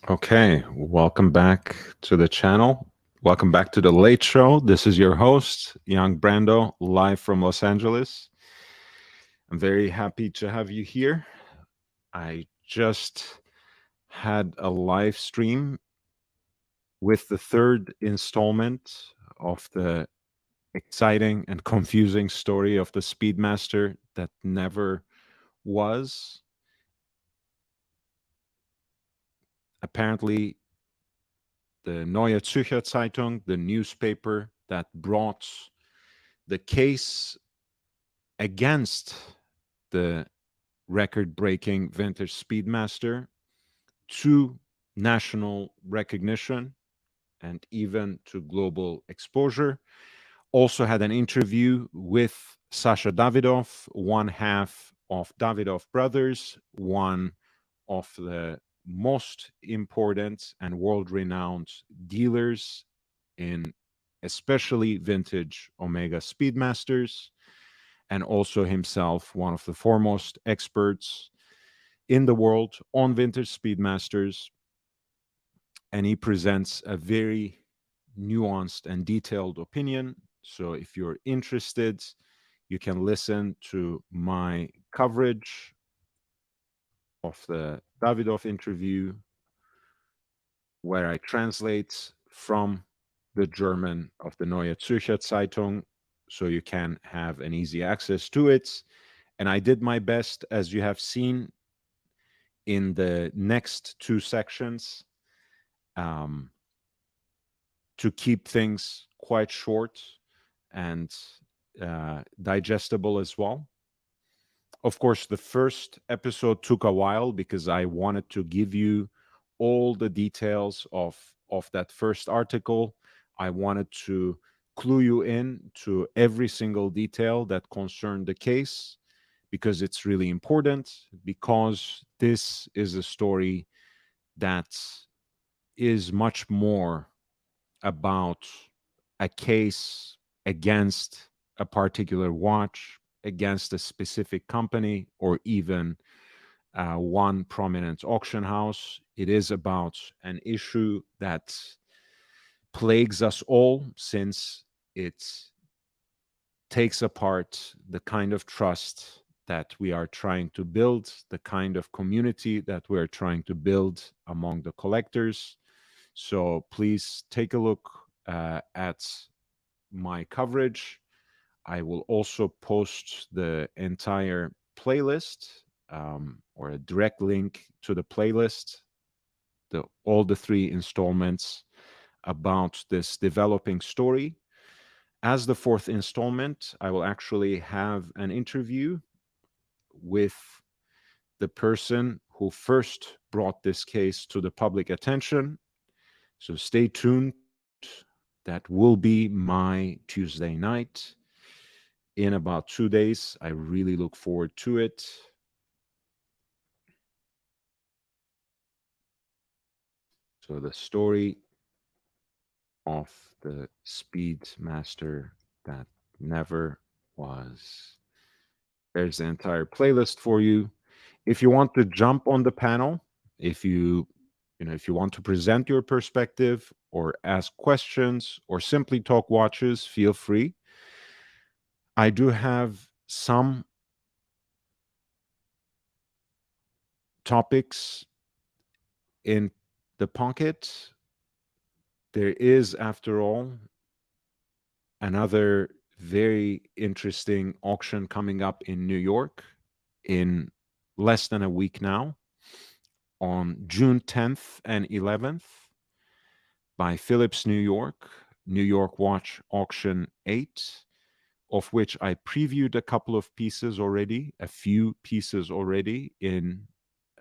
Okay, welcome back to the channel. Welcome back to the Late Show. This is your host, Young Brando, live from Los Angeles. I'm very happy to have you here. I just had a live stream with the third installment of the exciting and confusing story of the Speedmaster that never was. Apparently, the Neue Zürcher Zeitung, the newspaper that brought the case against the record breaking vintage Speedmaster to national recognition and even to global exposure. Also had an interview with Sasha Davidov, one half of Davidov Brothers, one of the most important and world renowned dealers in especially vintage Omega Speedmasters, and also himself one of the foremost experts in the world on vintage Speedmasters. And he presents a very nuanced and detailed opinion. So if you're interested, you can listen to my coverage of the Davidov interview, where I translate from the German of the Neue Zürcher Zeitung, so you can have an easy access to it. And I did my best, as you have seen in the next two sections, um, to keep things quite short and digestible as well. Of course, the first episode took a while because I wanted to give you all the details of that first article. I wanted to clue you in to every single detail that concerned the case because it's really important, because this is a story that is much more about a case against a particular watch, against a specific company, or even one prominent auction house. It is about an issue that plagues us all, since it takes apart the kind of trust that we are trying to build, the kind of community that we're trying to build among the collectors. So please take a look at my coverage. I will also post the entire playlist, or a direct link to the playlist, all the three installments about this developing story. As the fourth installment, I will actually have an interview with the person who first brought this case to the public attention. So stay tuned. That will be my Tuesday night in about 2 days. I really look forward to it. So the story of the Speedmaster that never was. There's the entire playlist for you. If you want to jump on the panel, if if you want to present your perspective or ask questions or simply talk watches, feel free. I do have some topics in the pocket. There is, after all, another very interesting auction coming up in New York in less than a week now, on June 10th and 11th, by Phillips, New York Watch Auction 8, of which I previewed a couple of pieces already, a few pieces already in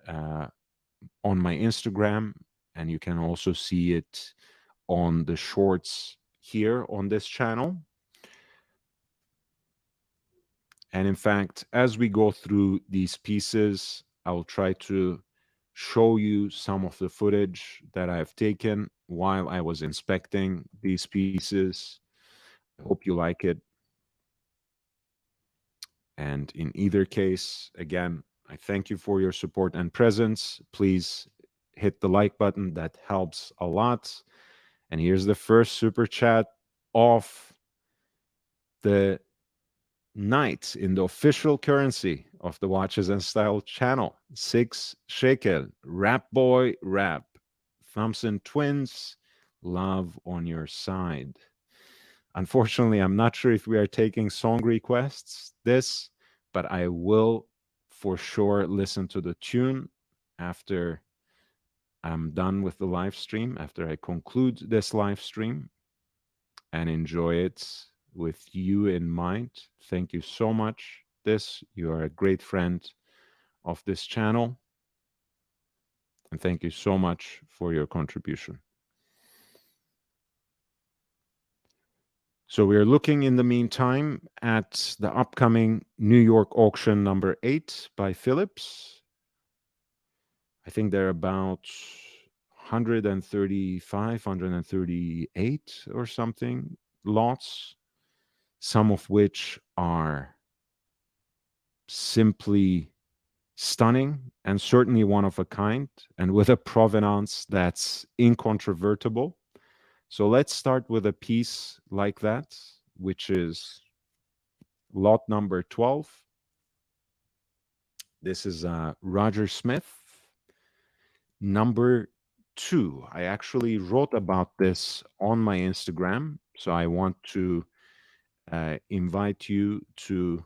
uh, on my Instagram, and you can also see it on the shorts here on this channel. And in fact, as we go through these pieces, I will try to show you some of the footage that I have taken while I was inspecting these pieces. I hope you like it. And in either case, again, I thank you for your support and presence. Please hit the like button. That helps a lot. And here's the first super chat of the night in the official currency of the Watches and Style channel. 6 shekel. Rap boy, rap. Thompson twins, love on your side. Unfortunately, I'm not sure if we are taking song requests this, but I will for sure listen to the tune after I'm done with the live stream, after I conclude this live stream, and enjoy it with you in mind. Thank you so much. You are a great friend of this channel, and thank you so much for your contribution. So we are looking in the meantime at the upcoming New York auction number 8 by Phillips. I think they're about 135, 138 or something lots, some of which are simply stunning and certainly one of a kind and with a provenance that's incontrovertible. So let's start with a piece like that, which is lot number 12. This is Roger Smith, number 2. I actually wrote about this on my Instagram, so I want to invite you to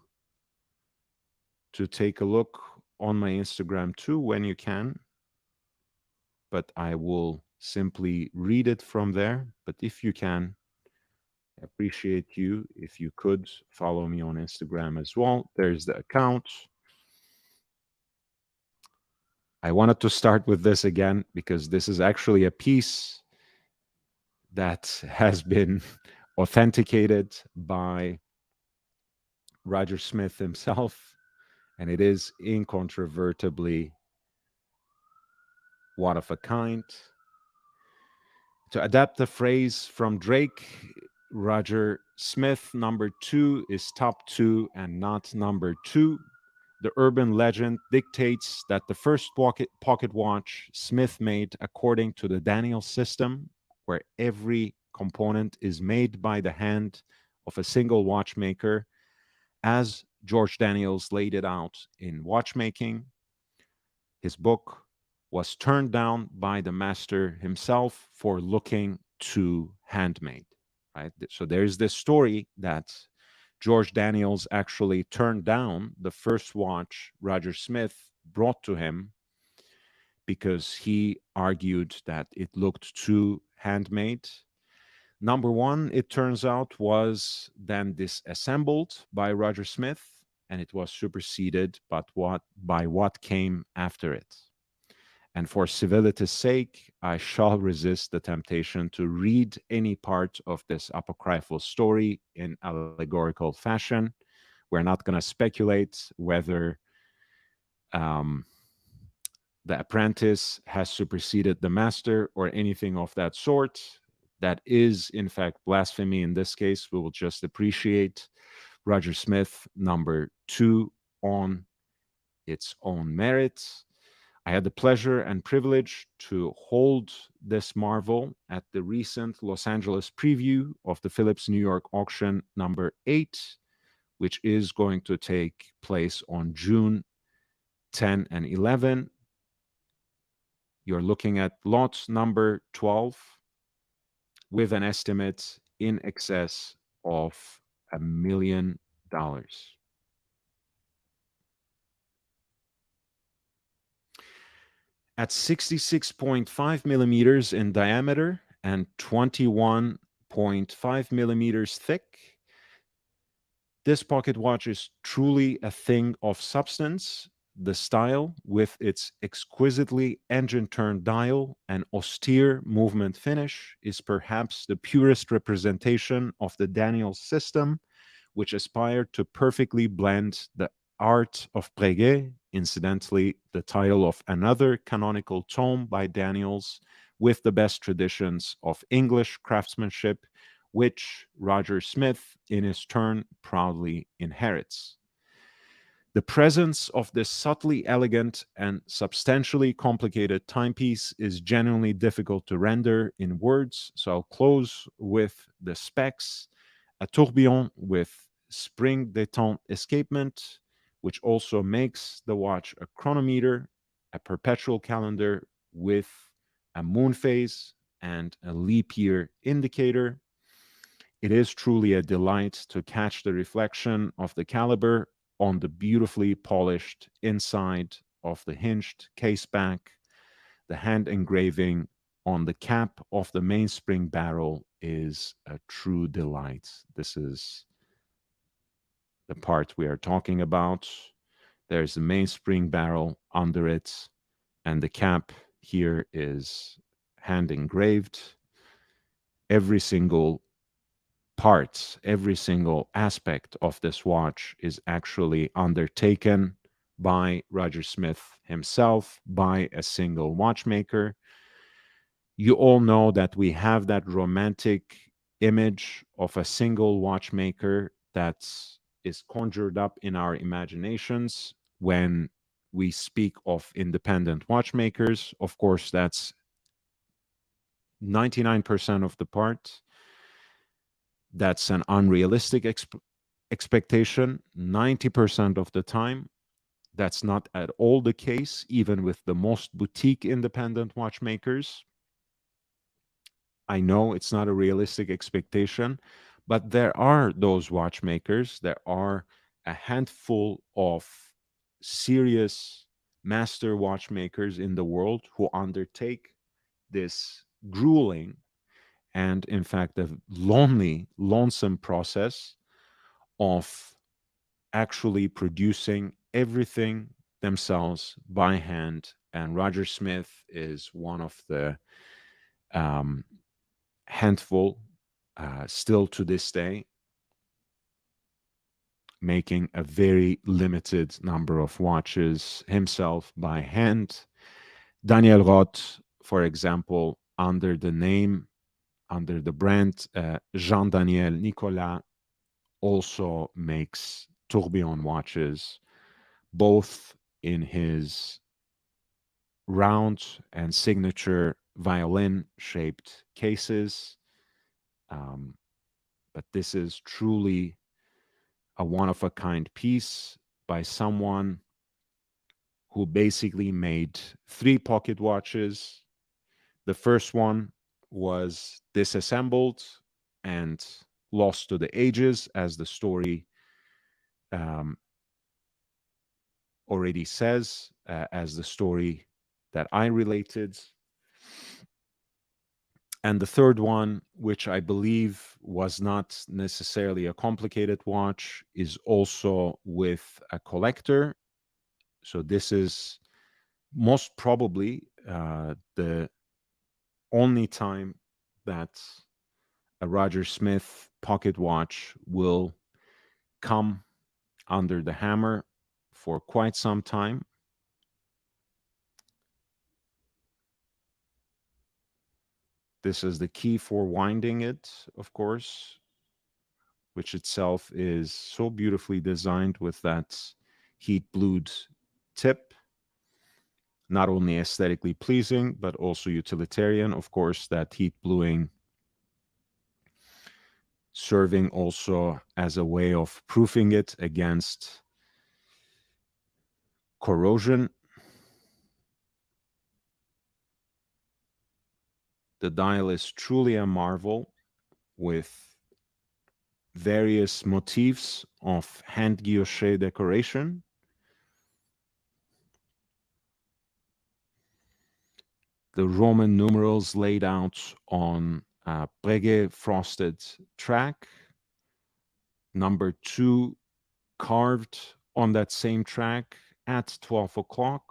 take a look on my Instagram too when you can, but I will simply read it from there. But if you can, I appreciate you if you could follow me on Instagram as well. There's the account. I wanted to start with this again because this is actually a piece that has been authenticated by Roger Smith himself, and it is incontrovertibly one of a kind. To adapt the phrase from Drake, Roger Smith number 2 is top 2 and not number 2. The urban legend dictates that the first pocket watch Smith made according to the Daniels system, where every component is made by the hand of a single watchmaker, as George Daniels laid it out in Watchmaking. His book was turned down by the master himself for looking too handmade. Right? So there's this story that George Daniels actually turned down the first watch Roger Smith brought to him because he argued that it looked too handmade. Number one, it turns out, was then disassembled by Roger Smith, and it was superseded by what came after it. And for civility's sake, I shall resist the temptation to read any part of this apocryphal story in allegorical fashion. We're not going to speculate whether the apprentice has superseded the master or anything of that sort. That is, in fact, blasphemy in this case. We will just appreciate Roger Smith number 2 on its own merits. I had the pleasure and privilege to hold this marvel at the recent Los Angeles preview of the Phillips New York auction number 8, which is going to take place on June 10 and 11. You're looking at lot number 12 with an estimate in excess of $1 million. At 66.5 millimeters in diameter and 21.5 millimeters thick, this pocket watch is truly a thing of substance. The style, with its exquisitely engine-turned dial and austere movement finish, is perhaps the purest representation of the Daniels system, which aspired to perfectly blend the art of Breguet, incidentally the title of another canonical tome by Daniels, with the best traditions of English craftsmanship, which Roger Smith, in his turn, proudly inherits. The presence of this subtly elegant and substantially complicated timepiece is genuinely difficult to render in words, so I'll close with the specs. A tourbillon with spring détente escapement, which also makes the watch a chronometer, a perpetual calendar with a moon phase and a leap year indicator. It is truly a delight to catch the reflection of the caliber on the beautifully polished inside of the hinged case back. The hand engraving on the cap of the mainspring barrel is a true delight. This is the part we are talking about. There's the mainspring barrel under it, and the cap here is hand engraved. Every single part, every single aspect of this watch is actually undertaken by Roger Smith himself, by a single watchmaker. You all know that we have that romantic image of a single watchmaker that is conjured up in our imaginations when we speak of independent watchmakers. Of course, that's 99% of the part. That's an unrealistic expectation 90% of the time. That's not at all the case, even with the most boutique independent watchmakers. I know it's not a realistic expectation, but there are those watchmakers. There are a handful of serious master watchmakers in the world who undertake this grueling and, in fact, a lonely, lonesome process of actually producing everything themselves by hand. And Roger Smith is one of the um, handful, still to this day, making a very limited number of watches himself by hand. Daniel Roth, for example, under the name, under the brand Jean Daniel Nicolas, also makes tourbillon watches, both in his round and signature violin shaped cases. Um, but this is truly a one of a kind piece by someone who basically made three pocket watches. The first one was disassembled and lost to the ages, as the story um, already says, as the story that I related. And the third one, which I believe was not necessarily a complicated watch, is also with a collector. So this is most probably the only time that a Roger Smith pocket watch will come under the hammer for quite some time. This is the key for winding it, of course, which itself is so beautifully designed with that heat blued tip. Not only aesthetically pleasing, but also utilitarian. Of course, that heat bluing serving also as a way of proofing it against corrosion. The dial is truly a marvel with various motifs of hand guilloche decoration. The Roman numerals laid out on a Breguet frosted track. Number 2 carved on that same track at 12 o'clock.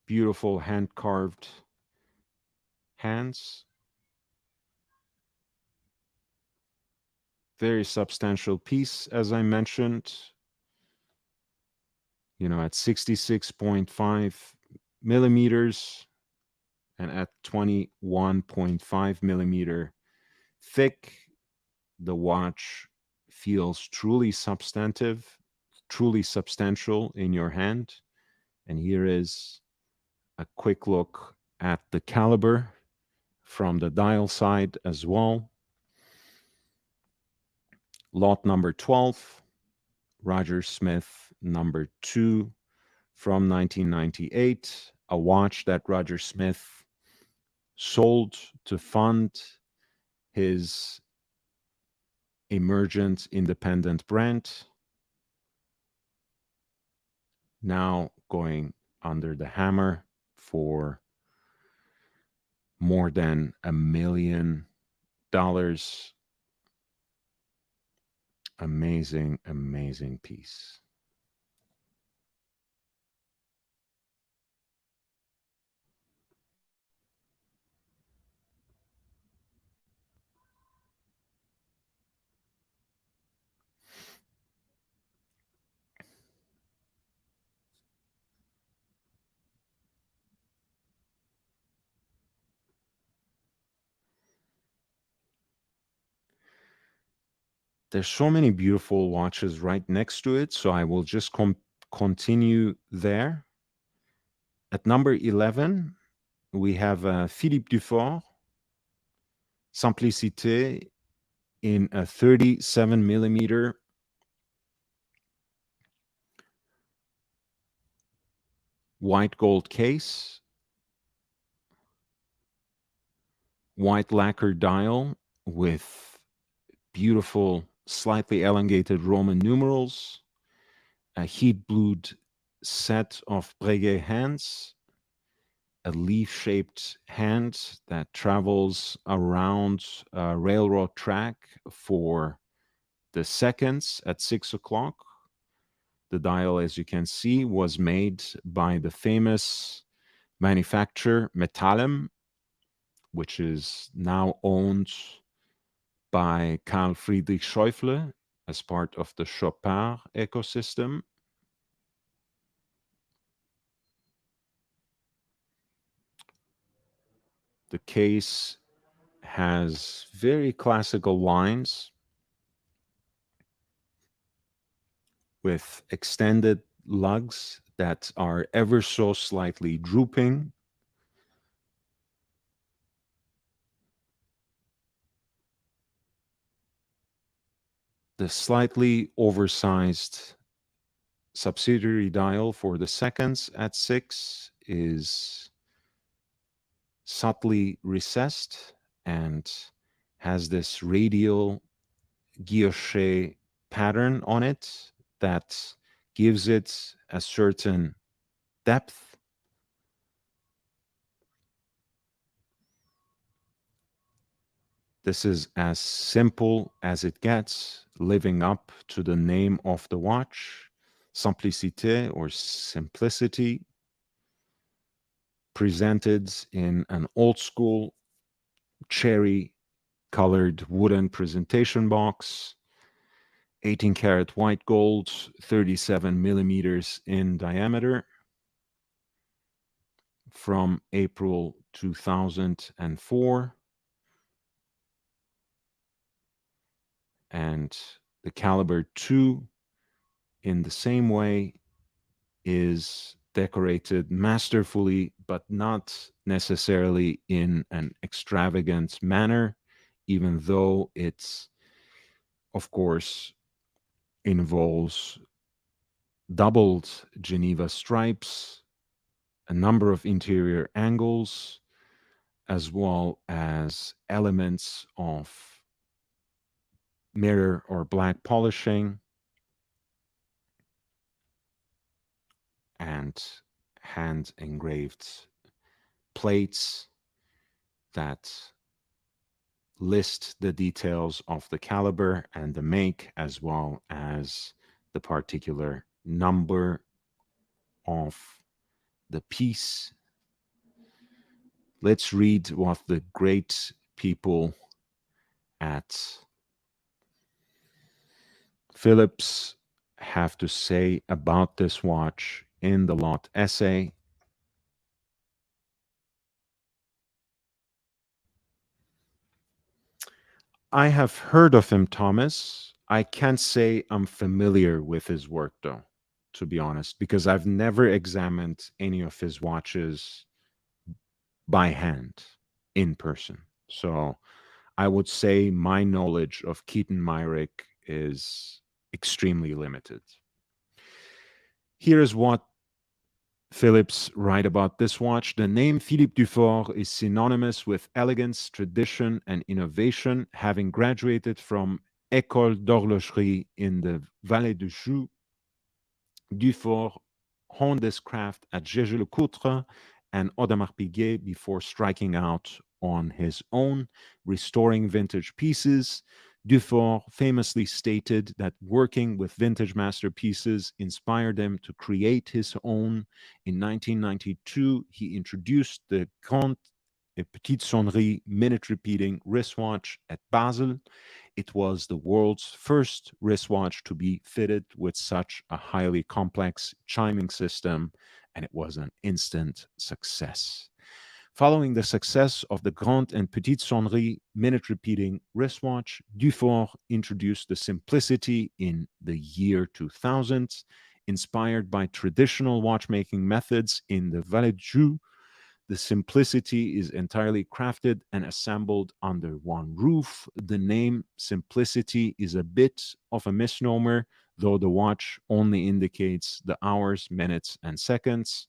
Beautiful hand carved hands. Very substantial piece, as I mentioned, at 66.5 millimeters. and at 21.5 millimeter thick, the watch feels truly substantive, truly substantial in your hand. And here is a quick look at the caliber from the dial side as well. Lot number 12, Roger Smith number 2 from 1998, a watch that Roger Smith sold to fund his emergent independent brand, now going under the hammer for more than $1 million. Amazing, amazing piece. There's so many beautiful watches right next to it, so I will just continue there. At number 11, we have Philippe Dufort, Simplicité, in a 37 millimeter white gold case, white lacquer dial with beautiful, slightly elongated Roman numerals, a heat blued set of Breguet hands, a leaf shaped hand that travels around a railroad track for the seconds at 6 o'clock. The dial, as you can see, was made by the famous manufacturer Metallem, which is now owned by Carl Friedrich Schäufele as part of the Chopard ecosystem. The case has very classical lines with extended lugs that are ever so slightly drooping. The slightly oversized subsidiary dial for the seconds at 6 is subtly recessed and has this radial guilloche pattern on it that gives it a certain depth. This is as simple as it gets, living up to the name of the watch, Simplicité or simplicity, presented in an old school cherry colored wooden presentation box, 18 karat white gold, 37 millimeters in diameter, from April 2004. And the caliber 2, in the same way, is decorated masterfully, but not necessarily in an extravagant manner, even though it's, of course, involves doubled Geneva stripes, a number of interior angles, as well as elements of mirror or black polishing and hand engraved plates that list the details of the caliber and the make, as well as the particular number of the piece. Let's read what the great people at Phillips have to say about this watch in the lot essay. I have heard of him, Thomas. I can't say I'm familiar with his work, though, to be honest, because I've never examined any of his watches by hand in person. So I would say my knowledge of Keaton Myrick is extremely limited. Here is what Phillips write about this watch. The name Philippe Dufort is synonymous with elegance, tradition, and innovation. Having graduated from École d'Horlogerie in the Vallée du Joux, Dufort honed his craft at Jaeger-LeCoultre and Audemars Piguet before striking out on his own, restoring vintage pieces. Dufort famously stated that working with vintage masterpieces inspired him to create his own. In 1992, he introduced the Grande et Petite Sonnerie minute repeating wristwatch at Basel. It was the world's first wristwatch to be fitted with such a highly complex chiming system, and it was an instant success. Following the success of the Grande and Petite Sonnerie minute repeating wristwatch, Dufort introduced the simplicity in the year 2000. Inspired by traditional watchmaking methods in the Vallée du Joux, the simplicity is entirely crafted and assembled under one roof. The name simplicity is a bit of a misnomer, though the watch only indicates the hours, minutes, and seconds.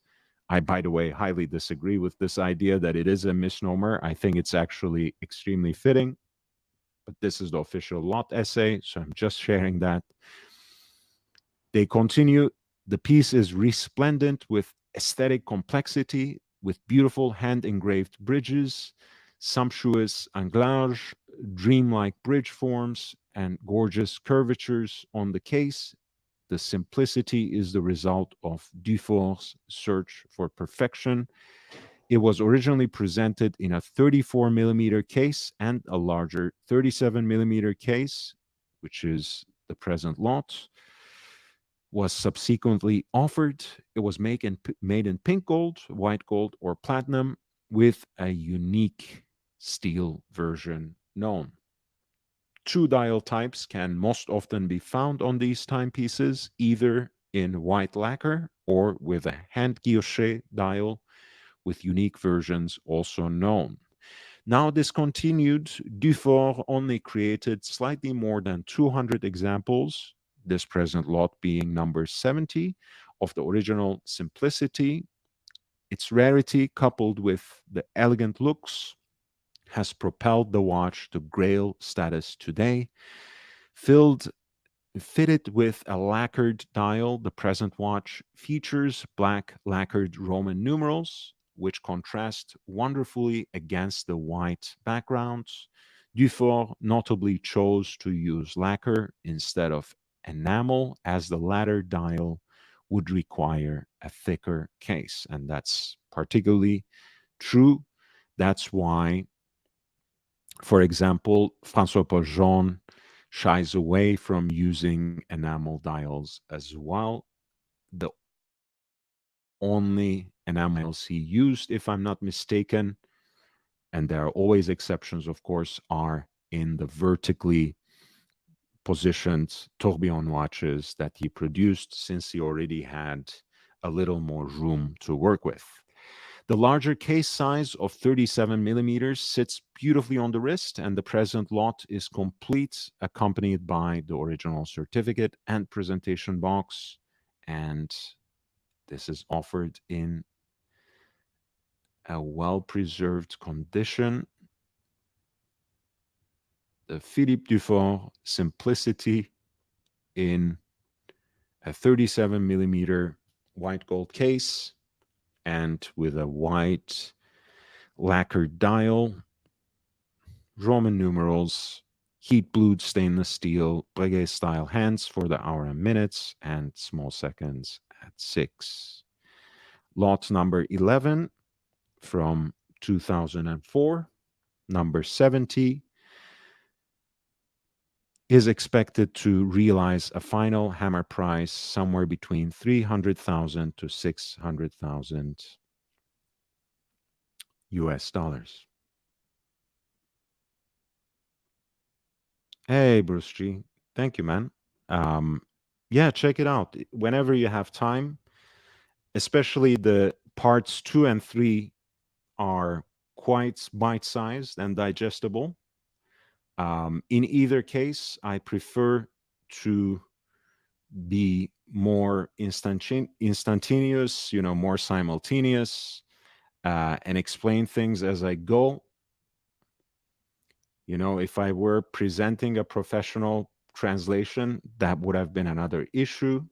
I, by the way, highly disagree with this idea that it is a misnomer. I think it's actually extremely fitting, but this is the official lot essay, so I'm just sharing that. They continue. The piece is resplendent with aesthetic complexity, with beautiful hand engraved bridges, sumptuous anglage, dreamlike bridge forms, and gorgeous curvatures on the case. The simplicity is the result of Dufort's search for perfection. It was originally presented in a 34 millimeter case and a larger 37 millimeter case, which is the present lot. Was subsequently offered. It was made in pink gold, white gold, or platinum with a unique steel version known. Two dial types can most often be found on these timepieces, either in white lacquer or with a hand guilloche dial with unique versions also known. Now discontinued, Dufort only created slightly more than 200 examples, this present lot being number 70 of the original simplicity. Its rarity, coupled with the elegant looks, has propelled the watch to grail status today. Filled Fitted with a lacquered dial, the present watch features black lacquered Roman numerals, which contrast wonderfully against the white backgrounds. Dufort notably chose to use lacquer instead of enamel, as the latter dial would require a thicker case. And that's particularly true. That's why, for example, Francois Paul Jean shies away from using enamel dials as well. The only enamel dials he used, if I'm not mistaken, and there are always exceptions, of course, are in the vertically positioned tourbillon watches that he produced, since he already had a little more room to work with. The larger case size of 37 millimeters sits beautifully on the wrist, and the present lot is complete, accompanied by the original certificate and presentation box. And this is offered in a well preserved condition. The Philippe Dufort Simplicity in a 37 millimeter white gold case and with a white lacquered dial, Roman numerals, heat blued stainless steel, Breguet style hands for the hour and minutes, and small seconds at 6. Lot number 11 from 2004, number 70, is expected to realize a final hammer price somewhere between 300,000 to 600,000 US dollars. Hey, Bruce G. Thank you, man. Um, yeah, check it out whenever you have time. Especially the parts 2 and 3 are quite bite-sized and digestible. In either case, I prefer to be more instantaneous, more simultaneous, and explain things as I go. If I were presenting a professional translation, that would have been another issue.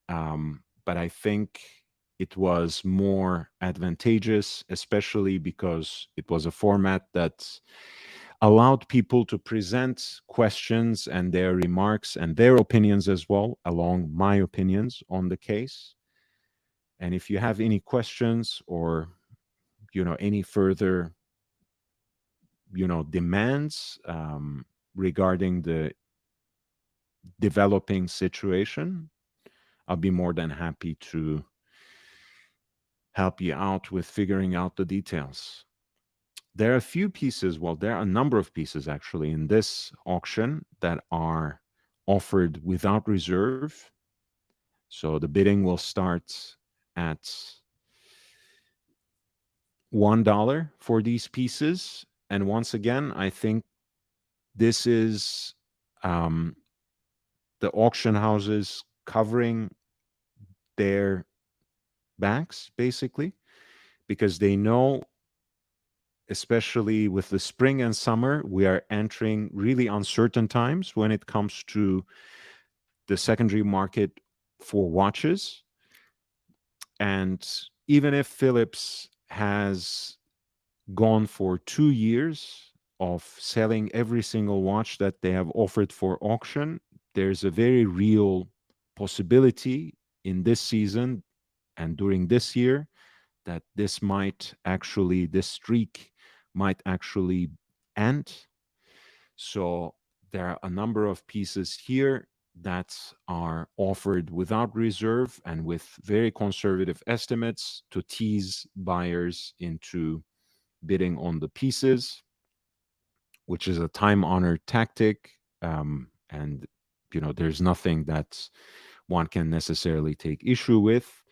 But I think it was more advantageous, especially because it was a format that allowed people to present questions and their remarks and their opinions as well, along my opinions on the case. And if you have any questions or any further demands regarding the developing situation, I'll be more than happy to help you out with figuring out the details. There are a few pieces, well, there are a number of pieces actually in this auction that are offered without reserve. So the bidding will start at $1 for these pieces. And once again, I think this is um, the auction houses covering their backs, basically, because they know, especially with the spring and summer, we are entering really uncertain times when it comes to the secondary market for watches. And even if Phillips has gone for 2 years of selling every single watch that they have offered for auction, there's a very real possibility in this season and during this year that this streak might actually end. So there are a number of pieces here that are offered without reserve and with very conservative estimates to tease buyers into bidding on the pieces, which is a time honored tactic. And, there's nothing that one can necessarily take issue with.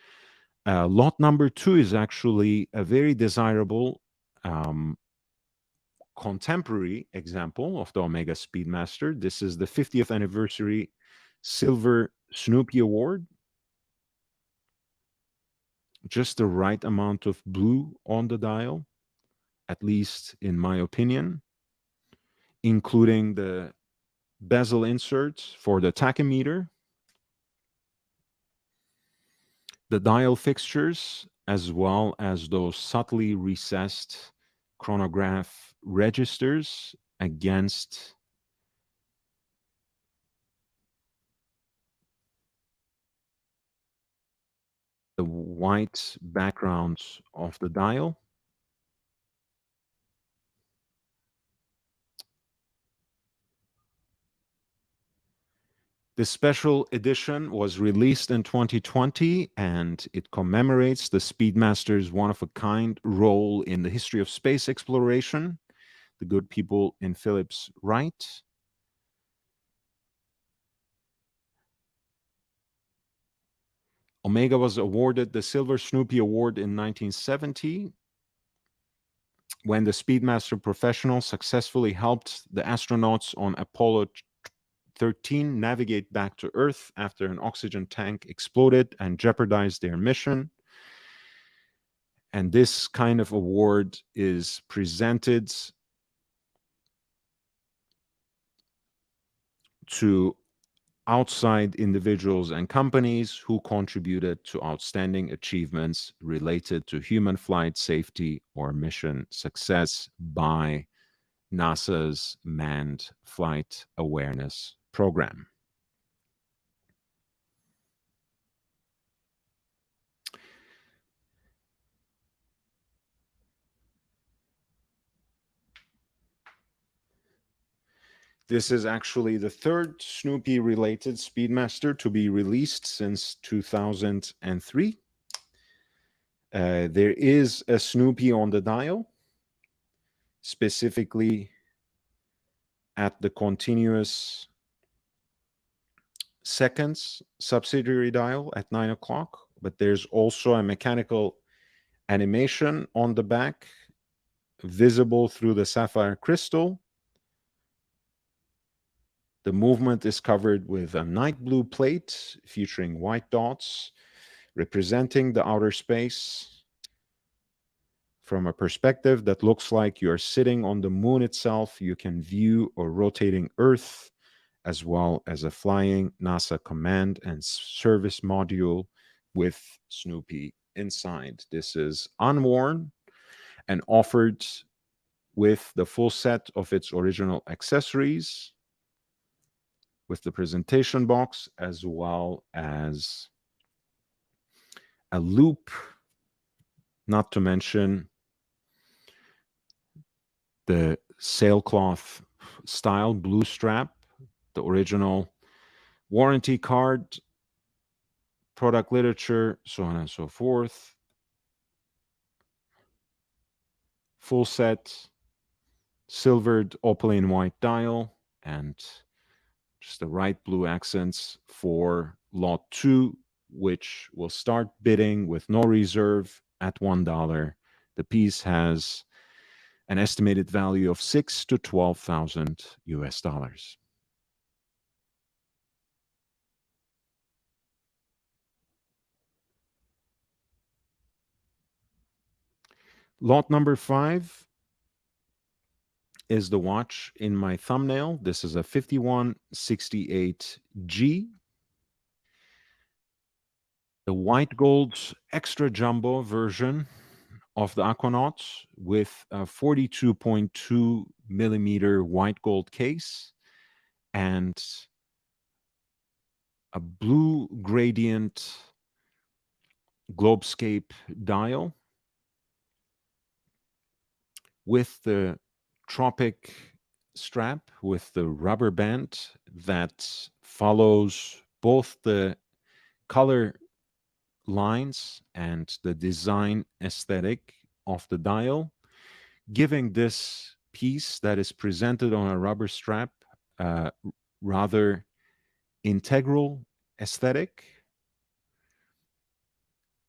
Lot number 2 is actually a very desirable um, contemporary example of the Omega Speedmaster. This is the 50th anniversary Silver Snoopy Award. Just the right amount of blue on the dial, at least in my opinion, including the bezel inserts for the tachymeter, the dial fixtures, as well as those subtly recessed chronograph registers against the white background of the dial. This special edition was released in 2020 and it commemorates the Speedmaster's one of a kind role in the history of space exploration. The good people in Phillips write. Omega was awarded the Silver Snoopy Award in 1970 when the Speedmaster Professional successfully helped the astronauts on Apollo 13 navigate back to Earth after an oxygen tank exploded and jeopardized their mission. And this kind of award is presented to outside individuals and companies who contributed to outstanding achievements related to human flight safety or mission success by NASA's Manned Flight Awareness Program. This is actually the third Snoopy related Speedmaster to be released since 2003. There is a Snoopy on the dial, specifically at the continuous seconds subsidiary dial at 9 o'clock, but there's also a mechanical animation on the back visible through the sapphire crystal. The movement is covered with a night blue plate featuring white dots representing the outer space from a perspective that looks like you're sitting on the moon itself. You can view a rotating Earth as well as a flying NASA command and service module with Snoopy inside. This is unworn and offered with the full set of its original accessories, with the presentation box, as well as a loop, not to mention the sailcloth style blue strap, the original warranty card, product literature, so on and so forth. Full set, silvered opaline white dial, and just the right blue accents for lot 2, which will start bidding with no reserve at $1. The piece has an estimated value of 6 to 12,000 US dollars. Lot number 5 is the watch in my thumbnail. This is a 5168G, the white gold extra jumbo version of the Aquanaut with a 42.2 millimeter white gold case and a blue gradient globescape dial with the tropic strap with the rubber band that follows both the color lines and the design aesthetic of the dial, giving this piece that is presented on a rubber strap rather integral aesthetic.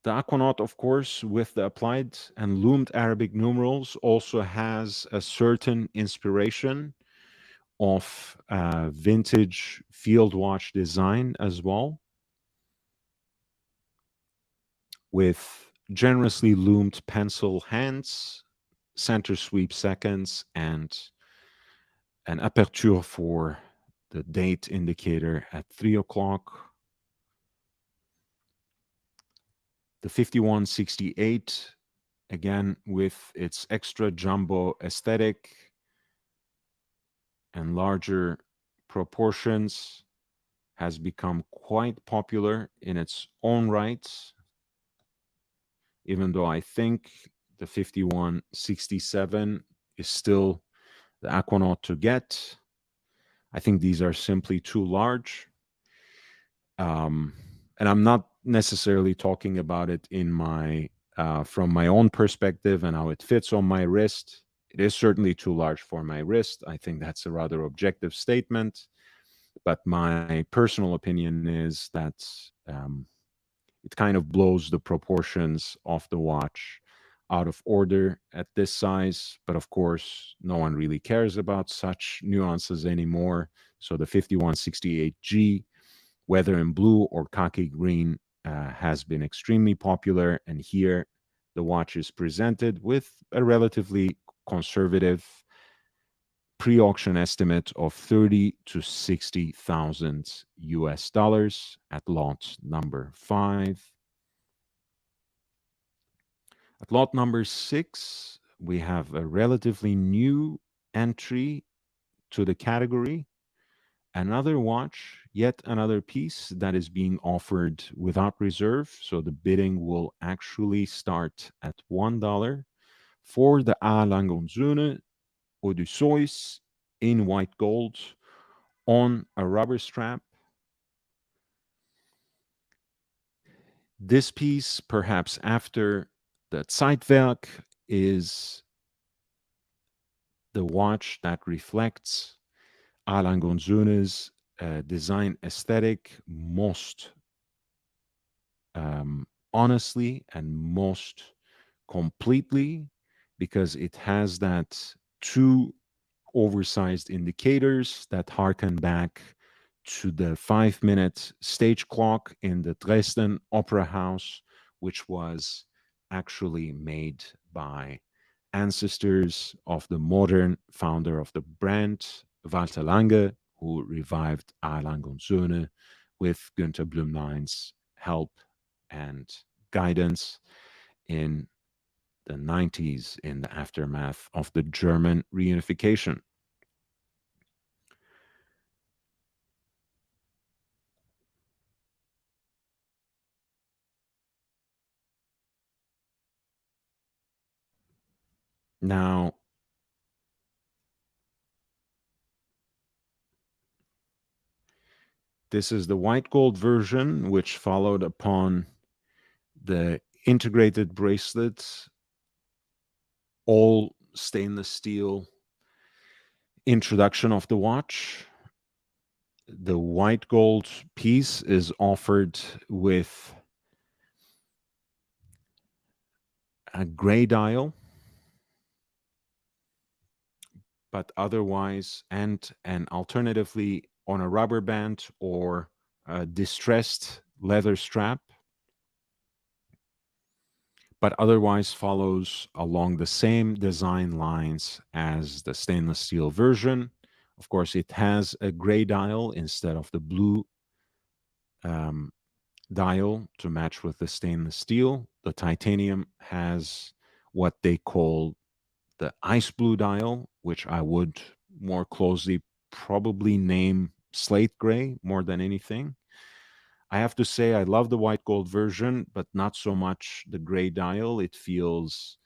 The Aquanaut, of course, with the applied and loomed Arabic numerals, also has a certain inspiration of vintage field watch design as well, with generously loomed pencil hands, center sweep seconds, and an aperture for the date indicator at 3 o'clock. The 5168, again, with its extra jumbo aesthetic and larger proportions, has become quite popular in its own right, even though I think the 5167 is still the Aquanaut to get. I think these are simply too large. And I'm not necessarily talking about it in my from my own perspective and how it fits on my wrist. It is certainly too large for my wrist. I think that's a rather objective statement. But my personal opinion is that it kind of blows the proportions of the watch out of order at this size. But of course, no one really cares about such nuances anymore. So the 5168G, whether in blue or khaki green, has been extremely popular. And here the watch is presented with a relatively conservative pre-auction estimate of 30 to 60,000 US dollars at lot number 5. At lot number 6, we have a relatively new entry to the category. Another watch, yet another piece that is being offered without reserve. So the bidding will actually start at $1 for the A. Langonzune Odysseus in white gold on a rubber strap. This piece, perhaps after the Zeitwerk, is the watch that reflects Alan Gonzune's design aesthetic most honestly and most completely, because it has that two oversized indicators that harken back to the 5-minute stage clock in the Dresden Opera House, which was actually made by ancestors of the modern founder of the brand, Walter Lange, who revived Alan Gonzone with Günter Blümlein's help and guidance in the 90s in the aftermath of the German reunification. Now, this is the white gold version, which followed upon the integrated bracelets, all stainless steel introduction of the watch. The white gold piece is offered with a gray dial, but otherwise, and alternatively on a rubber band or a distressed leather strap, but otherwise follows along the same design lines as the stainless steel version. Of course, it has a gray dial instead of the blue um, dial to match with the stainless steel. The titanium has what they call the ice blue dial, which I would more closely probably name slate gray more than anything. I have to say I love the white gold version, but not so much the gray dial. It feels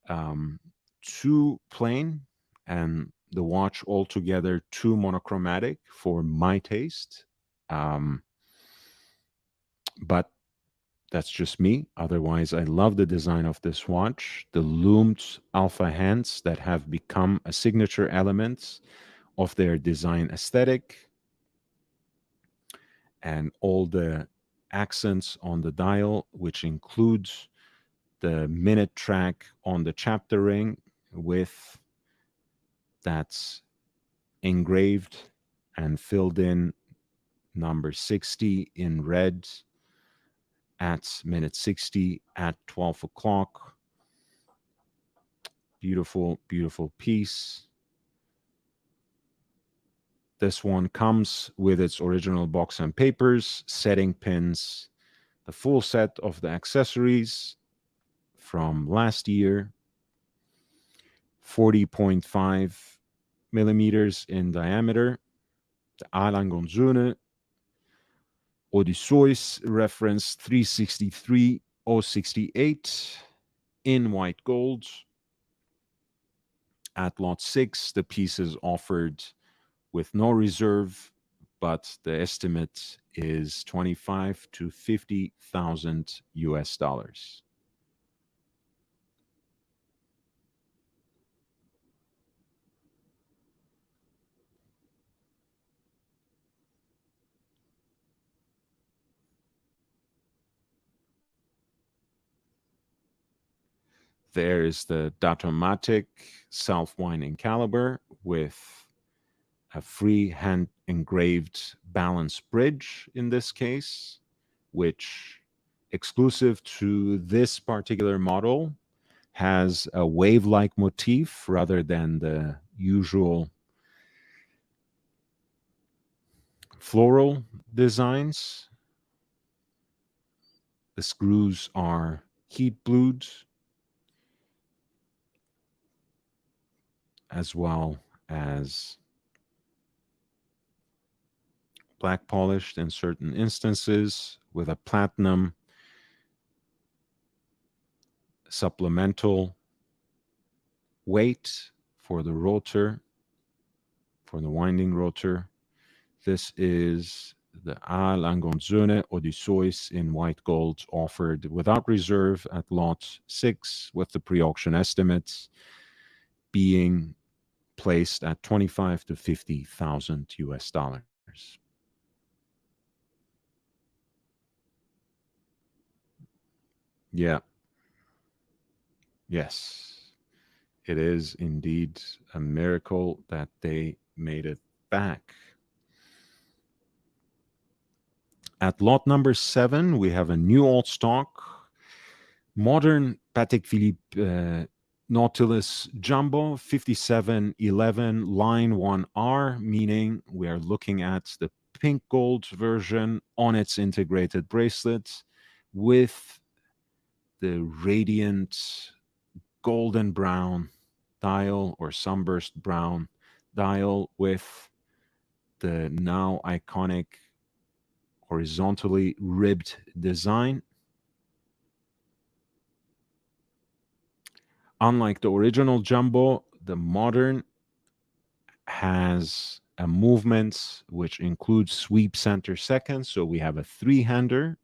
um, too plain, and the watch altogether too monochromatic for my taste. Um, but that's just me. Otherwise, I love the design of this watch. The loomed alpha hands that have become a signature element of their design aesthetic, and all the accents on the dial, which includes the minute track on the chapter ring with that's engraved and filled in number 60 in red at minute 60 at 12 o'clock. Beautiful, beautiful piece. This one comes with its original box and papers, setting pins, the full set of the accessories from last year, 40.5 millimeters in diameter. The Alan Gonzone Odysseus reference 363068 in white gold. At lot 6, the piece is offered with no reserve, but the estimate is 25 to 50,000 US dollars. There is the Datomatic self-winding caliber with a free hand engraved balance bridge in this case, which exclusive to this particular model has a wave-like motif rather than the usual floral designs. The screws are heat blued, as well as black polished in certain instances with a platinum supplemental weight for the rotor, for the winding rotor. This is the A. Langonzone Odysseus in white gold, offered without reserve at lot 6, with the pre-auction estimates being placed at 25 to 50,000 US dollars. Yeah, yes, it is indeed a miracle that they made it back. At lot number 7, we have a new old stock, modern Patek Philippe Nautilus Jumbo 5711 Line 1R, meaning we are looking at the pink gold version on its integrated bracelet with the radiant golden brown dial or sunburst brown dial with the now iconic horizontally ribbed design. Unlike the original Jumbo, the modern has a movement which includes sweep center second. So we have a three-hander.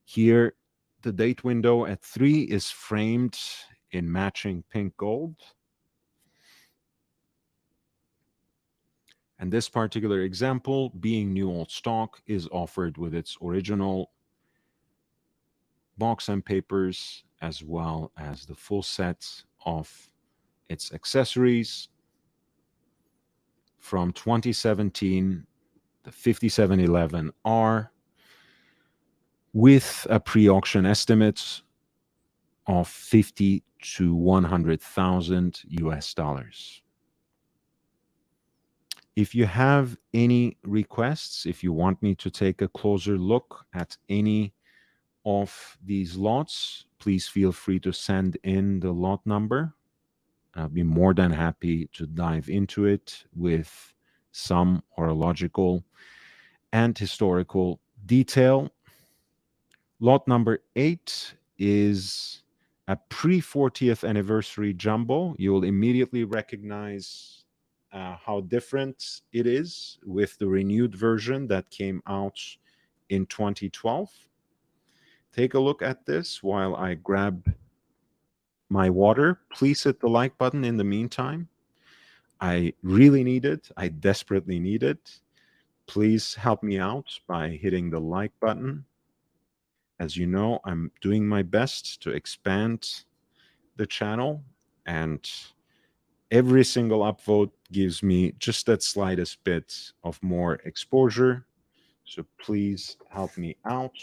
Here, the date window at 3 is framed in matching pink gold. And this particular example, being new old stock, is offered with its original box and papers, as well as the full set of its accessories. From 2017, the 5711R, with a pre-auction estimate of 50 to 100,000 US dollars. If you have any requests, if you want me to take a closer look at any of these lots, please feel free to send in the lot number. I'll be more than happy to dive into it with some horological and historical detail. Lot number 8 is a pre 40th anniversary jumbo. You will immediately recognize how different it is with the renewed version that came out in 2012. Take a look at this while I grab my water. Please hit the like button in the meantime. I really need it. I desperately need it. Please help me out by hitting the like button. As you know, I'm doing my best to expand the channel, and every single upvote gives me just that slightest bit of more exposure. So please help me out.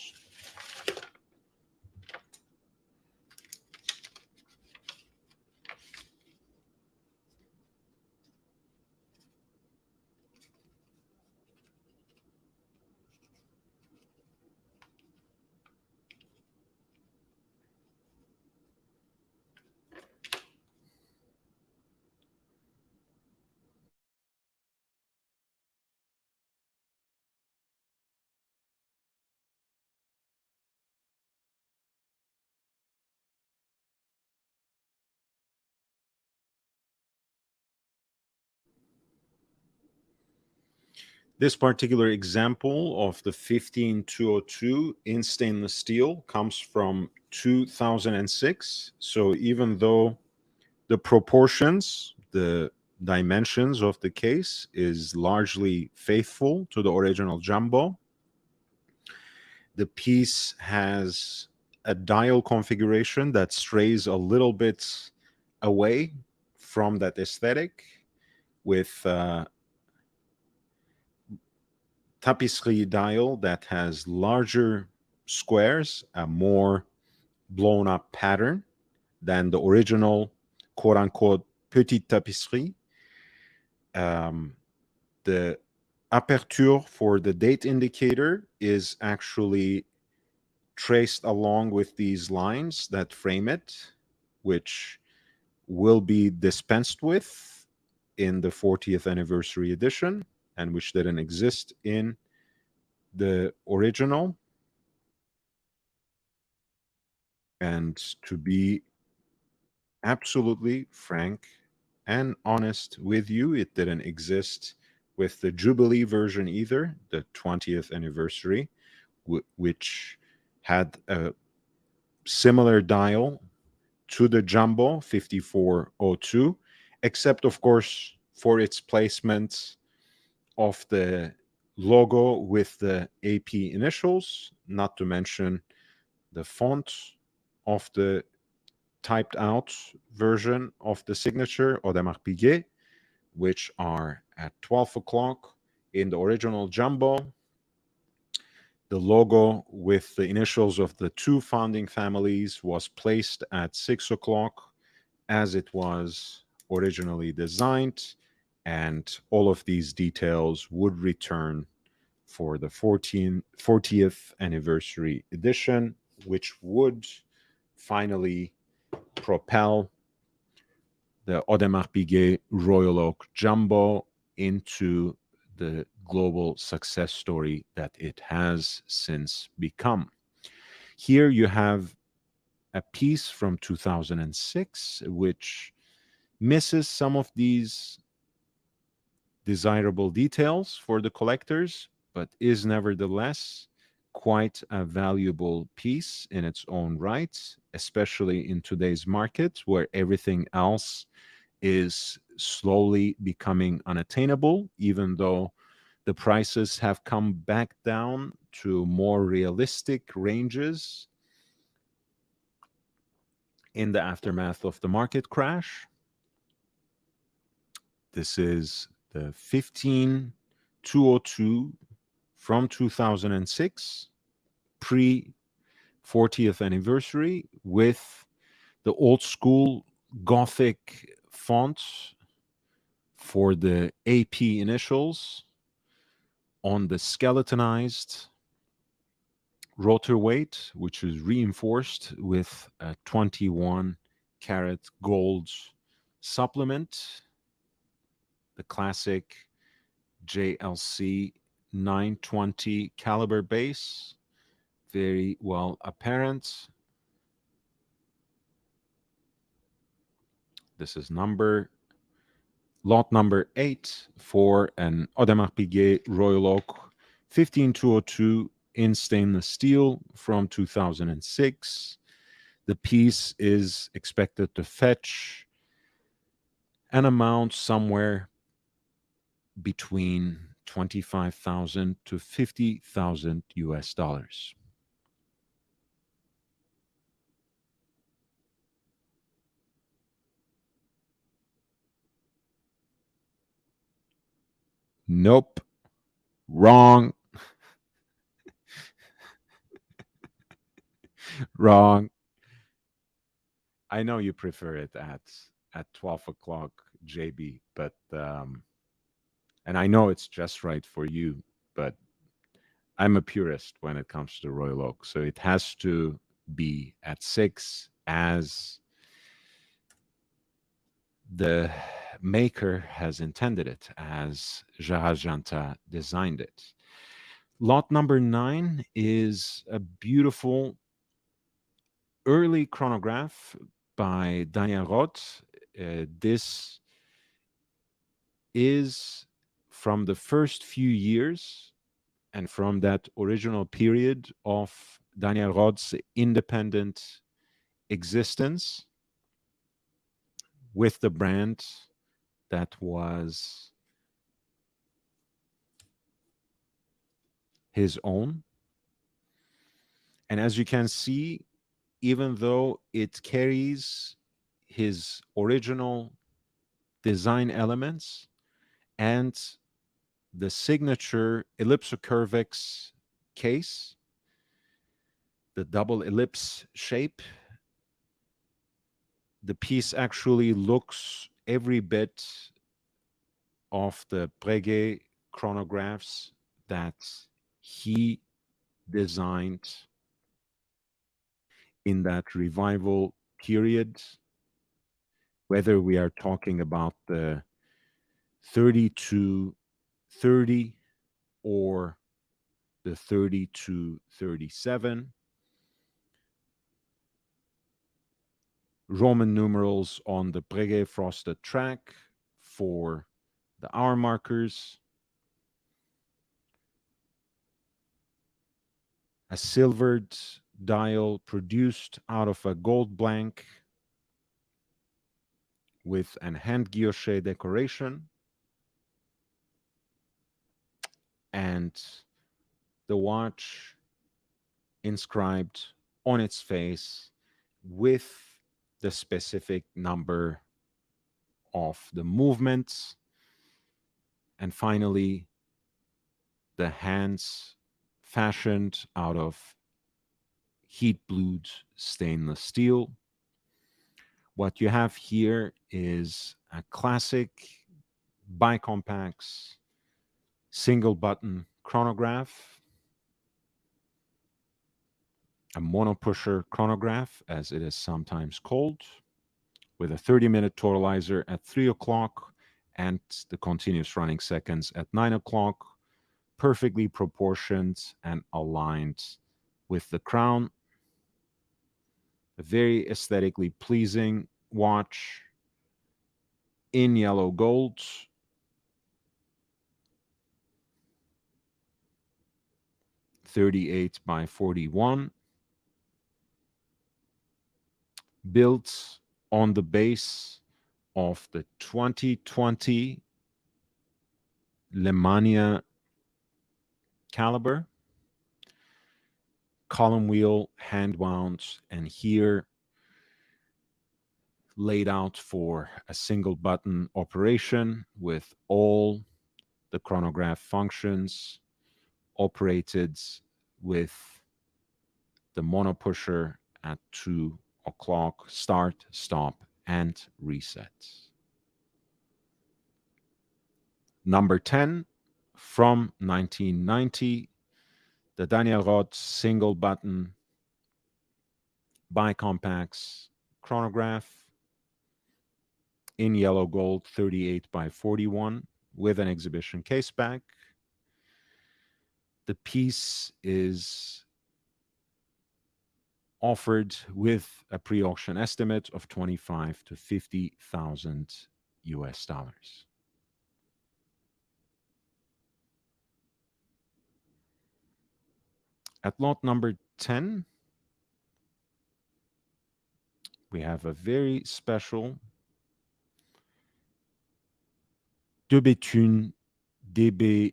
This particular example of the 15202 in stainless steel comes from 2006. So even though the proportions, the dimensions of the case is largely faithful to the original jumbo, the piece has a dial configuration that strays a little bit away from that aesthetic with tapisserie dial that has larger squares, a more blown up pattern than the original quote unquote petite tapisserie. The aperture for the date indicator is actually traced along with these lines that frame it, which will be dispensed with in the 40th anniversary edition and which didn't exist in the original. And to be absolutely frank and honest with you, it didn't exist with the Jubilee version either, the 20th anniversary, which had a similar dial to the Jumbo 5402 except, of course, for its placement of the logo with the AP initials, not to mention the font of the typed out version of the signature Audemars Piguet, which are at 12 o'clock in the original jumbo. The logo with the initials of the two founding families was placed at 6 o'clock as it was originally designed, and all of these details would return for the 40th anniversary edition, which would finally propel the Audemars Piguet Royal Oak Jumbo into the global success story that it has since become. Here you have a piece from 2006, which misses some of these desirable details for the collectors, but is nevertheless quite a valuable piece in its own right, especially in today's market where everything else is slowly becoming unattainable, even though the prices have come back down to more realistic ranges in the aftermath of the market crash. This is the 15202 from 2006, pre 40th anniversary, with the old school Gothic font for the AP initials on the skeletonized rotor weight, which is reinforced with a 21 karat gold supplement, the classic JLC 920 caliber base, very well apparent. This is lot number 8 for an Audemars Piguet Royal Oak 15202 in stainless steel from 2006. The piece is expected to fetch an amount somewhere between 25,000 to 50,000 US dollars. Nope. Wrong. Wrong. I know you prefer it at 12 o'clock, JB, but and I know it's just right for you, but I'm a purist when it comes to Royal Oak, so it has to be at 6 as the maker has intended it, as Gerard Janta designed it. Lot number 9 is a beautiful early chronograph by Daniel Roth. This is from the first few years and from that original period of Daniel Roth's independent existence with the brand that was his own. And as you can see, even though it carries his original design elements and the signature ellipsocurvex case, the double ellipse shape, the piece actually looks every bit of the Breguet chronographs that he designed in that revival period, whether we are talking about the 3230 or the 3237. Roman numerals on the Breguet frosted track for the hour markers, a silvered dial produced out of a gold blank with an hand guilloche decoration and the watch inscribed on its face with the specific number of the movements. And finally, the hands fashioned out of heat blued stainless steel. What you have here is a classic bicompax single button chronograph, a monopusher chronograph, as it is sometimes called, with a 30-minute totalizer at 3 o'clock and the continuous running seconds at 9 o'clock, perfectly proportioned and aligned with the crown. A very aesthetically pleasing watch in yellow gold. 38 by 41, built on the base of the 2020 Lemania caliber, column wheel, hand wound, and here laid out for a single button operation with all the chronograph functions operated with the monopusher at 2 o'clock, start, stop, and reset. Number 10 from 1990, the Daniel Roth single button bicompax chronograph in yellow gold, 38 by 41 with an exhibition case back. The piece is offered with a pre-auction estimate of 25 to 50,000 US dollars. At lot number 10, we have a very special De Béthune DB6,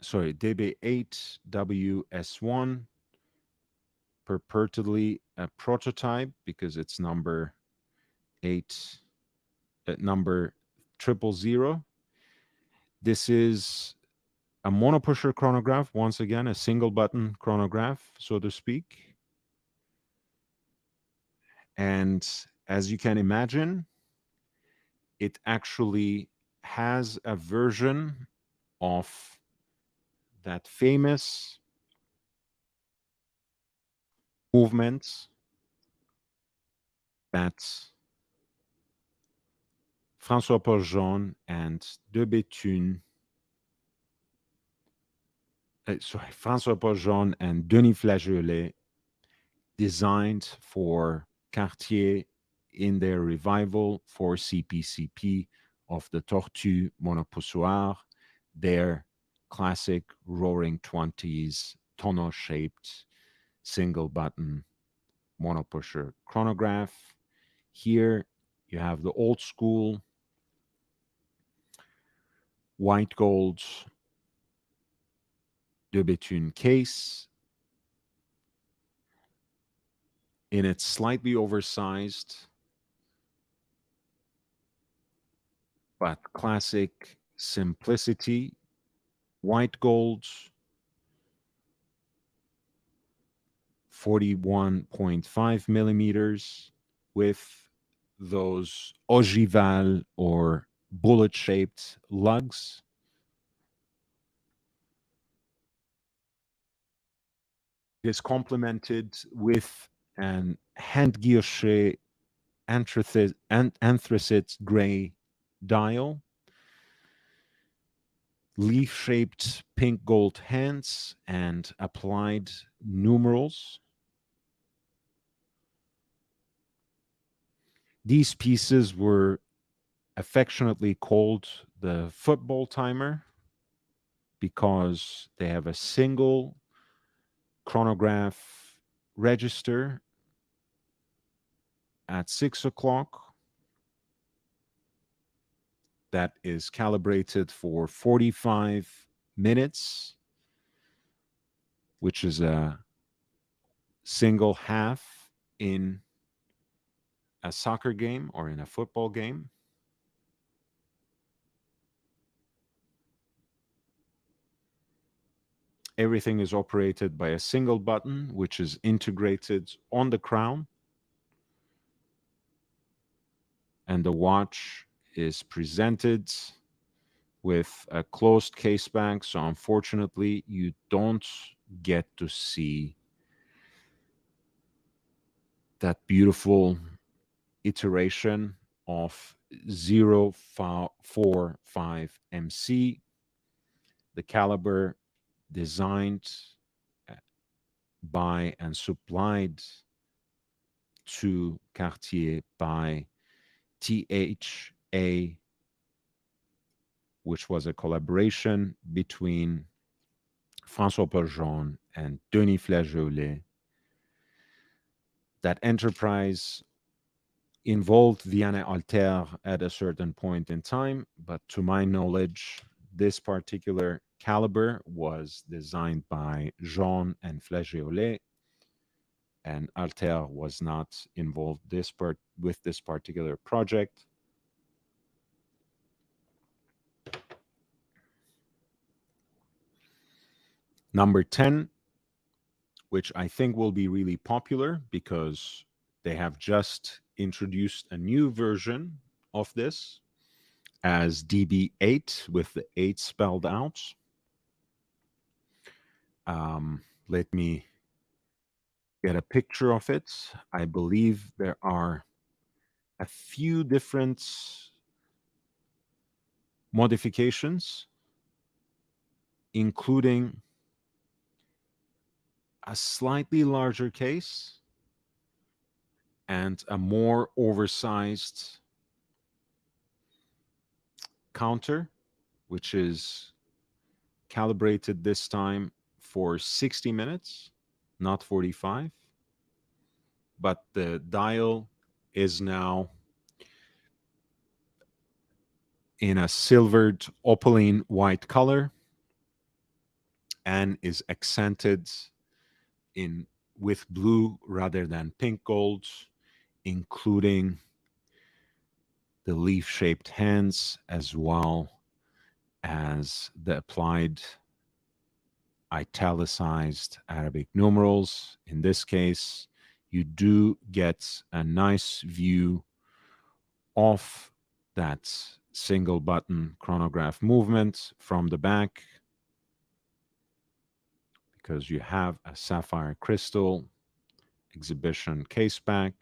sorry, DB8WS1, purportedly a prototype because it's number 8, number 000. This is a monopusher chronograph, once again, a single button chronograph, so to speak. And as you can imagine, it actually has a version of that famous movement that François Paul Jean and De Béthune, François Paul Jean and Denis Flageolet designed for Cartier in their revival for CPCP of the Tortue Monopoussoir, their classic roaring 20s tonneau-shaped single button monopusher chronograph. Here you have the old school white gold De Béthune case in its slightly oversized but classic simplicity, white gold, 41.5 millimeters with those ogival or bullet shaped lugs. It is complemented with an hand guilloche anthracite gray dial, leaf shaped pink gold hands, and applied numerals. These pieces were affectionately called the football timer because they have a single chronograph register at 6 o'clock that is calibrated for 45 minutes, which is a single half in a soccer game or in a football game. Everything is operated by a single button, which is integrated on the crown, and the watch is presented with a closed case back. So unfortunately, you don't get to see that beautiful iteration of 045 MC, the caliber designed by and supplied to Cartier by THA, which was a collaboration between François Bergeron and Denis Flageolet. That enterprise involved Vianney Alter at a certain point in time, but to my knowledge, this particular caliber was designed by Jean and Flageolet, and Alter was not involved with this particular project. Number 10, which I think will be really popular because they have just introduced a new version of this as DB8 with the 8 spelled out. Let me get a picture of it. I believe there are a few different modifications, including a slightly larger case and a more oversized counter, which is calibrated this time for 60 minutes, not 45. But the dial is now in a silvered opaline white color and is accented in with blue rather than pink gold, including the leaf-shaped hands as well as the applied italicized Arabic numerals. In this case, you do get a nice view of that single button chronograph movement from the back, because you have a sapphire crystal exhibition case back.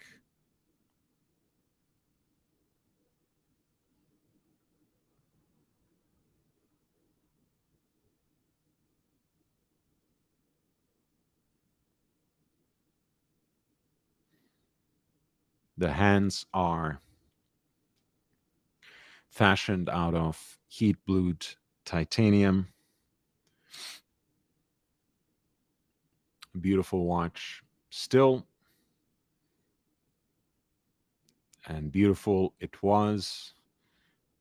The hands are fashioned out of heat blued titanium. Beautiful watch still, and beautiful it was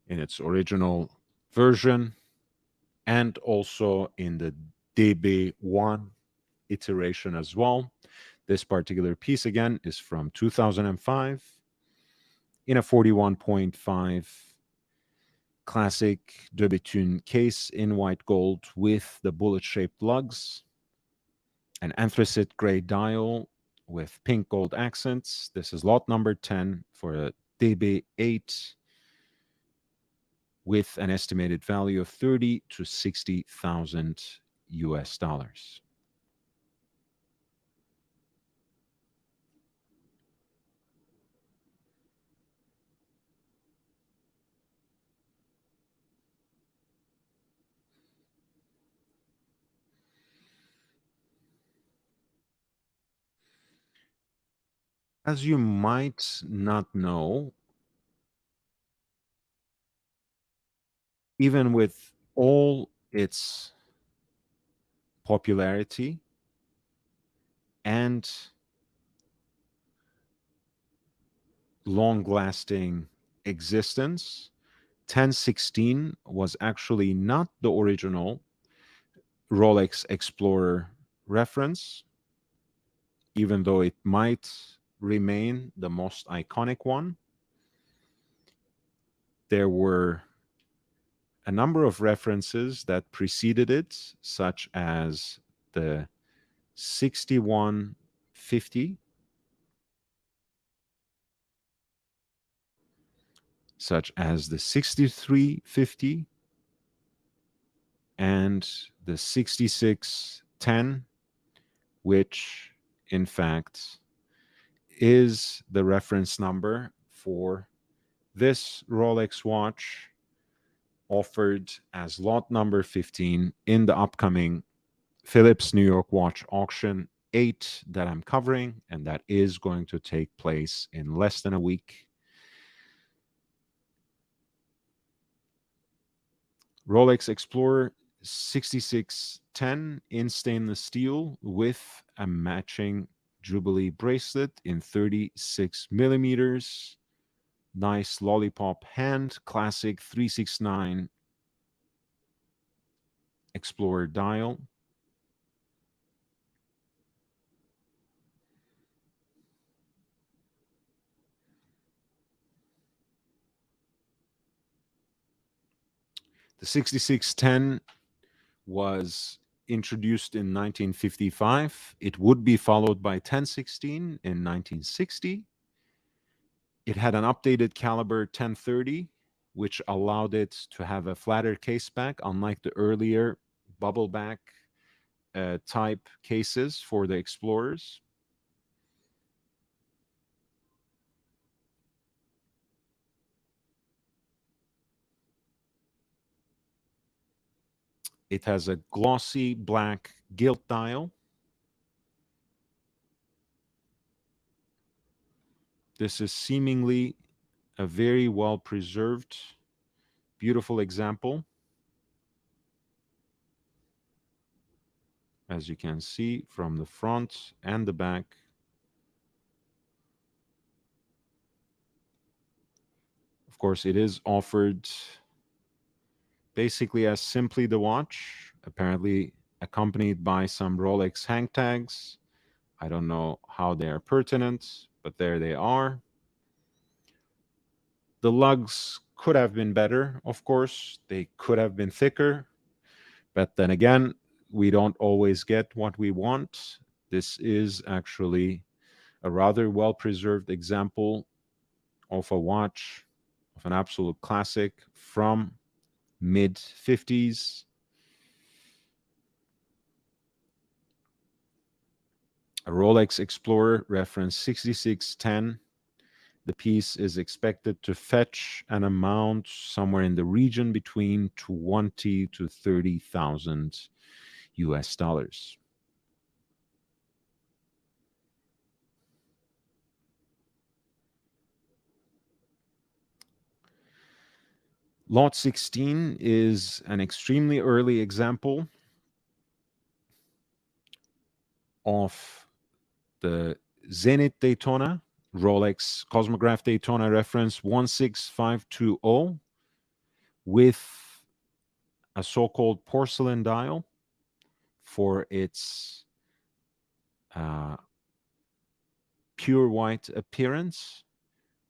in its original version and also in the DB1 iteration as well. This particular piece again is from 2005 in a 41.5 classic de Béthune case in white gold with the bullet-shaped lugs, an anthracite gray dial with pink gold accents. This is lot number 10 for a DB8 with an estimated value of 30 to 60,000 US dollars. As you might not know, even with all its popularity and long lasting existence. 1016 was actually not the original Rolex Explorer reference, even though it might remain the most iconic one. There were a number of references that preceded it, such as the 6150, such as the 6350, and the 6610, which in fact is the reference number for this Rolex watch offered as lot number 15 in the upcoming Phillips New York Watch Auction 8 that I'm covering, and that is going to take place in less than a week. Rolex Explorer 6610 in stainless steel with a matching Jubilee bracelet in 36 millimeters. Nice lollipop hand, classic 369 Explorer dial. The 6610 was introduced in 1955. It would be followed by 1016 in 1960. It had an updated caliber 1030, which allowed it to have a flatter case back, unlike the earlier bubble back type cases for the Explorers. It has a glossy black gilt dial. This is seemingly a very well preserved, beautiful example. As you can see from the front and the back. Of course, it is offered basically as simply the watch, apparently accompanied by some Rolex hang tags. I don't know how they are pertinent, but there they are. The lugs could have been better, of course. They could have been thicker. But then again, we don't always get what we want. This is actually a rather well preserved example of a watch, of an absolute classic from mid 50s. A Rolex Explorer reference 6610. The piece is expected to fetch an amount somewhere in the region between 20 to 30,000 US dollars. Lot 16 is an extremely early example of the Zenith Daytona, Rolex Cosmograph Daytona reference 16520 with a so-called porcelain dial for its pure white appearance.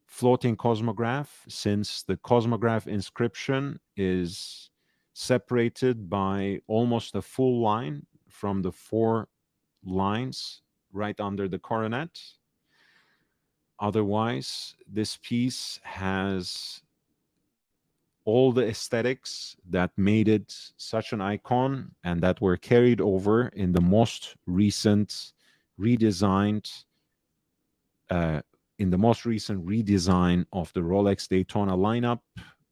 Floating cosmograph, since the cosmograph inscription is separated by almost a full line from the four lines right under the coronet. Otherwise, this piece has all the aesthetics that made it such an icon and that were carried over in the most recent redesigned redesign of the Rolex Daytona lineup,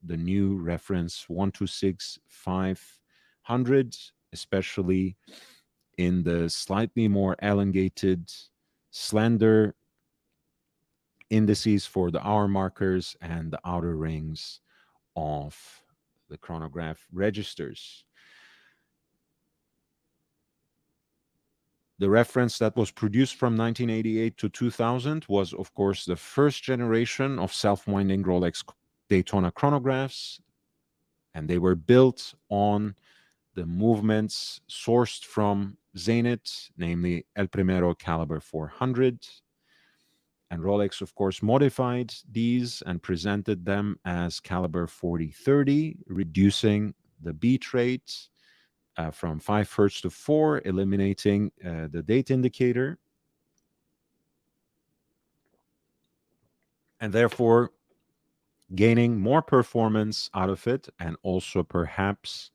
the new reference 126500, especially in the slightly more elongated, slender indices for the hour markers and the outer rings of the chronograph registers. The reference that was produced from 1988 to 2000 was, of course, the first generation of self-winding Rolex Daytona chronographs, and they were built on the movements sourced from Zenit, namely El Primero Caliber 400. And Rolex, of course, modified these and presented them as Caliber 4030, reducing the beat rate from 5 hertz to 4, eliminating the date indicator, and therefore gaining more performance out of it, and also perhaps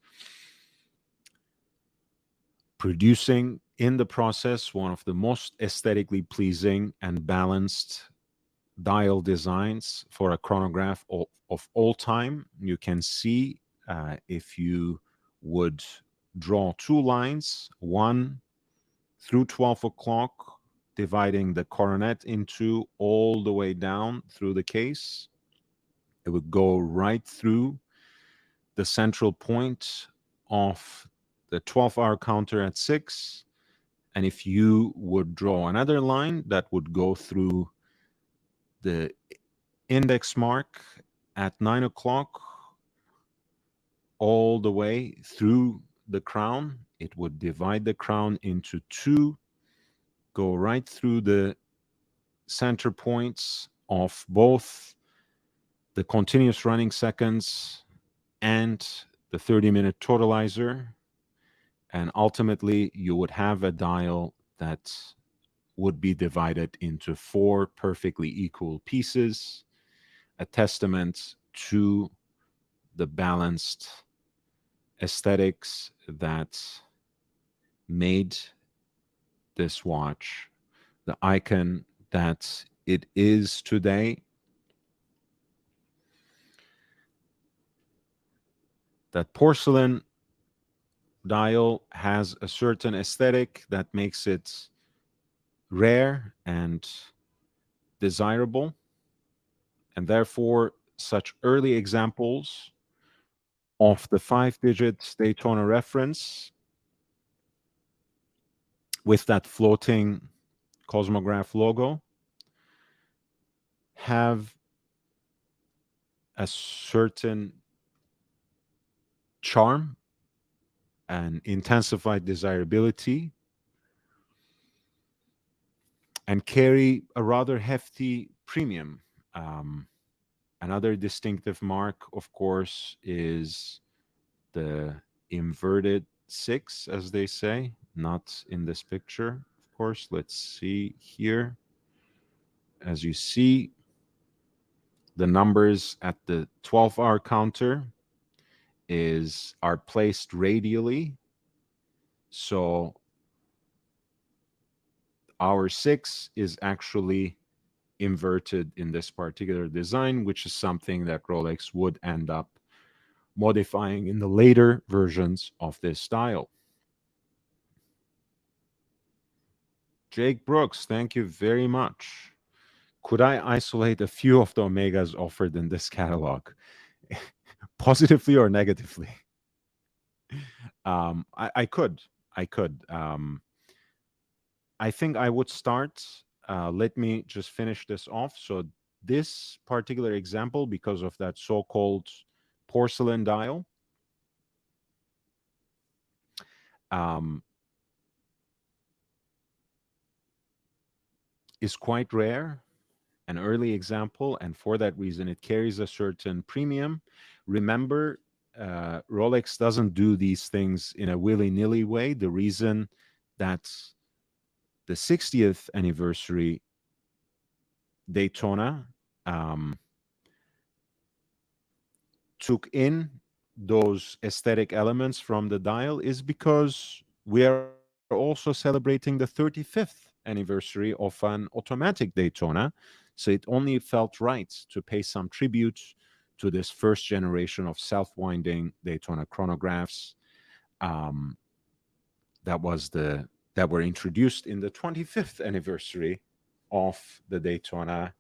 producing in the process one of the most aesthetically pleasing and balanced dial designs for a chronograph of all time. You can see if you would draw two lines, one through 12 o'clock, dividing the coronet into all the way down through the case. It would go right through the central point of the 12-hour counter at 6. And if you would draw another line, that would go through the index mark at 9 o'clock all the way through the crown. It would divide the crown into two, go right through the center points of both the continuous running seconds and the 30-minute totalizer. And ultimately, you would have a dial that would be divided into four perfectly equal pieces, a testament to the balanced aesthetics that made this watch the icon that it is today. That porcelain dial has a certain aesthetic that makes it rare and desirable, and therefore such early examples of the 5-digit Daytona reference with that floating Cosmograph logo have a certain charm and intensified desirability, and carry a rather hefty premium. Um, Another distinctive mark, of course, is the inverted 6, as they say, not in this picture, of course. Let's see here. As you see, the numbers at the 12-hour counter are placed radially. So hour 6 is actually inverted in this particular design, which is something that Rolex would end up modifying in the later versions of this style. Jake Brooks, thank you very much. Could I isolate a few of the Omegas offered in this catalog, positively or negatively? I could. I could. I think I would start. Let me just finish this off. So this particular example, because of that so-called porcelain dial, um, is quite rare, an early example, and for that reason, it carries a certain premium. Remember, Rolex doesn't do these things in a willy-nilly way. The reason that the 60th anniversary Daytona took in those aesthetic elements from the dial is because we are also celebrating the 35th anniversary of an automatic Daytona. So it only felt right to pay some tribute to this first generation of self-winding Daytona chronographs um, that were introduced in the 25th anniversary of the Daytona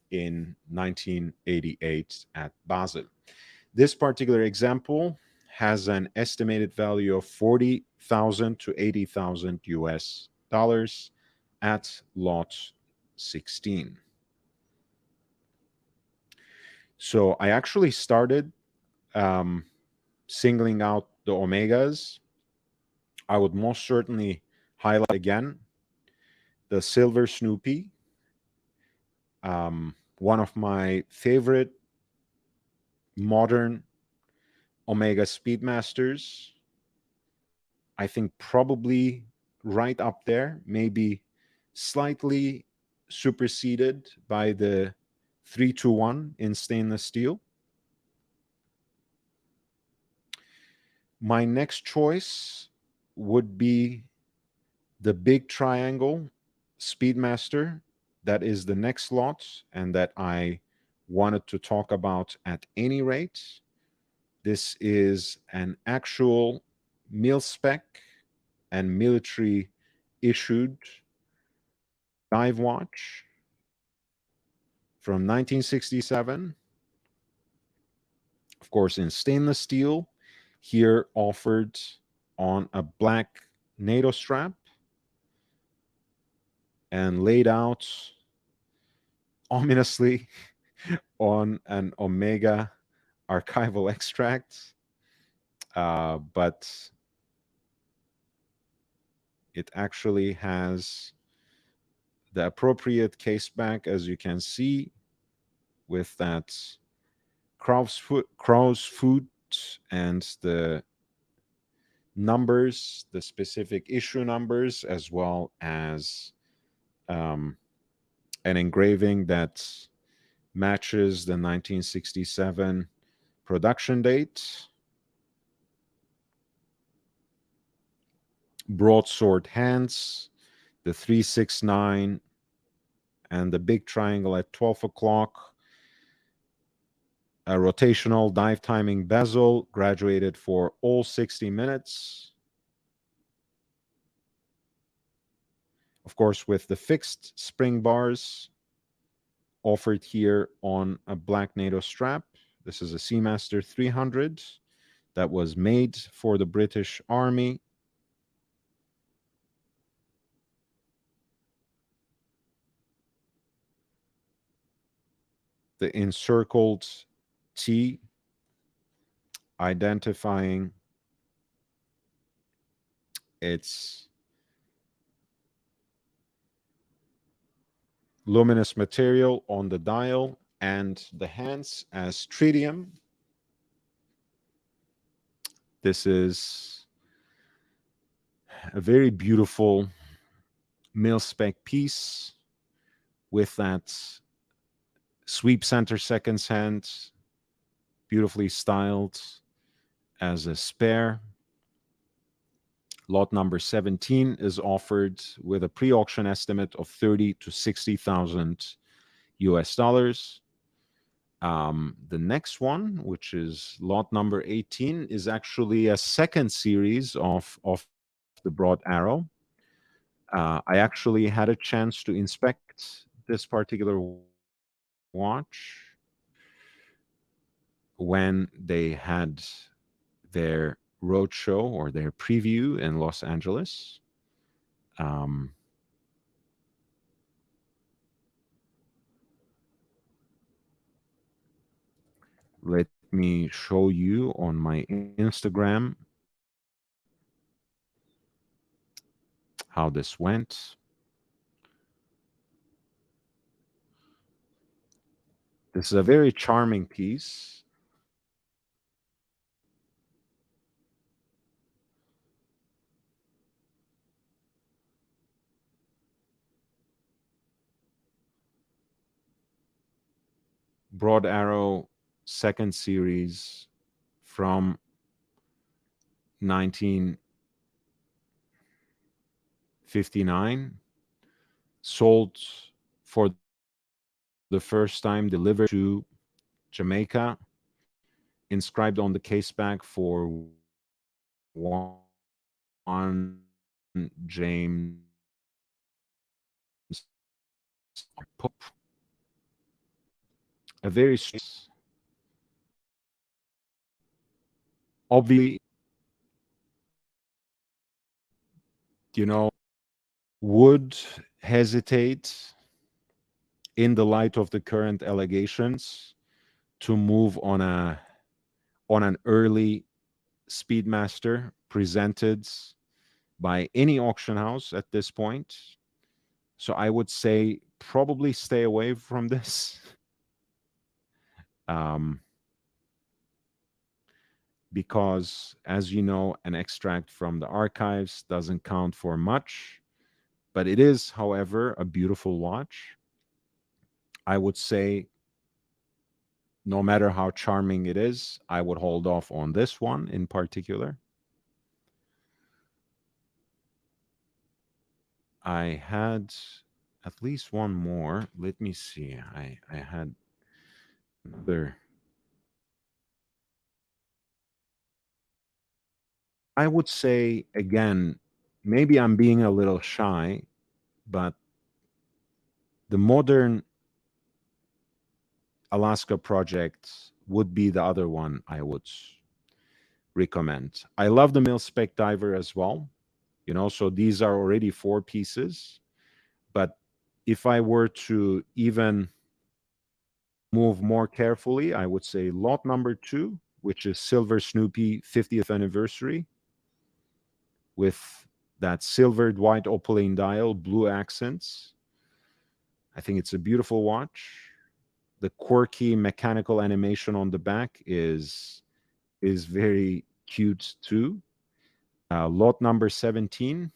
in 1988 at Basel. This particular example has an estimated value of 40,000 to 80,000 US at lot 16. So I actually started um, singling out the omegas. I would most certainly highlight again the Silver Snoopy, one of my favorite modern Omega Speedmasters. I think probably right up there, maybe slightly superseded by the 321 in stainless steel. My next choice would be the big triangle Speedmaster. That is the next lot, and that I wanted to talk about at any rate. This is an actual mil spec and military issued dive watch from 1967, of course, in stainless steel, here offered on a black NATO strap and laid out ominously on an Omega archival extract. But it actually has the appropriate case back, as you can see, with that crow's foot and the numbers, the specific issue numbers, as well as um, an engraving that matches the 1967 production date. Broadsword hands, the 369, and the big triangle at 12 o'clock. A rotational dive timing bezel, graduated for all 60 minutes. Of course, with the fixed spring bars offered here on a black NATO strap. This is a Seamaster 300 that was made for the British Army. The encircled T identifying its luminous material on the dial, and the hands as tritium. This is a very beautiful mil spec piece with that sweep center seconds hand, beautifully styled as a spare. Lot number 17 is offered with a pre-auction estimate of 30 to 60,000 US dollars. The next one, which is lot number 18, is actually a second series of the Broad Arrow. I actually had a chance to inspect this particular watch when they had their roadshow or their preview in Los Angeles. Um, Let me show you on my Instagram how this went. This is a very charming piece. Broad Arrow second series from 1959, sold for the first time, delivered to Jamaica, inscribed on the case back for one James Pope. A very obviously, you know, would hesitate in the light of the current allegations to move on an early Speedmaster presented by any auction house at this point. So I would say probably stay away from this. Um, because, as you know, an extract from the archives doesn't count for much, but it is, however, a beautiful watch. I would say, no matter how charming it is, I would hold off on this one in particular. I had at least one more. Let me see. I had another. I would say again, maybe I'm being a little shy, but the modern Alaska project would be the other one I would recommend. I love the mil spec diver as well. So these are already four pieces. But if I were to even move more carefully, I would say lot number two, which is Silver Snoopy 50th anniversary with that silvered white opaline dial, blue accents. I think it's a beautiful watch. The quirky mechanical animation on the back is very cute too. Lot number 17,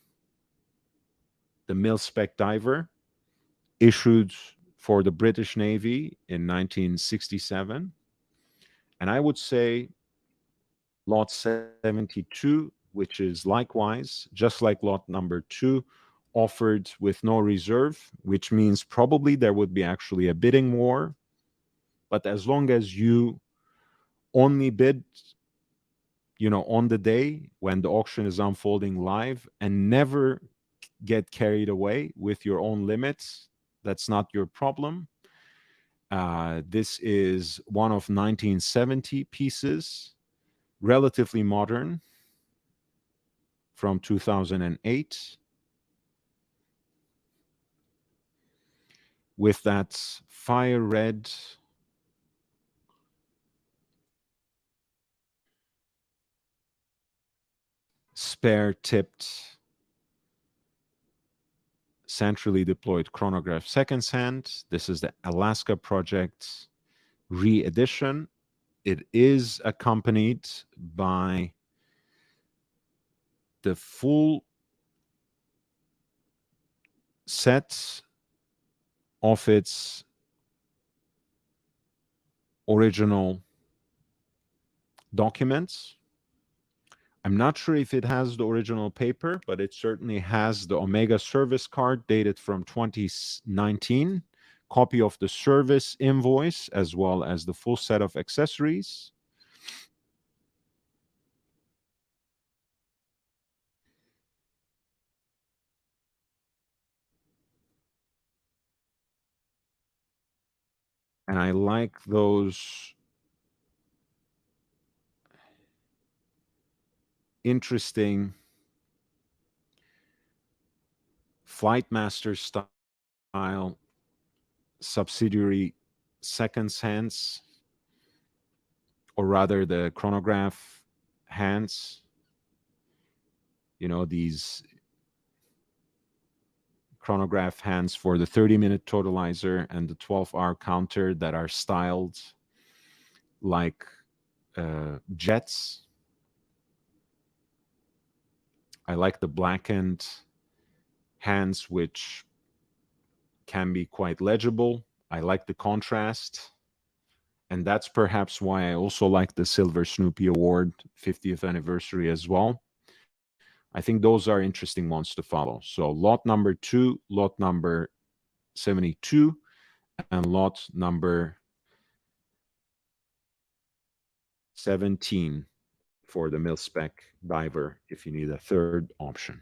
the mil spec diver, issued for the British Navy in 1967. And I would say lot 72, which is likewise, just like lot number two, offered with no reserve, which means probably there would be actually a bidding war. But as long as you only bid, on the day when the auction is unfolding live and never get carried away with your own limits, that's not your problem. This is one of 1970 pieces, relatively modern, from 2008, with that fire red spare tipped centrally deployed chronograph seconds hand. This is the Alaska Project re-edition. It is accompanied by the full set of its original documents. I'm not sure if it has the original paper, but it certainly has the Omega service card dated from 2019, copy of the service invoice, as well as the full set of accessories. And I like those interesting Flightmaster style subsidiary seconds hands, or rather the chronograph hands. These chronograph hands for the 30-minute totalizer and the 12-hour counter that are styled like jets. I like the blackened hands, which can be quite legible. I like the contrast. And that's perhaps why I also like the Silver Snoopy Award 50th anniversary as well. I think those are interesting ones to follow. So lot number two, lot number 72, and lot number 17 for the mil-spec diver if you need a third option.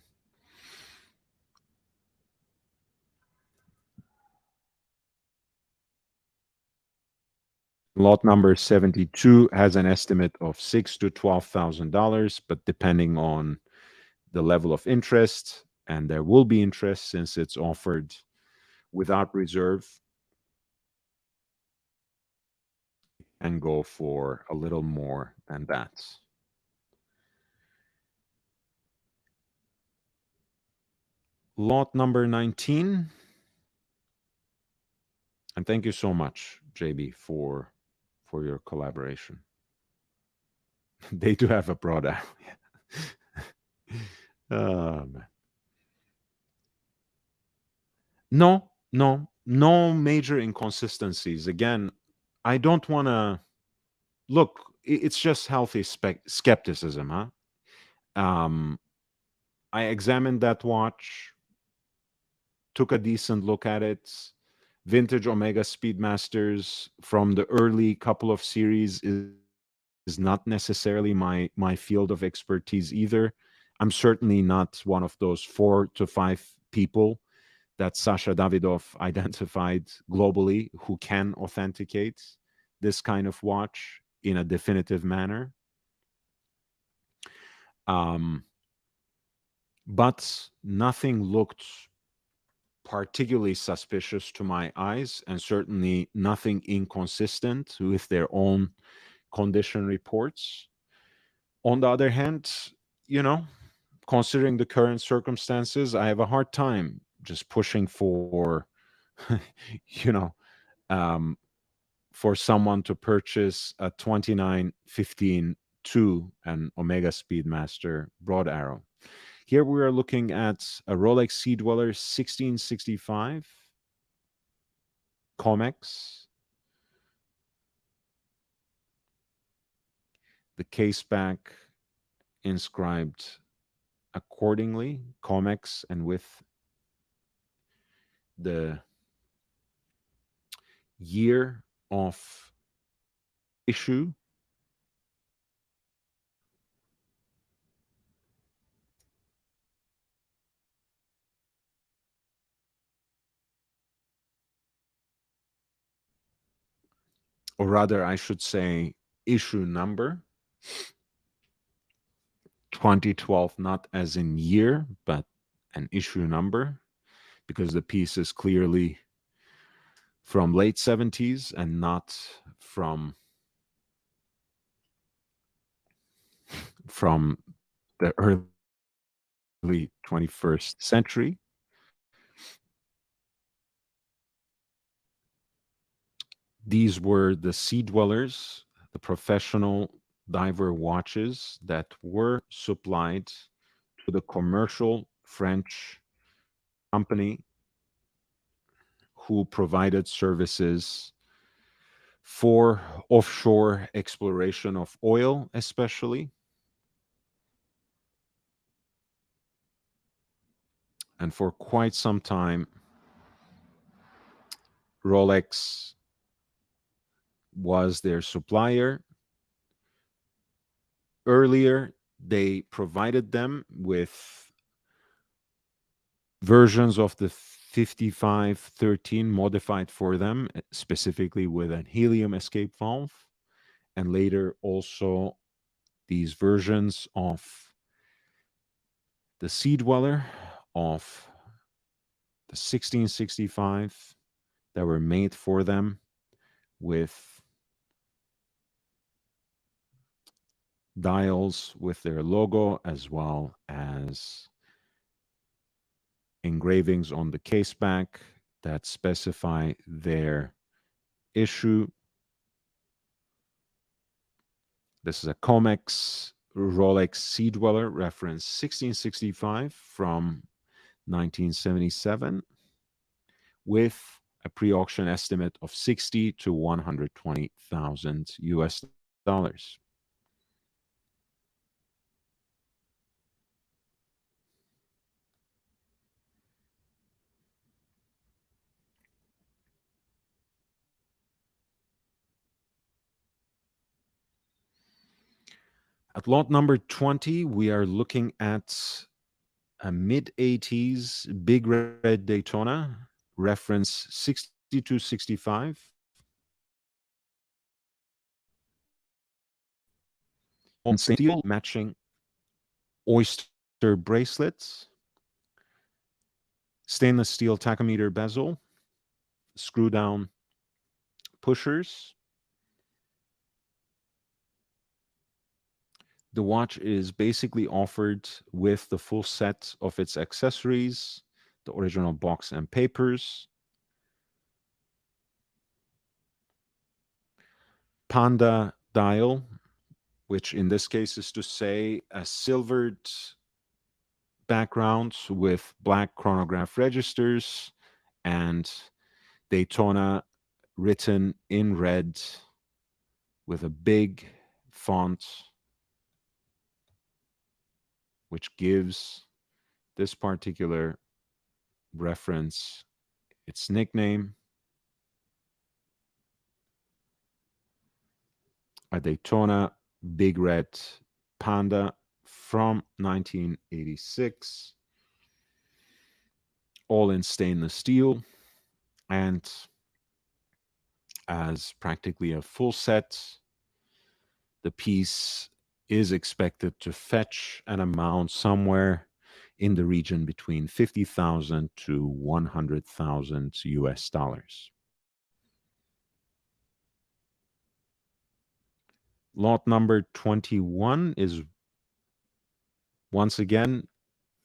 Lot number 72 has an estimate of $6,000 to $12,000, but depending on the level of interest and there will be interest since it's offered without reserve, and go for a little more than that. Lot number 19. And thank you so much, JB, for your collaboration. They do have a product. Man. No major inconsistencies. Again, I don't want to look. It's just healthy skepticism, huh? Um, I examined that watch, took a decent look at it. Vintage Omega Speedmasters from the early couple of series is not necessarily my field of expertise either. I'm certainly not one of those 4 to 5 people that Sasha Davidov identified globally who can authenticate this kind of watch in a definitive manner. Um, but nothing looked particularly suspicious to my eyes, and certainly nothing inconsistent with their own condition reports. On the other hand, you know, considering the current circumstances, I have a hard time just pushing for, you know, um, for someone to purchase a 2915 2 an Omega Speedmaster Broad Arrow. Here we are looking at a Rolex Sea Dweller 1665 Comex. The case back inscribed accordingly, Comex, and with the year of issue, or rather, I should say, issue number 2012, not as in year, but an issue number, because the piece is clearly from late 70s and not from from the early 21st century. These were the sea dwellers, the professional diver watches that were supplied to the commercial French company who provided services for offshore exploration of oil, especially. And for quite some time, Rolex was their supplier. Earlier, they provided them with versions of the 5513 modified for them, specifically with a helium escape valve. And later, also these versions of the Sea Dweller, of the 1665 that were made for them with dials with their logo, as well as engravings on the case back that specify their issue. This is a Comex Rolex Sea Dweller reference 1665 from 1977 with a pre-auction estimate of 60 to 120,000 US dollars. At lot number 20, we are looking at a mid 80s Big Red Daytona, reference 6265, on steel matching oyster bracelets. Stainless steel tachometer bezel, screw down pushers. The watch is basically offered with the full set of its accessories, the original box and papers, Panda dial, which in this case is to say a silvered background with black chronograph registers and Daytona written in red with a big font, which gives this particular reference its nickname, a Daytona Big Red Panda from 1986, all in stainless steel, and as practically a full set, the piece is expected to fetch an amount somewhere in the region between 50,000 to 100,000 US dollars. Lot number 21 is once again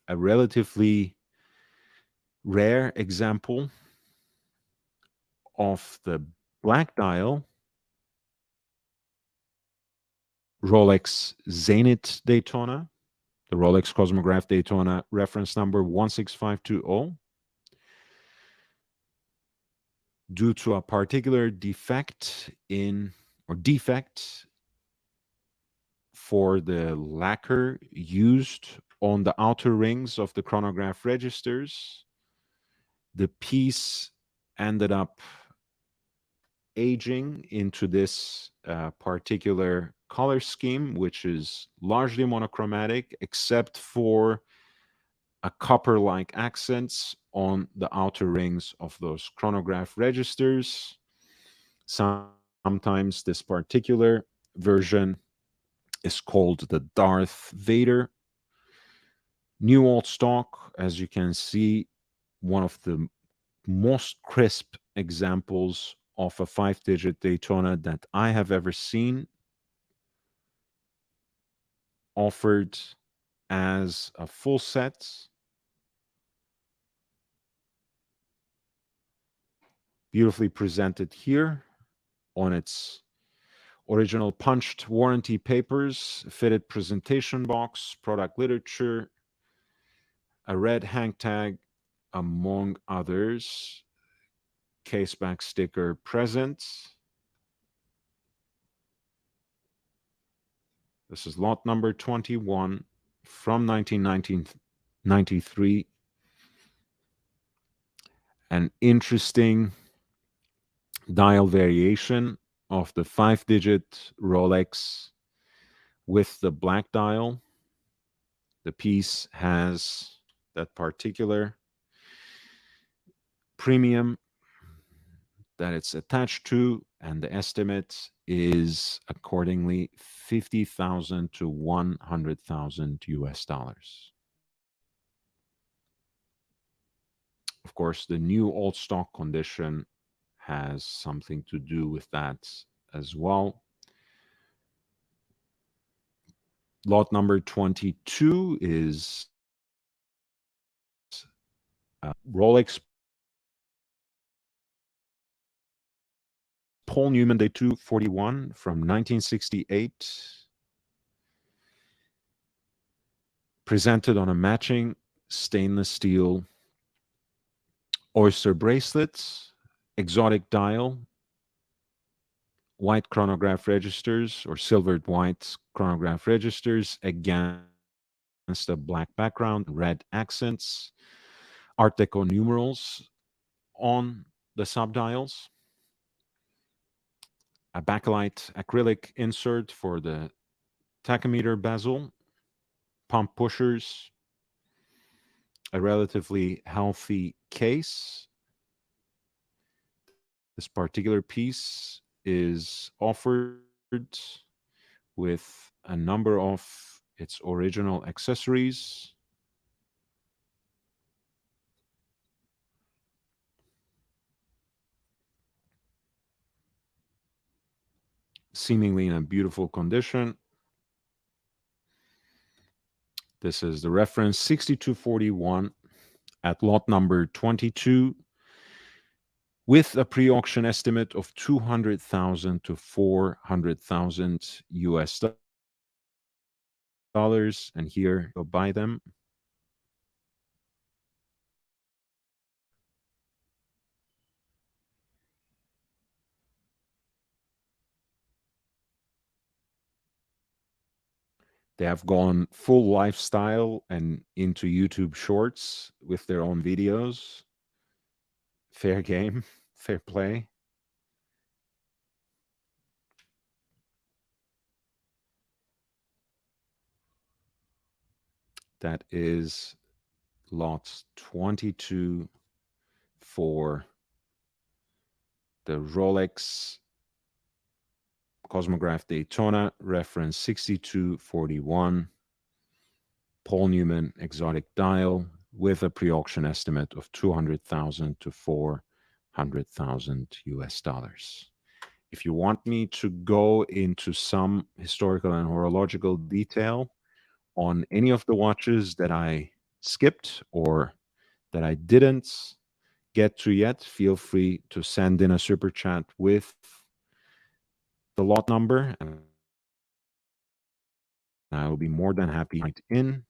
a relatively rare example of the black dial Rolex Zenith Daytona, the Rolex Cosmograph Daytona reference number 16520. Due to a particular defect for the lacquer used on the outer rings of the chronograph registers, the piece ended up aging into this particular color scheme, which is largely monochromatic, except for a copper-like accents on the outer rings of those chronograph registers. Sometimes this particular version is called the Darth Vader. New old stock, as you can see, one of the most crisp examples of a 5-digit Daytona that I have ever seen, offered as a full set. Beautifully presented here on its original punched warranty papers, fitted presentation box, product literature, a red hang tag, among others, caseback sticker present. This is lot number 21 from 1993. An interesting dial variation of the 5-digit Rolex with the black dial. The piece has that particular premium that it's attached to, and the estimate is accordingly 50,000 to 100,000 US dollars. Of course, the new old stock condition has something to do with that as well. Lot number 22 is Rolex Paul Newman Day 241 from 1968, presented on a matching stainless steel oyster bracelets, exotic dial, white chronograph registers or silvered white chronograph registers against a black background, red accents, Art Deco numerals on the subdials, a bakelite acrylic insert for the tachometer bezel, pump pushers, a relatively healthy case. This particular piece is offered with a number of its original accessories. seemingly in a beautiful condition. This is the reference 6241 at lot number 22 with a pre-auction estimate of 200,000 to 400,000 US dollars. And here you'll buy them. They have gone full lifestyle and into YouTube shorts with their own videos. Fair game, fair play. That is lot 22 for the Rolex Cosmograph Daytona, reference 6241, Paul Newman exotic dial with a pre-auction estimate of 200,000 to 400,000 US dollars. If you want me to go into some historical and horological detail on any of the watches that I skipped or that I didn't get to yet, feel free to send in a super chat with the lot number, and I will be more than happy to write in.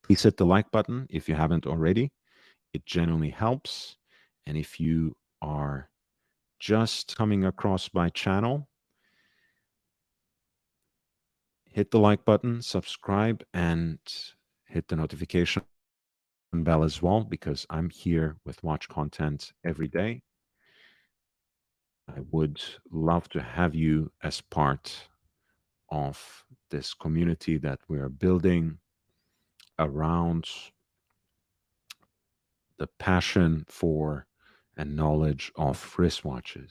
Please hit the like button if you haven't already. It genuinely helps. And if you are just coming across my channel, hit the like button, subscribe, and hit the notification bell as well, because I'm here with watch content every day. I would love to have you as part of this community that we are building around the passion for and knowledge of wristwatches.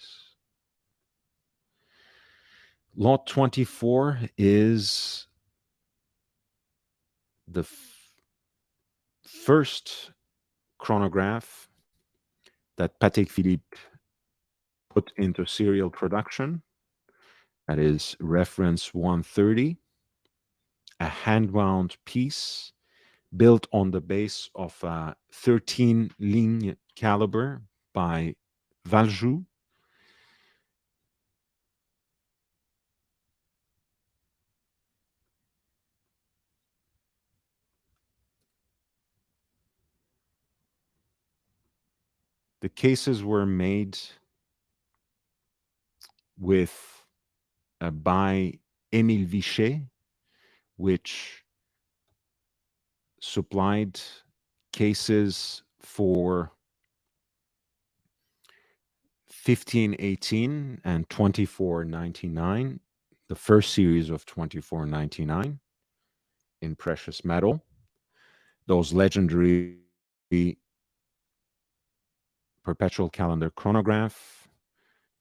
Lot 24 is the first chronograph that Patek Philippe put into serial production. That is reference 130, a hand-wound piece built on the base of a 13 ligne caliber by Valjoux. The cases were made with by Émile Vichet, which supplied cases for 1518 and 2499, the first series of 2499 in precious metal, those legendary perpetual calendar chronograph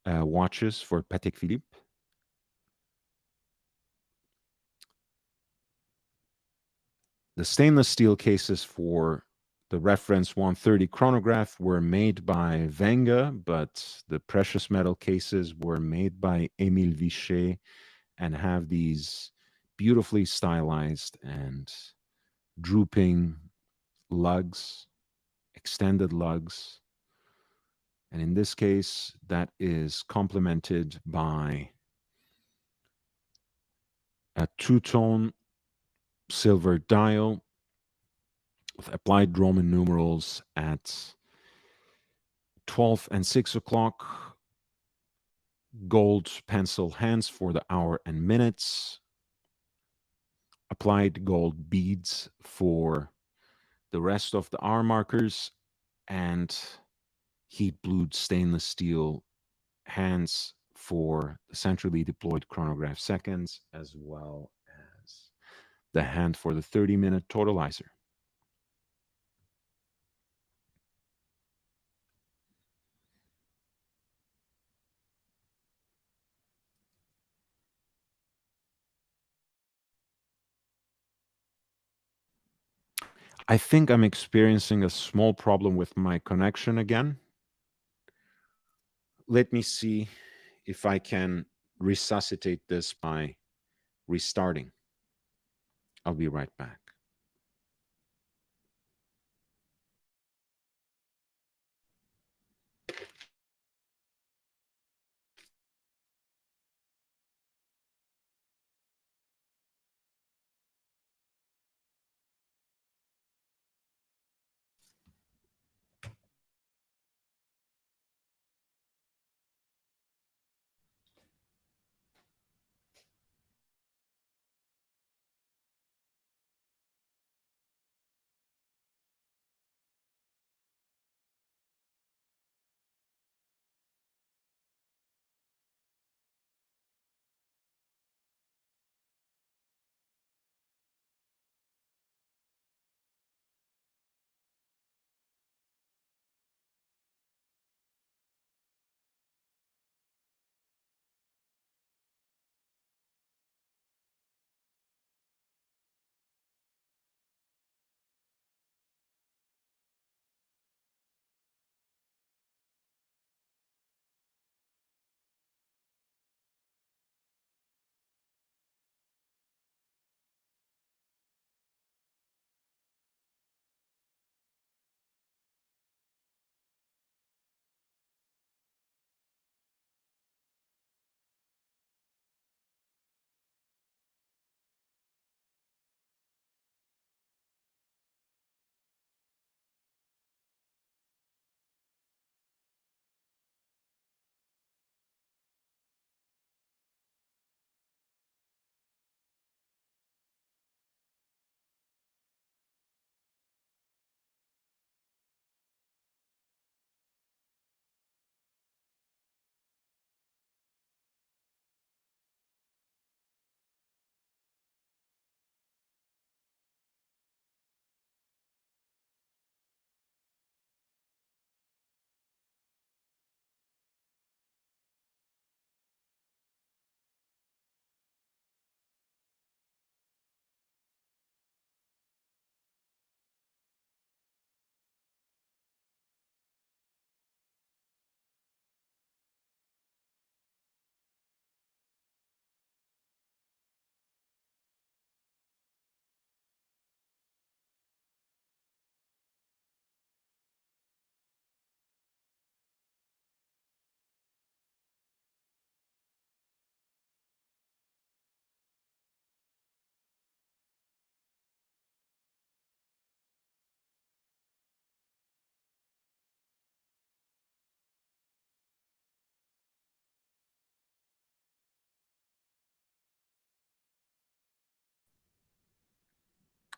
watches for Patek Philippe. The stainless steel cases for the reference 130 chronograph were made by Wenger, but the precious metal cases were made by Émile Vichet and have these beautifully stylized and drooping lugs, extended lugs. And in this case, that is complemented by a two-tone silver dial with applied Roman numerals at 12 and 6 o'clock, gold pencil hands for the hour and minutes, applied gold beads for the rest of the hour markers, and heat blued stainless steel hands for the centrally deployed chronograph seconds, as well as the hand for the 30-minute totalizer. I think I'm experiencing a small problem with my connection again. Let me see if I can resuscitate this by restarting. I'll be right back.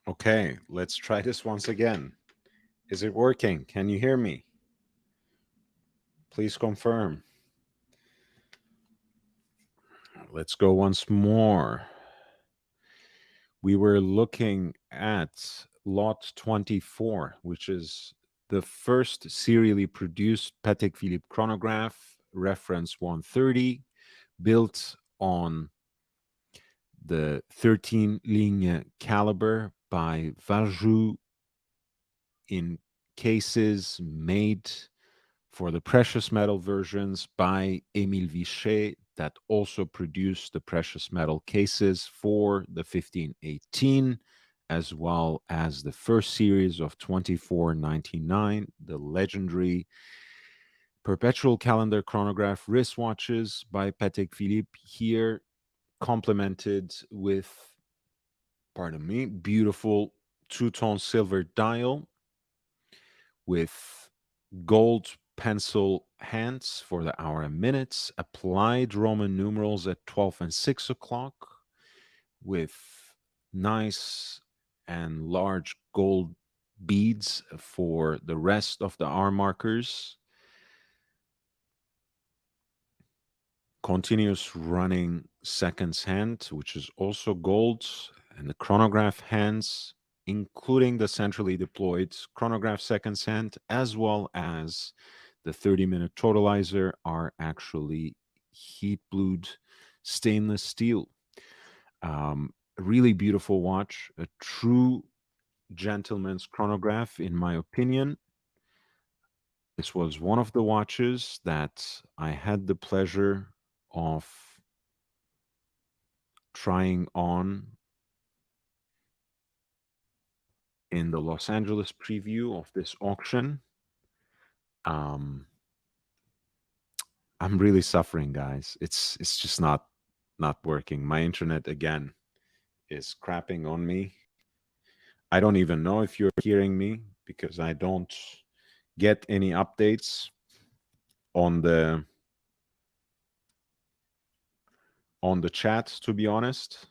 Okay, let's try this once again. Is it working? Can you hear me? Please confirm. Let's go once more. We were looking at Lot 24, which is the first serially produced Patek Philippe chronograph, reference 130, built on the 13 ligne caliber by Valjoux in cases made for the precious metal versions by Émile Vichet, that also produced the precious metal cases for the 1518, as well as the first series of 2499, the legendary perpetual calendar chronograph wristwatches by Patek Philippe, here complemented with, pardon me, beautiful two-tone silver dial with gold pencil hands for the hour and minutes, applied Roman numerals at 12 and 6 o'clock, with nice and large gold beads for the rest of the hour markers, continuous running seconds hand, which is also gold, and the chronograph hands, including the centrally deployed chronograph seconds hand, as well as the 30-minute totalizer, are actually heat blued stainless steel. A really beautiful watch, a true gentleman's chronograph, in my opinion. This was one of the watches that I had the pleasure of trying on in the Los Angeles preview of this auction. Um, I'm really suffering, guys. It's just not working. My internet again is crapping on me. I don't even know if you're hearing me because I don't get any updates on the chat, to be honest,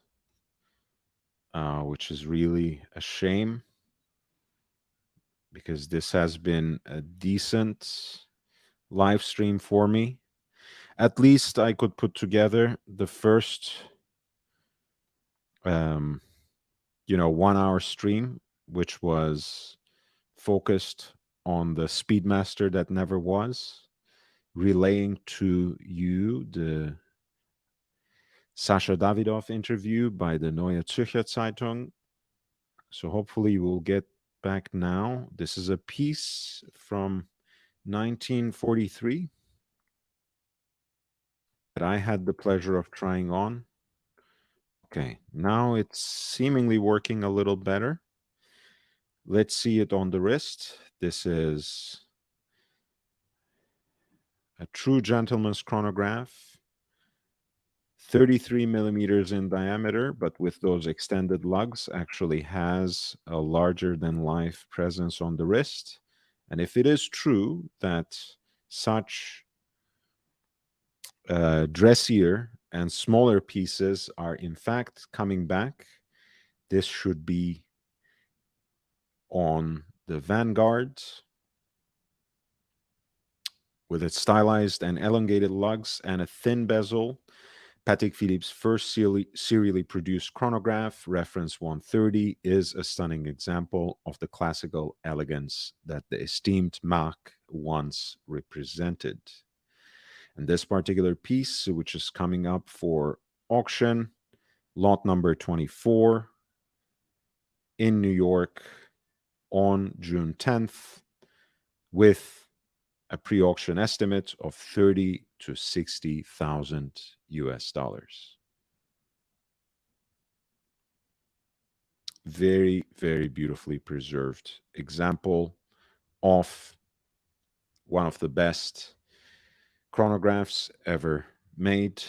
which is really a shame because this has been a decent live stream for me. At least I could put together the first, um, 1 hour stream, which was focused on the Speedmaster that never was, relaying to you the Sascha Davidov interview by the Neue Zürcher Zeitung. So hopefully we'll get back now. This is a piece from 1943 that I had the pleasure of trying on. Okay, now it's seemingly working a little better. Let's see it on the wrist. This is a true gentleman's chronograph, 33 millimeters in diameter, but with those extended lugs, actually has a larger than life presence on the wrist. And if it is true that such dressier and smaller pieces are in fact coming back, this should be on the Vanguard with its stylized and elongated lugs and a thin bezel. Patek Philippe's first serially produced chronograph, reference 130, is a stunning example of the classical elegance that the esteemed Mark once represented. And this particular piece, which is coming up for auction, lot number 24 in New York on June 10th, with a pre-auction estimate of 30 to 60,000 US dollars. Very, very beautifully preserved example of one of the best chronographs ever made.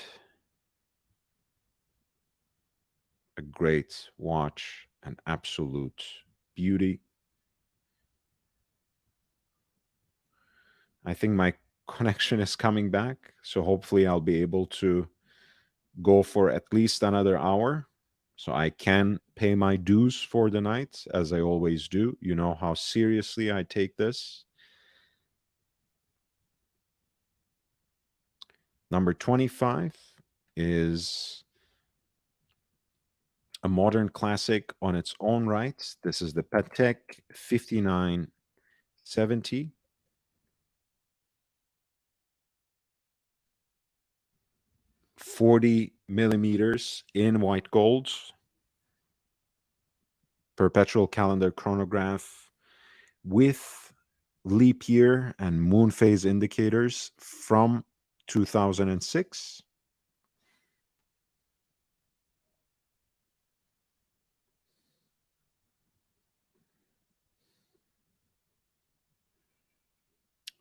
A great watch, an absolute beauty. I think my connection is coming back, so hopefully I'll be able to go for at least another hour so I can pay my dues for the night, as I always do. You know how seriously I take this. Number 25 is a modern classic on its own right. This is the Patek 5970. $40 millimeters in white gold, perpetual calendar chronograph with leap year and moon phase indicators from 2006.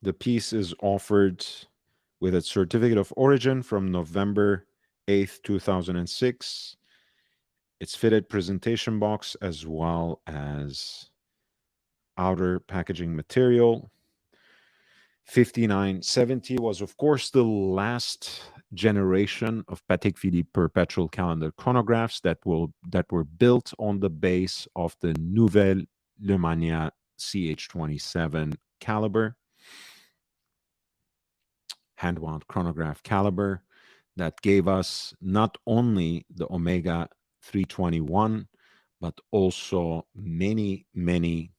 The piece is offered with its certificate of origin from November 8th, 2006. Its fitted presentation box as well as outer packaging material. 5970 was, of course, the last generation of Patek Philippe perpetual calendar chronographs that were built on the base of the Nouvelle Le Mania CH27 caliber, hand-wound chronograph caliber that gave us not only the Omega 321, but also many, many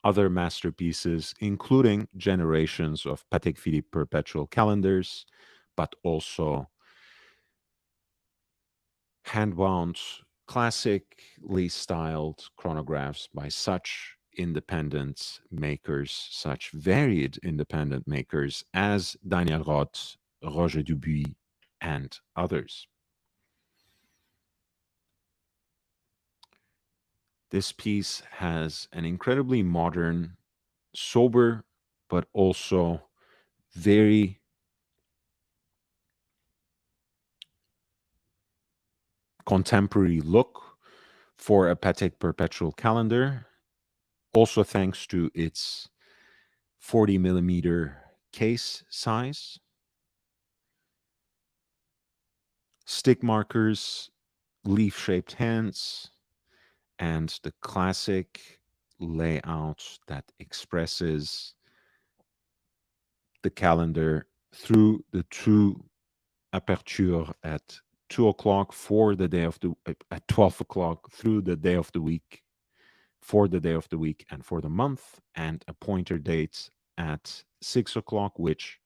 other masterpieces, including generations of Patek Philippe perpetual calendars, but also hand-wound, classically styled chronographs by such independent makers, such varied independent makers as Daniel Roth, Roger Dubuis, and others. This piece has an incredibly modern, sober, but also very contemporary look for a Patek perpetual calendar, also thanks to its 40 millimeter case size. Stick markers, leaf shaped hands, and the classic layout that expresses the calendar through the two aperture at 2 o'clock for the day of the at 12 o'clock through the day of the week for the day of the week and for the month, and a pointer date at 6 o'clock, which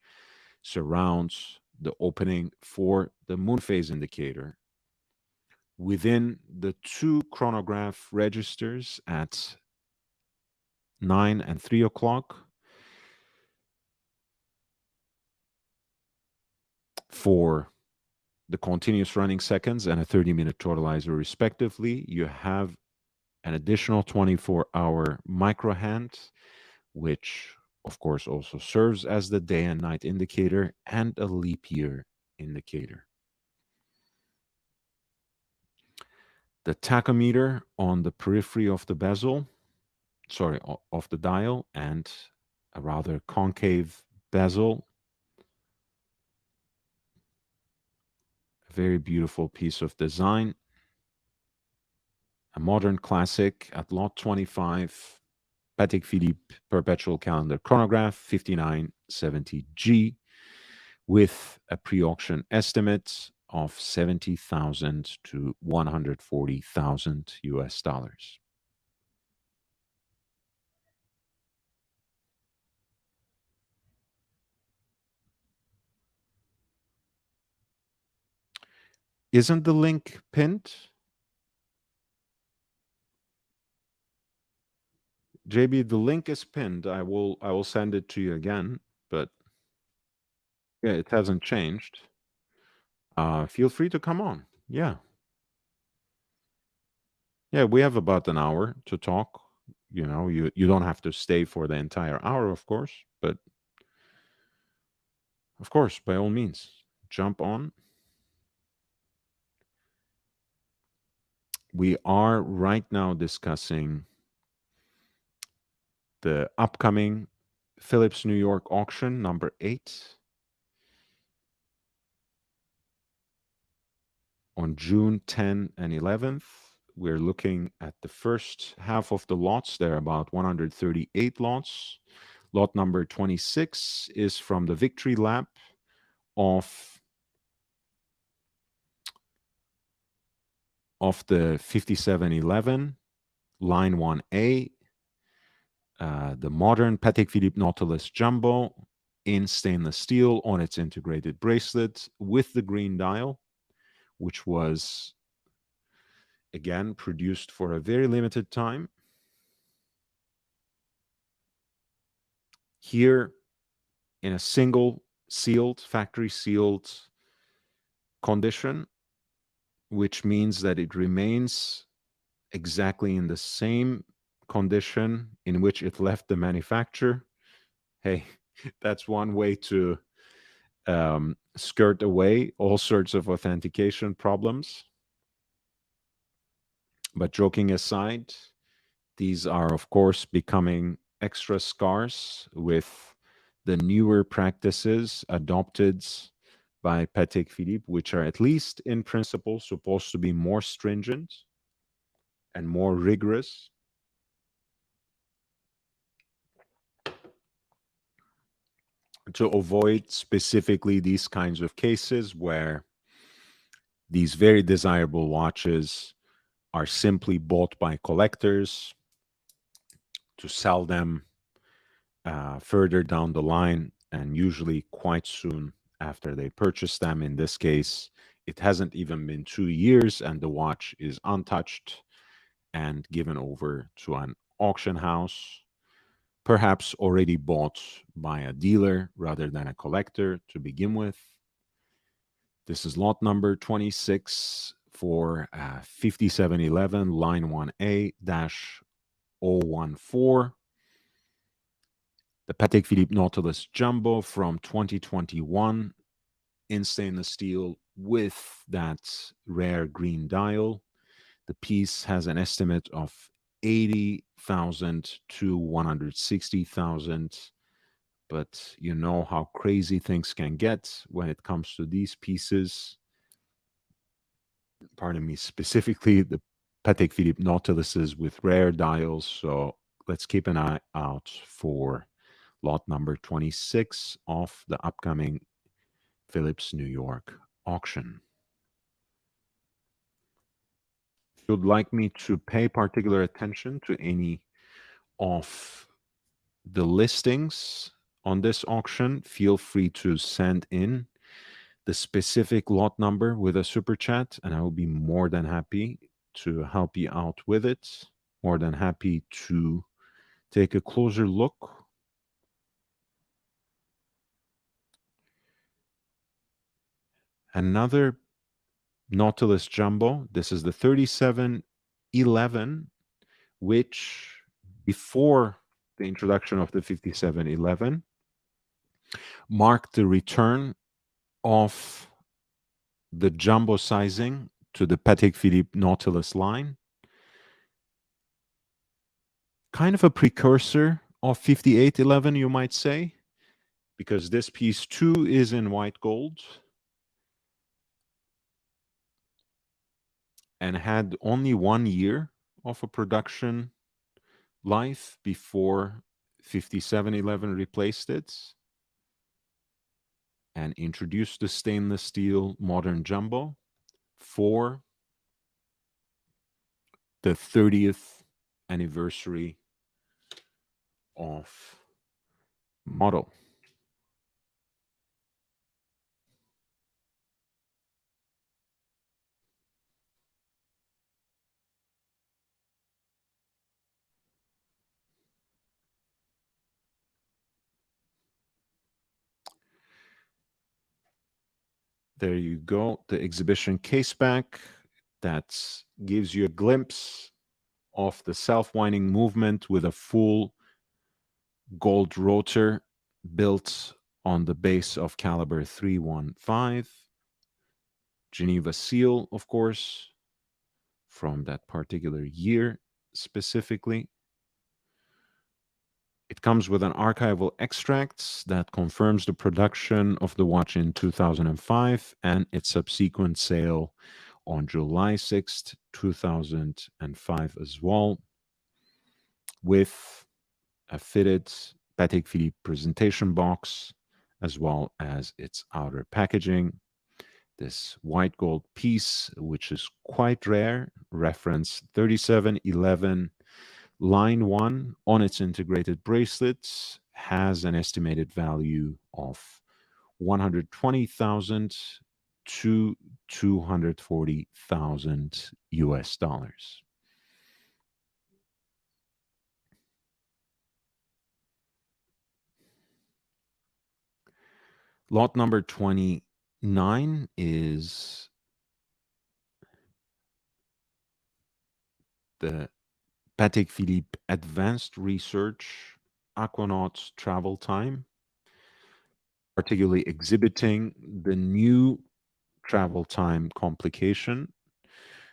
surrounds the opening for the moon phase indicator. Within the two chronograph registers at 9 and 3 o'clock for the continuous running seconds and a 30-minute totalizer, respectively, you have an additional 24-hour micro hand, which of course also serves as the day and night indicator and a leap year indicator. The tachometer on the periphery of the bezel, sorry, of the dial, and a rather concave bezel. A very beautiful piece of design. A modern classic at lot 25, Patek Philippe Perpetual Calendar Chronograph 5970G, with a pre-auction estimate of 70,000 to 140,000 US dollars. Isn't the link pinned? JB, the link is pinned. I will send it to you again, but yeah, it hasn't changed. Feel free to come on. Yeah. Yeah, we have about an hour to talk. You don't have to stay for the entire hour, of course, but of course, by all means, jump on. We are right now discussing the upcoming Phillips New York auction number 8 on June 10 and 11th. We're looking at the first half of the lots. There are about 138 lots. Lot number 26 is from the Victory Lap of the 5711, line 1A, the modern Patek Philippe Nautilus Jumbo in stainless steel on its integrated bracelet with the green dial, which was again produced for a very limited time. Here in a single sealed, factory sealed condition, which means that it remains exactly in the same condition in which it left the manufacturer. Hey, that's one way to skirt away all sorts of authentication problems. But joking aside, these are, of course, becoming extra scarce with the newer practices adopted by Patek Philippe, which are, at least in principle, supposed to be more stringent and more rigorous. To avoid specifically these kinds of cases where these very desirable watches are simply bought by collectors to sell them further down the line, and usually quite soon after they purchase them. In this case, it hasn't even been 2 years and the watch is untouched and given over to an auction house, perhaps already bought by a dealer rather than a collector to begin with. This is lot number 26 for 5711 line 1A dash 014, the Patek Philippe Nautilus Jumbo from 2021 in stainless steel with that rare green dial. The piece has an estimate of 80,000 to 160,000, but you know how crazy things can get when it comes to these pieces. Pardon me, specifically the Patek Philippe Nautiluses with rare dials. So let's keep an eye out for lot number 26 of the upcoming Phillips New York auction. If you'd like me to pay particular attention to any of the listings on this auction, feel free to send in the specific lot number with a super chat, and I will be more than happy to help you out with it. More than happy to take a closer look. Another Nautilus Jumbo. This is the 3711, which before the introduction of the 5711 marked the return of the jumbo sizing to the Patek Philippe Nautilus line. Kind of a precursor of 5811, you might say, because this piece too is in white gold and had only 1 year of a production life before 5711 replaced it and introduced the stainless steel modern jumbo for the 30th anniversary of model. There you go, the exhibition caseback that gives you a glimpse of the self-winding movement with a full gold rotor built on the base of caliber 315. Geneva seal, of course, from that particular year specifically. It comes with an archival extract that confirms the production of the watch in 2005 and its subsequent sale on July 6th, 2005 as well, with a fitted Patek Philippe presentation box, as well as its outer packaging. This white gold piece, which is quite rare, reference 3711 line 1 on its integrated bracelets, has an estimated value of 120,000 to 240,000 US dollars. Lot number 29 is the Patek Philippe Advanced Research Aquanaut Travel Time, particularly exhibiting the new travel time complication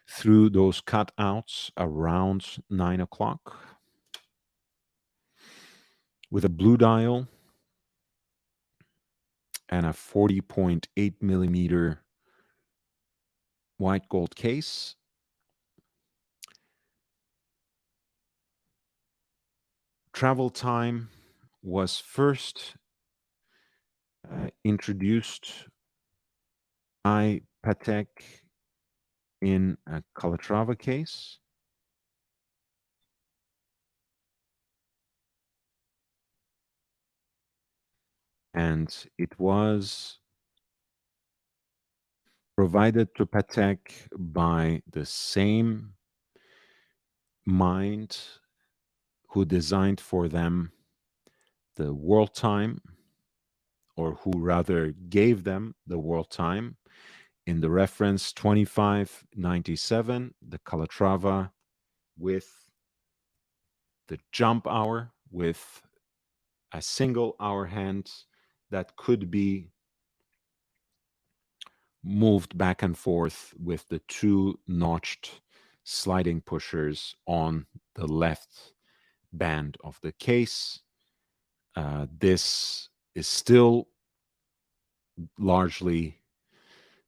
through those cutouts around 9 o'clock with a blue dial and a 40.8 millimeter white gold case. Travel time was first introduced by Patek in a Calatrava case. And it was provided to Patek by the same mind who designed for them the world time, or who rather gave them the world time In the reference 2597, the Calatrava with the jump hour with a single hour hand that could be moved back and forth with the two notched sliding pushers on the left band of the case. This is still largely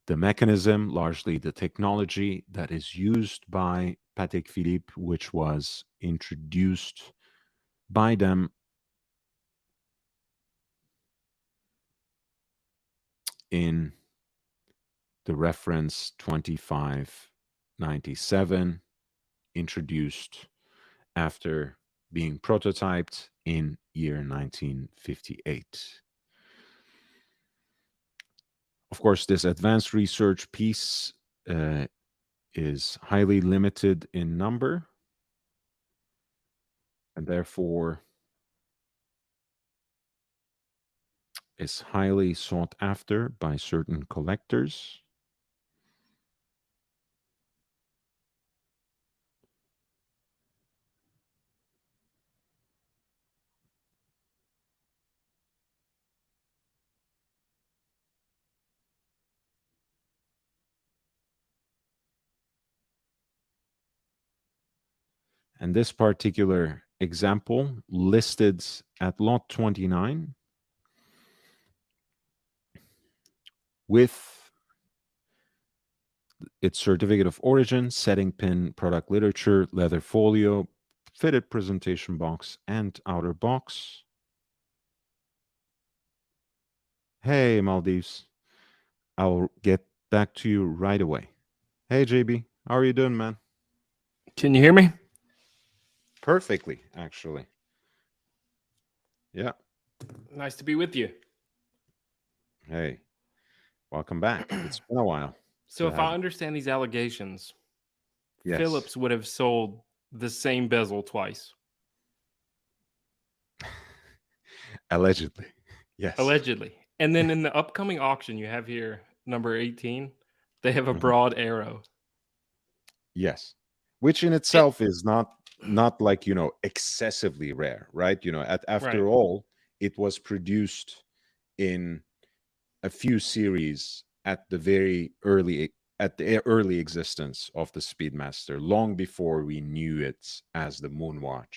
the mechanism, largely the technology that is used by Patek Philippe, which was introduced by them in the reference 2597, introduced after being prototyped in year 1958. Of course, this advanced research piece is highly limited in number and therefore is highly sought after by certain collectors. And this particular example listed at lot 29 with its certificate of origin, setting pin, product literature, leather folio, fitted presentation box, and outer box. Hey, Maldives. I'll get back to you right away. Hey, JB. How are you doing, man? Can you hear me? Perfectly, actually. Yeah. Nice to be with you. Hey, welcome back. It's been a while So, to if have I you. understand these allegations, Yes. Phillips would have sold the same bezel twice, Allegedly. Yes. allegedly. And then in the upcoming auction you have here, number 18, they have a Mhm. broad arrow. Yes. Which in It, itself is not like, excessively rare, right? right. After all, it was produced in a few series at the early existence of the Speedmaster, long before we knew it as the Moonwatch,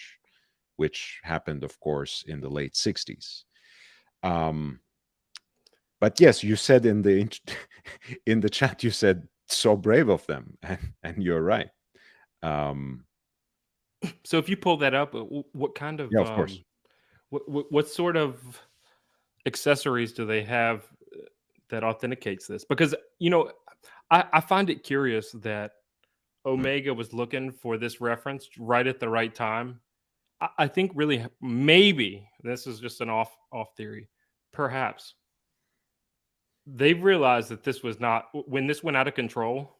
which happened, of course, in the late 60s. Um, but yes, you said in the in the chat, you said so brave of them, and you're right. Um, So if you pull that up, what kind yeah, of of course. what sort of accessories do they have that authenticates this? Because I find it curious that Mm, Omega was looking for this reference right at the right time. I think really maybe this is just an off theory. Perhaps they've realized that this was not when this went out of control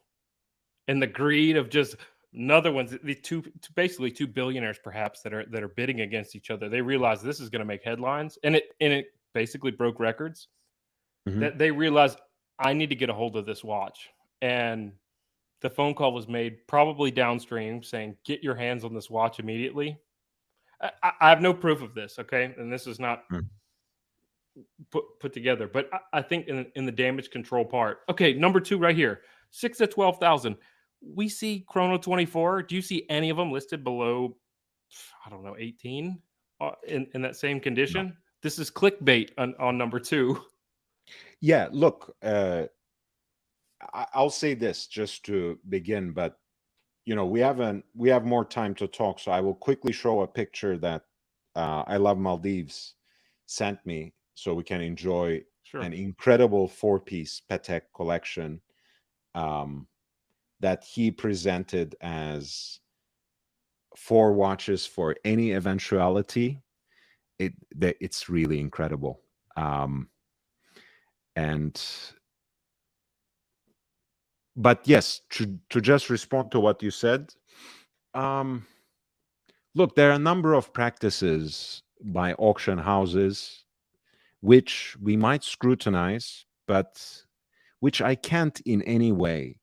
and the greed of just another one's the basically two billionaires perhaps that are bidding against each other. They realized this is going to make headlines and it basically broke records. mhm. That they realized I need to get a hold of this watch and the phone call was made probably downstream saying get your hands on this watch immediately. I have no proof of this, okay, and this is not Mm. put together. But I think in the damage control part, okay, number two right here, 6 to 12,000. We see Chrono 24. Do you see any of them listed below? I don't know, 18 in that same No. condition. This is clickbait on number two. Yeah, look, I'll say this just to begin, but we have more time to talk, so I will quickly show a picture that I Love Maldives sent me, so we can enjoy Sure. an incredible four-piece Patek collection um, that he presented as four watches for any eventuality. It's really incredible. Um, and but yes, to just respond to what you said, um, look, there are a number of practices by auction houses which we might scrutinize, but which I can't in any way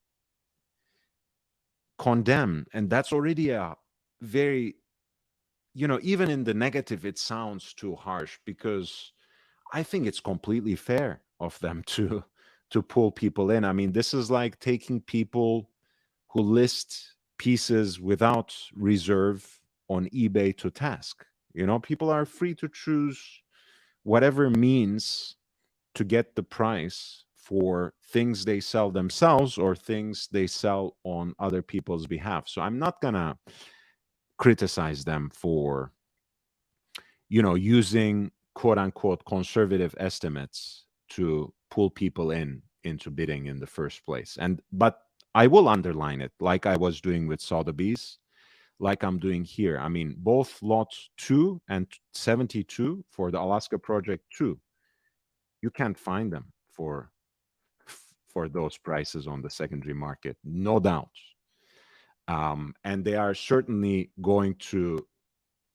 condemn. And that's already a very, even in the negative, it sounds too harsh, because I think it's completely fair of them to pull people in. I mean, this is like taking people who list pieces without reserve on eBay to task. People are free to choose whatever means to get the price for things they sell themselves or things they sell on other people's behalf. So I'm not going to criticize them for, using quote unquote conservative estimates to pull people into bidding in the first place. But I will underline it, like I was doing with Sotheby's, like I'm doing here. I mean, both lots 2 and 72 for the Alaska Project 2, you can't find them for those prices on the secondary market, no doubt. And they are certainly going to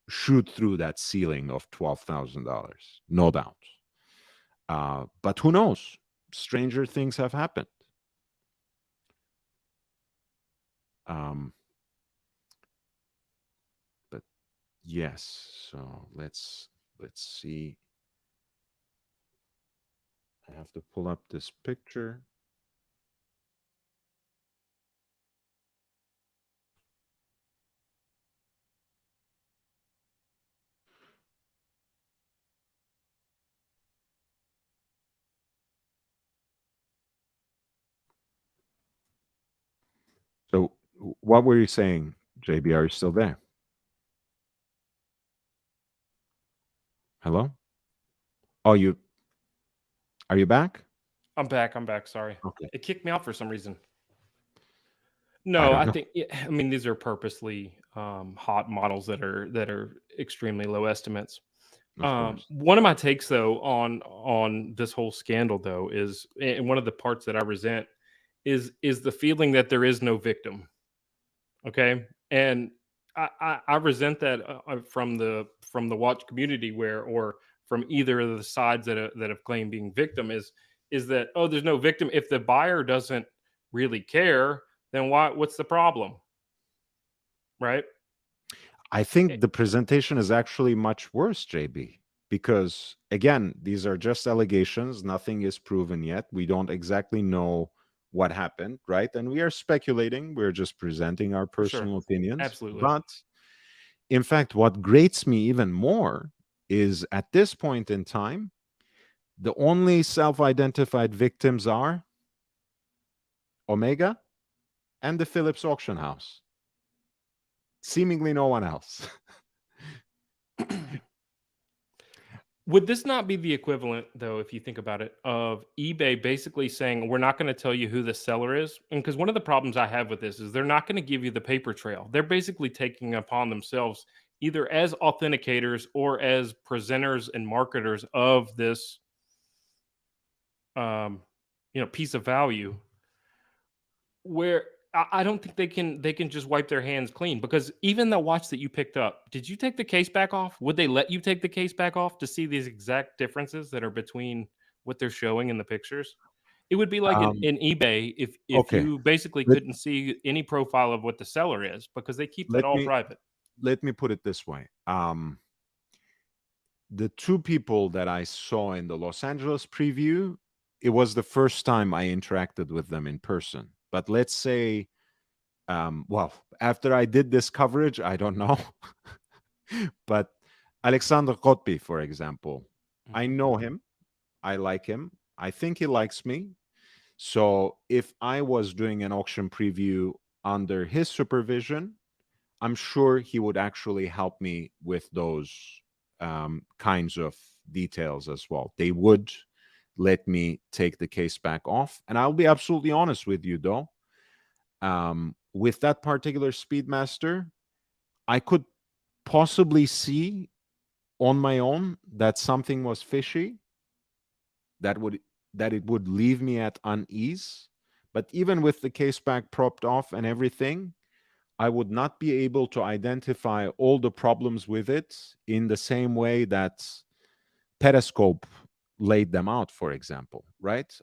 shoot through that ceiling of $12,000, no doubt. But who knows? Stranger things have happened. Um, but yes, so let's see. I have to pull up this picture. So, what were you saying, JB? Are you still there? Hello? Oh, are you back? I'm back. I'm back. Sorry. Okay. It kicked me out for some reason. I No, don't I know. think I mean these are purposely hot models that are extremely low estimates. Of course. One of my takes though on this whole scandal though is, and one of the parts that I resent is the feeling that there is no victim. Okay, and I resent that from the watch community, where or from either of the sides that have claimed being victim is that, oh, there's no victim. If the buyer doesn't really care, then what's the problem, right? I Eh, think the presentation is actually much worse, JB, because again, these are just allegations. Nothing is proven yet. We don't exactly know what happened, right? And we are speculating. We're just presenting our for sure, personal opinions. absolutely, But in fact, what grates me even more is at this point in time, the only self identified victims are Omega and the Phillips auction house. Seemingly no one else. would this not be the equivalent, though, if you think about it, of eBay basically saying, we're not going to tell you who the seller is? And because one of the problems I have with this is they're not going to give you the paper trail. They're basically taking upon themselves, either as authenticators or as presenters and marketers of this, um, piece of value, where I don't think they can just wipe their hands clean, because even the watch that you picked up, did you take the case back off? Would they let you take the case back off to see these exact differences that are between what they're showing in the pictures? It would be like Um, in eBay if okay. you basically Let, couldn't see any profile of what the seller is, because they keep that let all me private. let me put it this way. The two people that I saw in the Los Angeles preview, it was the first time I interacted with them in person. But let's say, well, after I did this coverage, I don't know. But Alexander Kotpi, for example, I Mhm. know him. I like him. I think he likes me. So if I was doing an auction preview under his supervision, I'm sure he would actually help me with those kinds of details as well. They would let me take the case back off. And I'll be absolutely honest with you, though. With that particular Speedmaster, I could possibly see on my own that something was fishy, that would that it would leave me at unease. But even with the case back propped off and everything, I would not be able to identify all the problems with it in the same way that Periscope laid them out, for example, right?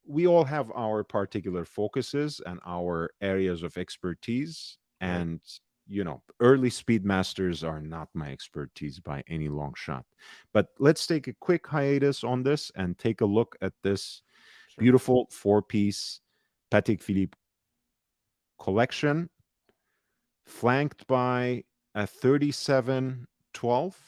We all have our particular focuses and our areas of expertise. Right. And, early speed masters are not my expertise by any long shot. But let's take a quick hiatus on this and take a look at this Sure. beautiful four-piece Patek Philippe collection, flanked by a 3712,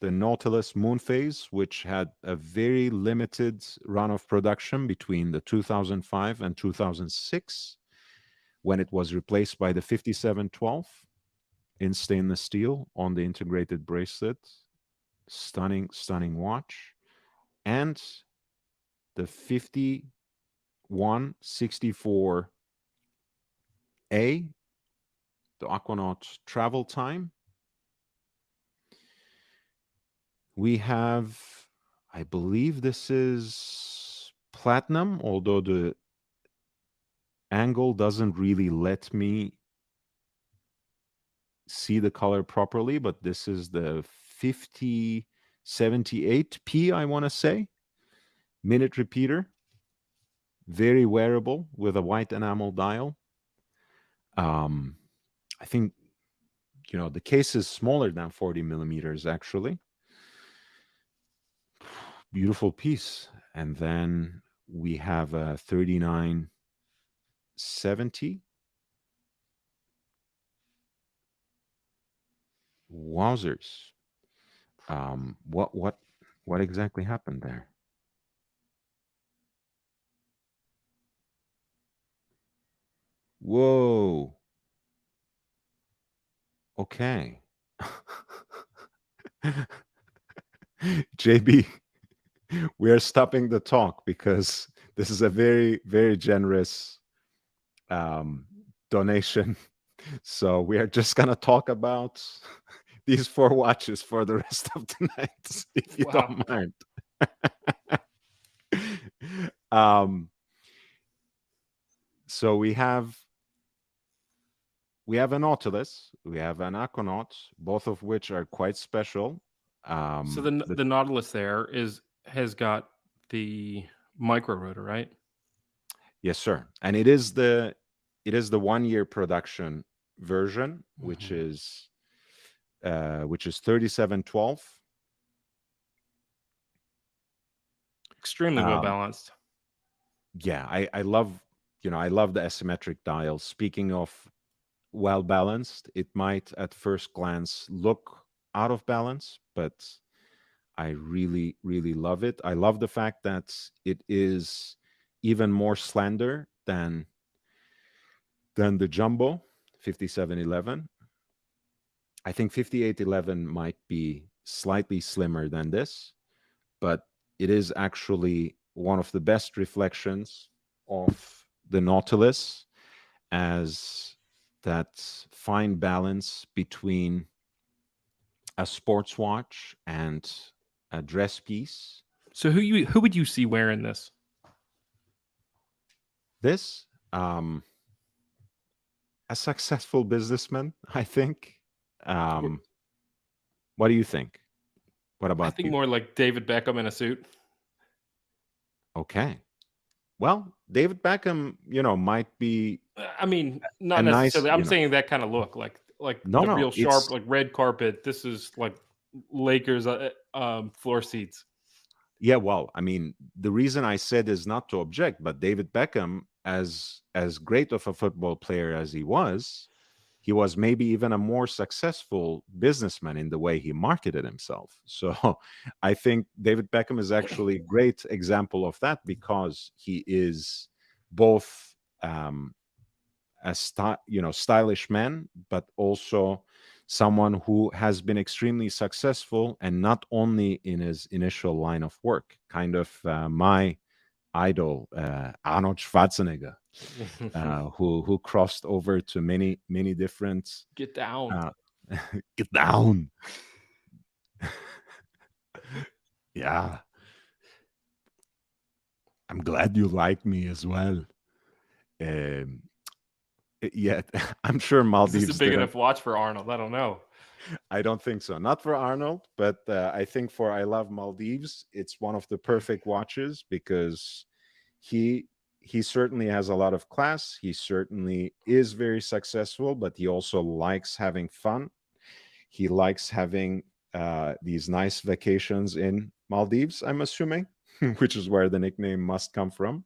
the Nautilus moon phase, which had a very limited run of production between the 2005 and 2006, when it was replaced by the 5712 in stainless steel on the integrated bracelet. Stunning, stunning watch. And the 5164A, the Aquanaut travel time. We have, I believe this is platinum, although the angle doesn't really let me see the color properly, but this is the 5078P, I want to say, minute repeater, very wearable with a white enamel dial. Um, I think, the case is smaller than 40 millimeters, actually. Beautiful piece. And then we have a 3970. Wowzers. What exactly happened there? Whoa. Okay. JB, we are stopping the talk because this is a very, very generous um, donation. So we are just going to talk about these four watches for the rest of the night, if you Wow. don't mind. um, so we have a Nautilus, we have an Aquanaut, both of which are quite special. So The the Nautilus there has got the micro rotor, right? Yes, sir. And it is the 1 year production version, which Mhm. is 3712. Extremely well Um, balanced. yeah, I love the asymmetric dials. Speaking of well balanced, it might at first glance look out of balance, but I really, really love it. I love the fact that it is even more slender than the Jumbo 5711. I think 5811 might be slightly slimmer than this, but it is actually one of the best reflections of the Nautilus, as that fine balance between a sports watch and a dress piece. So who would you see wearing this? This, um, a successful businessman, I think. Um, what do you think? What I about think you? more like David Beckham in a suit. Okay. Well, David Beckham, might be I mean, a not nice, necessarily. I'm saying that kind of look, like no, the no, real sharp, it's, like red carpet. This is like Lakers floor seats. yeah, well, I mean, the reason I said is not to object, but David Beckham, as great of a football player as he was maybe even a more successful businessman in the way he marketed himself. So I think David Beckham is actually a great example of that, because he is both stylish man, but also someone who has been extremely successful, and not only in his initial line of work. Kind of my idol, Arnold Schwarzenegger, who crossed over to many, many different. Get down. Uh, Get down. Yeah, I'm glad you like me as well. Um, yeah, I'm sure Is this a Maldives big didn't. enough watch for Arnold? I don't know. I don't think so. Not for Arnold, but I think for I Love Maldives, it's one of the perfect watches because he he certainly has a lot of class. He certainly is very successful, but he also likes having fun. He likes having these nice vacations in Maldives, I'm assuming, which is where the nickname must come from.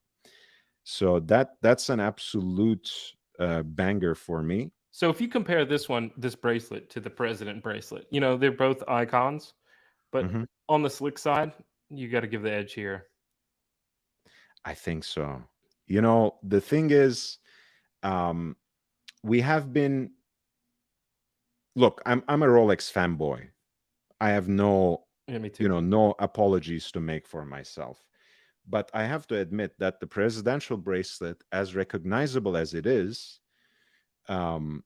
So that's an absolute banger for me. So if you compare this bracelet to the president bracelet, they're both icons, but Mhm. on the slick side, you got to give the edge here. I think so. The thing is, um, we have been look. I'm a Rolex fanboy. I have Yeah, me too. no apologies to make for myself. But I have to admit that the presidential bracelet, as recognizable as it is, um,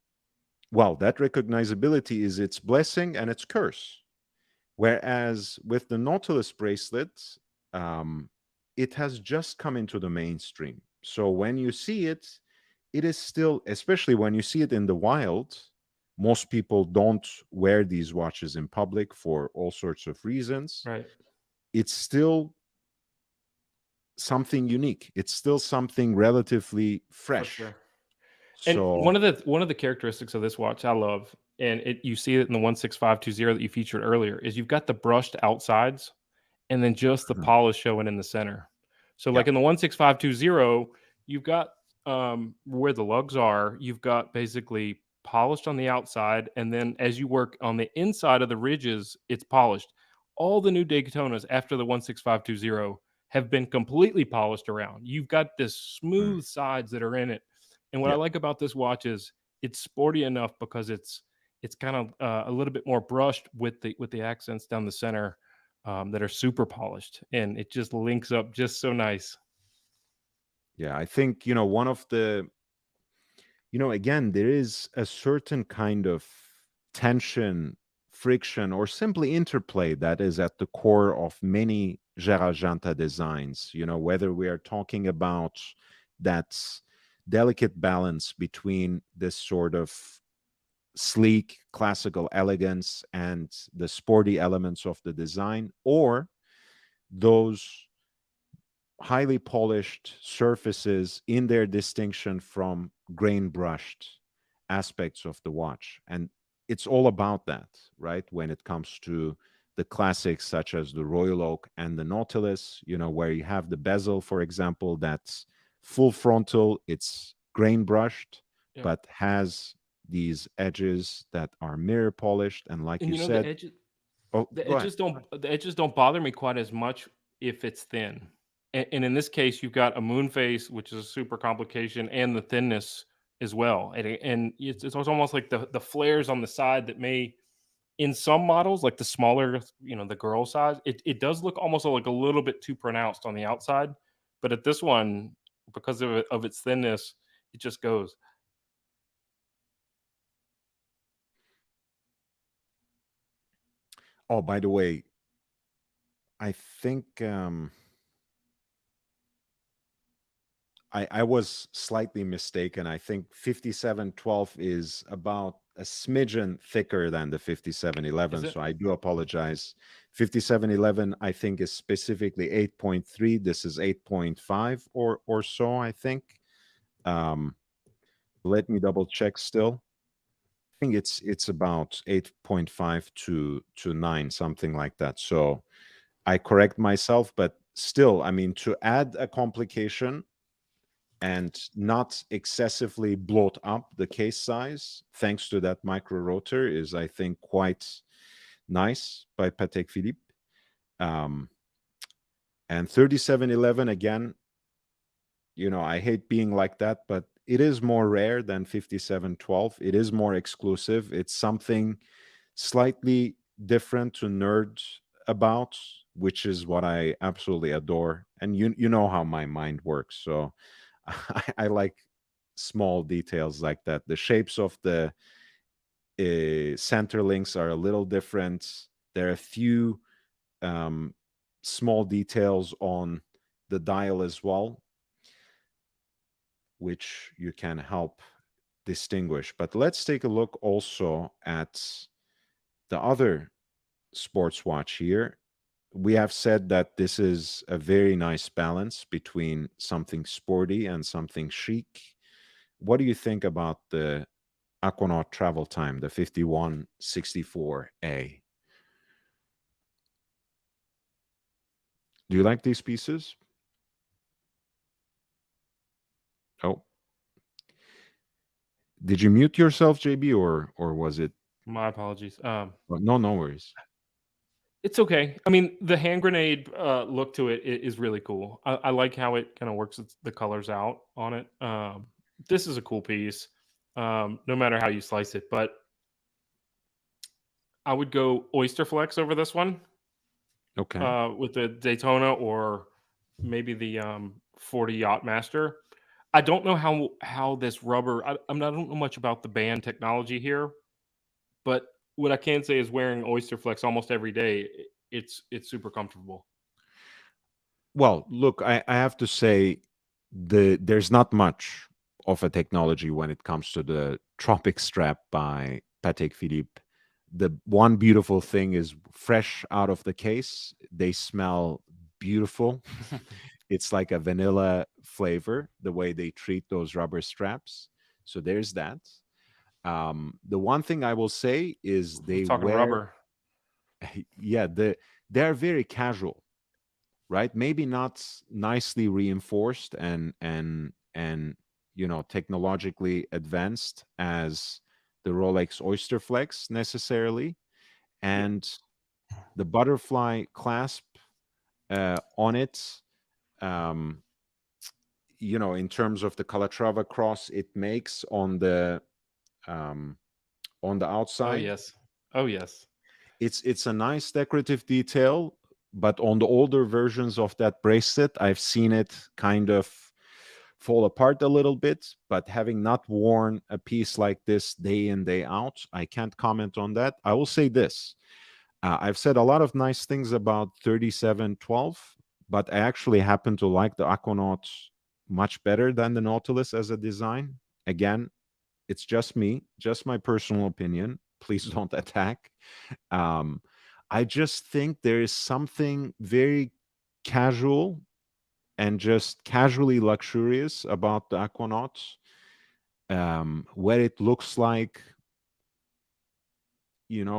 well, that recognizability is its blessing and its curse. Whereas with the Nautilus bracelet, um, it has just come into the mainstream. So when you see it, it is still, especially when you see it in the wild, most people don't wear these watches in public for all sorts of reasons. Right. It's still something unique. It's still something relatively For fresh. sure. And So, one of the characteristics of this watch I love, and you see it in the 16520 that you featured earlier, is you've got the brushed outsides and then just the mhm, polish showing in the center. So yeah, like in the 16520, you've got where the lugs are, you've got basically polished on the outside, and then as you work on the inside of the ridges, it's polished. All the new Daytonas after the 16520 have been completely polished around. You've got this mm, smooth sides that are in it. And what I yeah. like about this watch is it's sporty enough because it's kind of a little bit more brushed with the accents down the center that are super polished, and it just links up just so nice. Yeah, I think, again, there is a certain kind of tension, friction, or simply interplay that is at the core of many Gérard designs, whether we are talking about that delicate balance between this sort of sleek classical elegance and the sporty elements of the design, or those highly polished surfaces in their distinction from grain brushed aspects of the watch. And it's all about that, right? When it comes to the classics such as the Royal Oak and the Nautilus, where you have the bezel, for example, that's full frontal, it's grain brushed, Yep. but has these edges that are mirror polished. And like And you the said, edges oh, the go ahead. edges don't bother me quite as much if it's thin. And in this case, you've got a moon face, which is a super complication, and the thinness as well. And it's almost like the flares on the side that may in some models, like the smaller, the girl size, it does look almost like a little bit too pronounced on the outside. But at this one, because of its thinness, it just goes. Oh, by the way, I think I was slightly mistaken. I think 5712 is about a smidgen thicker than the Is 5711. it? So I do apologize. 5711, I think, is specifically 8.3. This is 8.5 or so, I think. Um, Let me double check still. I think it's about 8.5 to 9, something like that. So I correct myself, but still, I mean, to add a complication and not excessively bloat up the case size, thanks to that micro rotor, is I think quite nice by Patek Philippe. Um, and 3711 again, I hate being like that, but it is more rare than 5712. It is more exclusive. It's something slightly different to nerd about, which is what I absolutely adore. And you know how my mind works, so I like small details like that. The shapes of the center links are a little different. There are a few um, small details on the dial as well, which you can help distinguish. But let's take a look also at the other sports watch here, we have said that this is a very nice balance between something sporty and something chic. What do you think about the Aquanaut travel time, the 5164A? Do you like these pieces? Oh, did you mute yourself, JB, or was it? My apologies. Well, no, no worries. It's okay. I mean, the hand grenade look to it is really cool. I like how it kind of works the colors out on it. This is a cool piece, no matter how you slice it. But I would go Oyster Flex over this one Okay. with the Daytona or maybe the 40 Yacht Master. I don't know how this rubber. I don't know much about the band technology here, but what I can say is wearing Oyster Flex almost every day. It's super comfortable. Well, look, I have to say there's not much of a technology when it comes to the Tropic Strap by Patek Philippe. The one beautiful thing is fresh out of the case, they smell beautiful. It's like a vanilla flavor, the way they treat those rubber straps. So there's that. The one thing I will say is We're they talking wear, rubber. yeah, they're very casual, right? Maybe not nicely reinforced and technologically advanced as the Rolex Oyster Flex necessarily, Yeah. and the butterfly clasp on it. Um, in terms of the Calatrava cross it makes um, on the Oh outside, yes. Oh yes. it's a nice decorative detail, but on the older versions of that bracelet I've seen it kind of fall apart a little bit. But having not worn a piece like this day in day out, I can't comment on that. I will say this: I've said a lot of nice things about 3712, but I actually happen to like the Aquanaut much better than the Nautilus as a design. Again, it's just me, just my personal opinion. Please don't attack. um, I just think there is something very casual and just casually luxurious about the Aquanaut, where it looks like,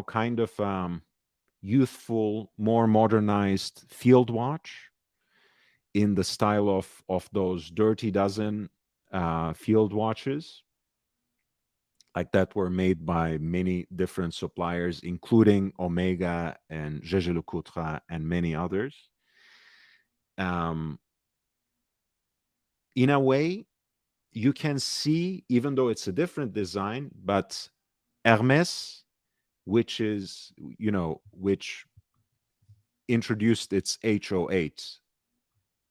kind of youthful, more modernized field watch in the style of those Dirty Dozen field watches, like that were made by many different suppliers, including Omega and Jaeger-LeCoultre and many others. Um, in a way, you can see, even though it's a different design, but Hermes, which introduced its HO8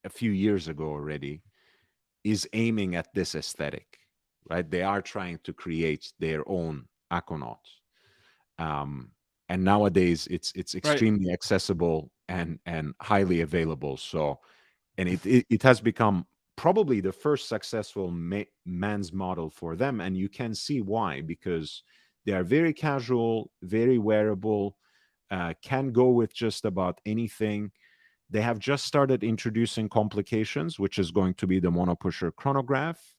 a few years ago already, is aiming at this aesthetic, right? They are trying to create their own Aquanaut. Um, and nowadays it's Right. extremely accessible and highly available. So, and it has become probably the first successful man's model for them, and you can see why, because they are very casual, very wearable, can go with just about anything. They have just started introducing complications, which is going to be the monopusher chronograph.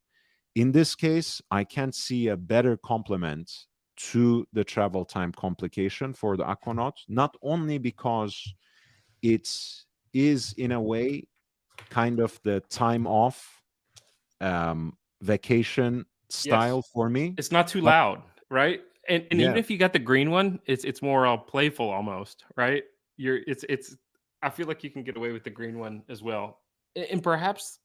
In this case, I can't see a better complement to the travel time complication for the Aquanaut, not only because it is, in a way, kind of the time off vacation Yes. style for me. It's not too But loud, right? And even yeah, if you got the green one, it's more playful almost, right? It's I feel like you can get away with the green one as well. And perhaps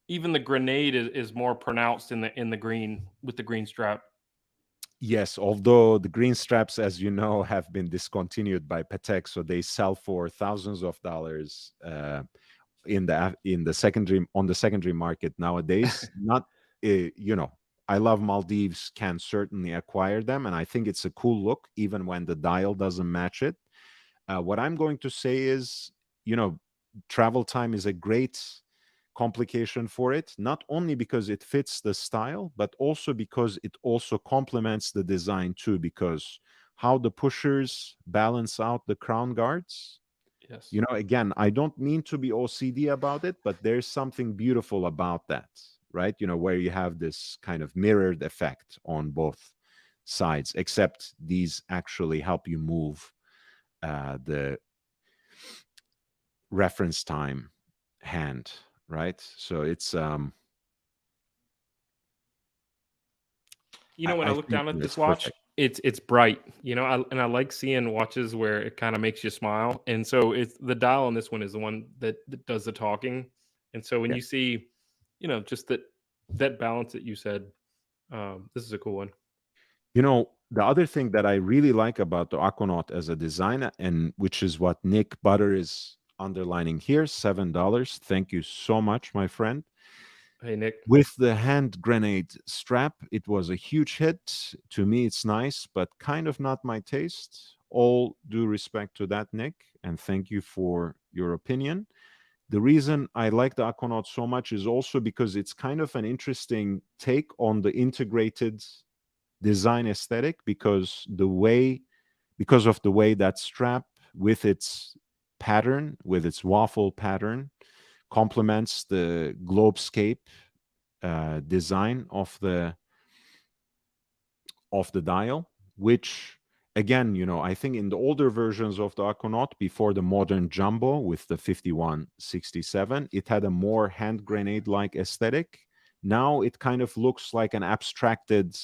even the grenade is more pronounced in the green with the green strap. yes, although the green straps, as you know, have been discontinued by Patek, so they sell for thousands of dollars in the secondary on the secondary market nowadays. Not, I love Maldives can certainly acquire them, and I think it's a cool look, even when the dial doesn't match it. What I'm going to say is, you know, travel time is a great complication for it, not only because it fits the style, but also because it also complements the design too, because how the pushers balance out the crown guards. Yes. You know, again, I don't mean to be OCD about it, but there's something beautiful about that, right? You know, where you have this kind of mirrored effect on both sides, except these actually help you move the reference time hand, right? So it's You know, when I I look think down at it's this watch, perfect. it's bright. You know, and I like seeing watches where it kind of makes you smile. And so it's the dial on this one is the one that does the talking. And so when Yeah. you see, you know, just that balance that you said, this is a cool one. You know, the other thing that I really like about the Aquanaut as a designer, and which is what Nick Butter is underlining here, $7. Thank you so much, my friend. Hey Nick, With the hand grenade strap, it was a huge hit. To me, it's nice, but kind of not my taste. All due respect to that, Nick, and thank you for your opinion. The reason I like the Aquanaut so much is also because it's kind of an interesting take on the integrated design aesthetic, because of the way that strap with its pattern, with its waffle pattern, complements the globescape design of the dial, which again, you know, I think in the older versions of the Aquanaut before the modern jumbo with the 5167, it had a more hand grenade like aesthetic. Now it kind of looks like an abstracted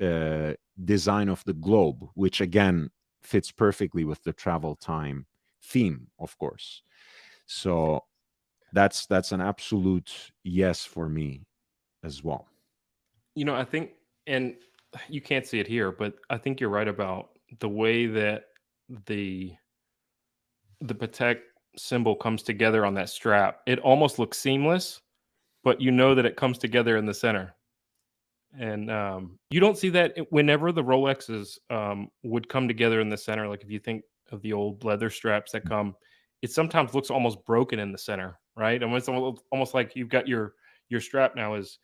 uh, design of the globe, which again fits perfectly with the travel time theme, of course. So that's an absolute yes for me as well. you know, I think, and you can't see it here, but I think you're right about the way that the the Patek symbol comes together on that strap. It almost looks seamless, but you know that it comes together in the center. And you don't see that whenever the Rolexes would come together in the center. Like if you think of the old leather straps that come, it sometimes looks almost broken in the center, right? And it's almost like you've got your strap now is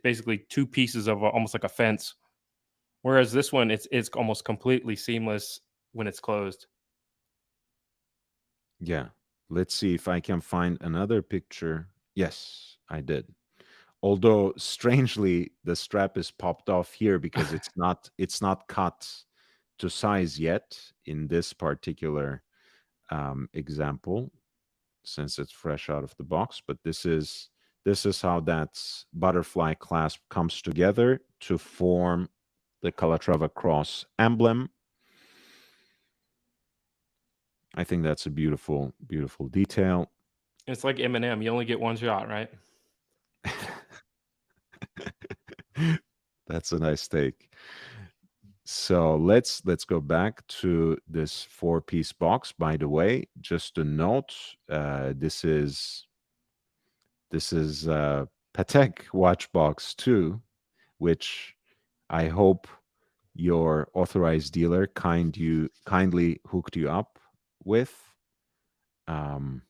basically two pieces of almost like a fence. Whereas this one, it's almost completely seamless when it's closed. Yeah. Let's see if I can find another picture. Yes, I did. Although strangely, the strap is popped off here because it's not cut to size yet in this particular example, since it's fresh out of the box. But this is how that butterfly clasp comes together to form the Calatrava cross emblem. I think that's a beautiful, beautiful detail. It's like Eminem. You only get one shot, right? That's a nice take. So let's go back to this four-piece box. By the way, just a note, this is Patek watch box too, which I hope your authorized dealer kindly hooked you up with. Um,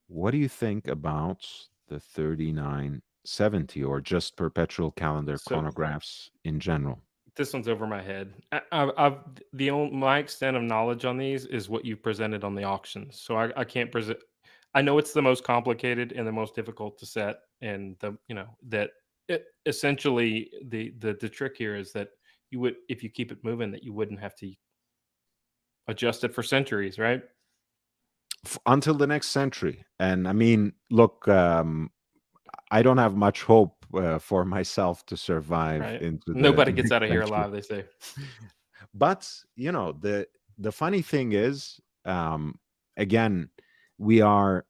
what do you think about the 3970 or just perpetual calendar So chronographs in general? this one's over my head. I've the only my extent of knowledge on these is what you presented on the auctions. So I can't present. I know it's the most complicated and the most difficult to set, and the you know that essentially the trick here is that you would if you keep it moving that you wouldn't have to adjust it for centuries, right? Until the next century. And I mean, look, I don't have much hope for myself to survive Right. into the Nobody gets next out of here century. alive, they say. But you know, the funny thing is, again, we are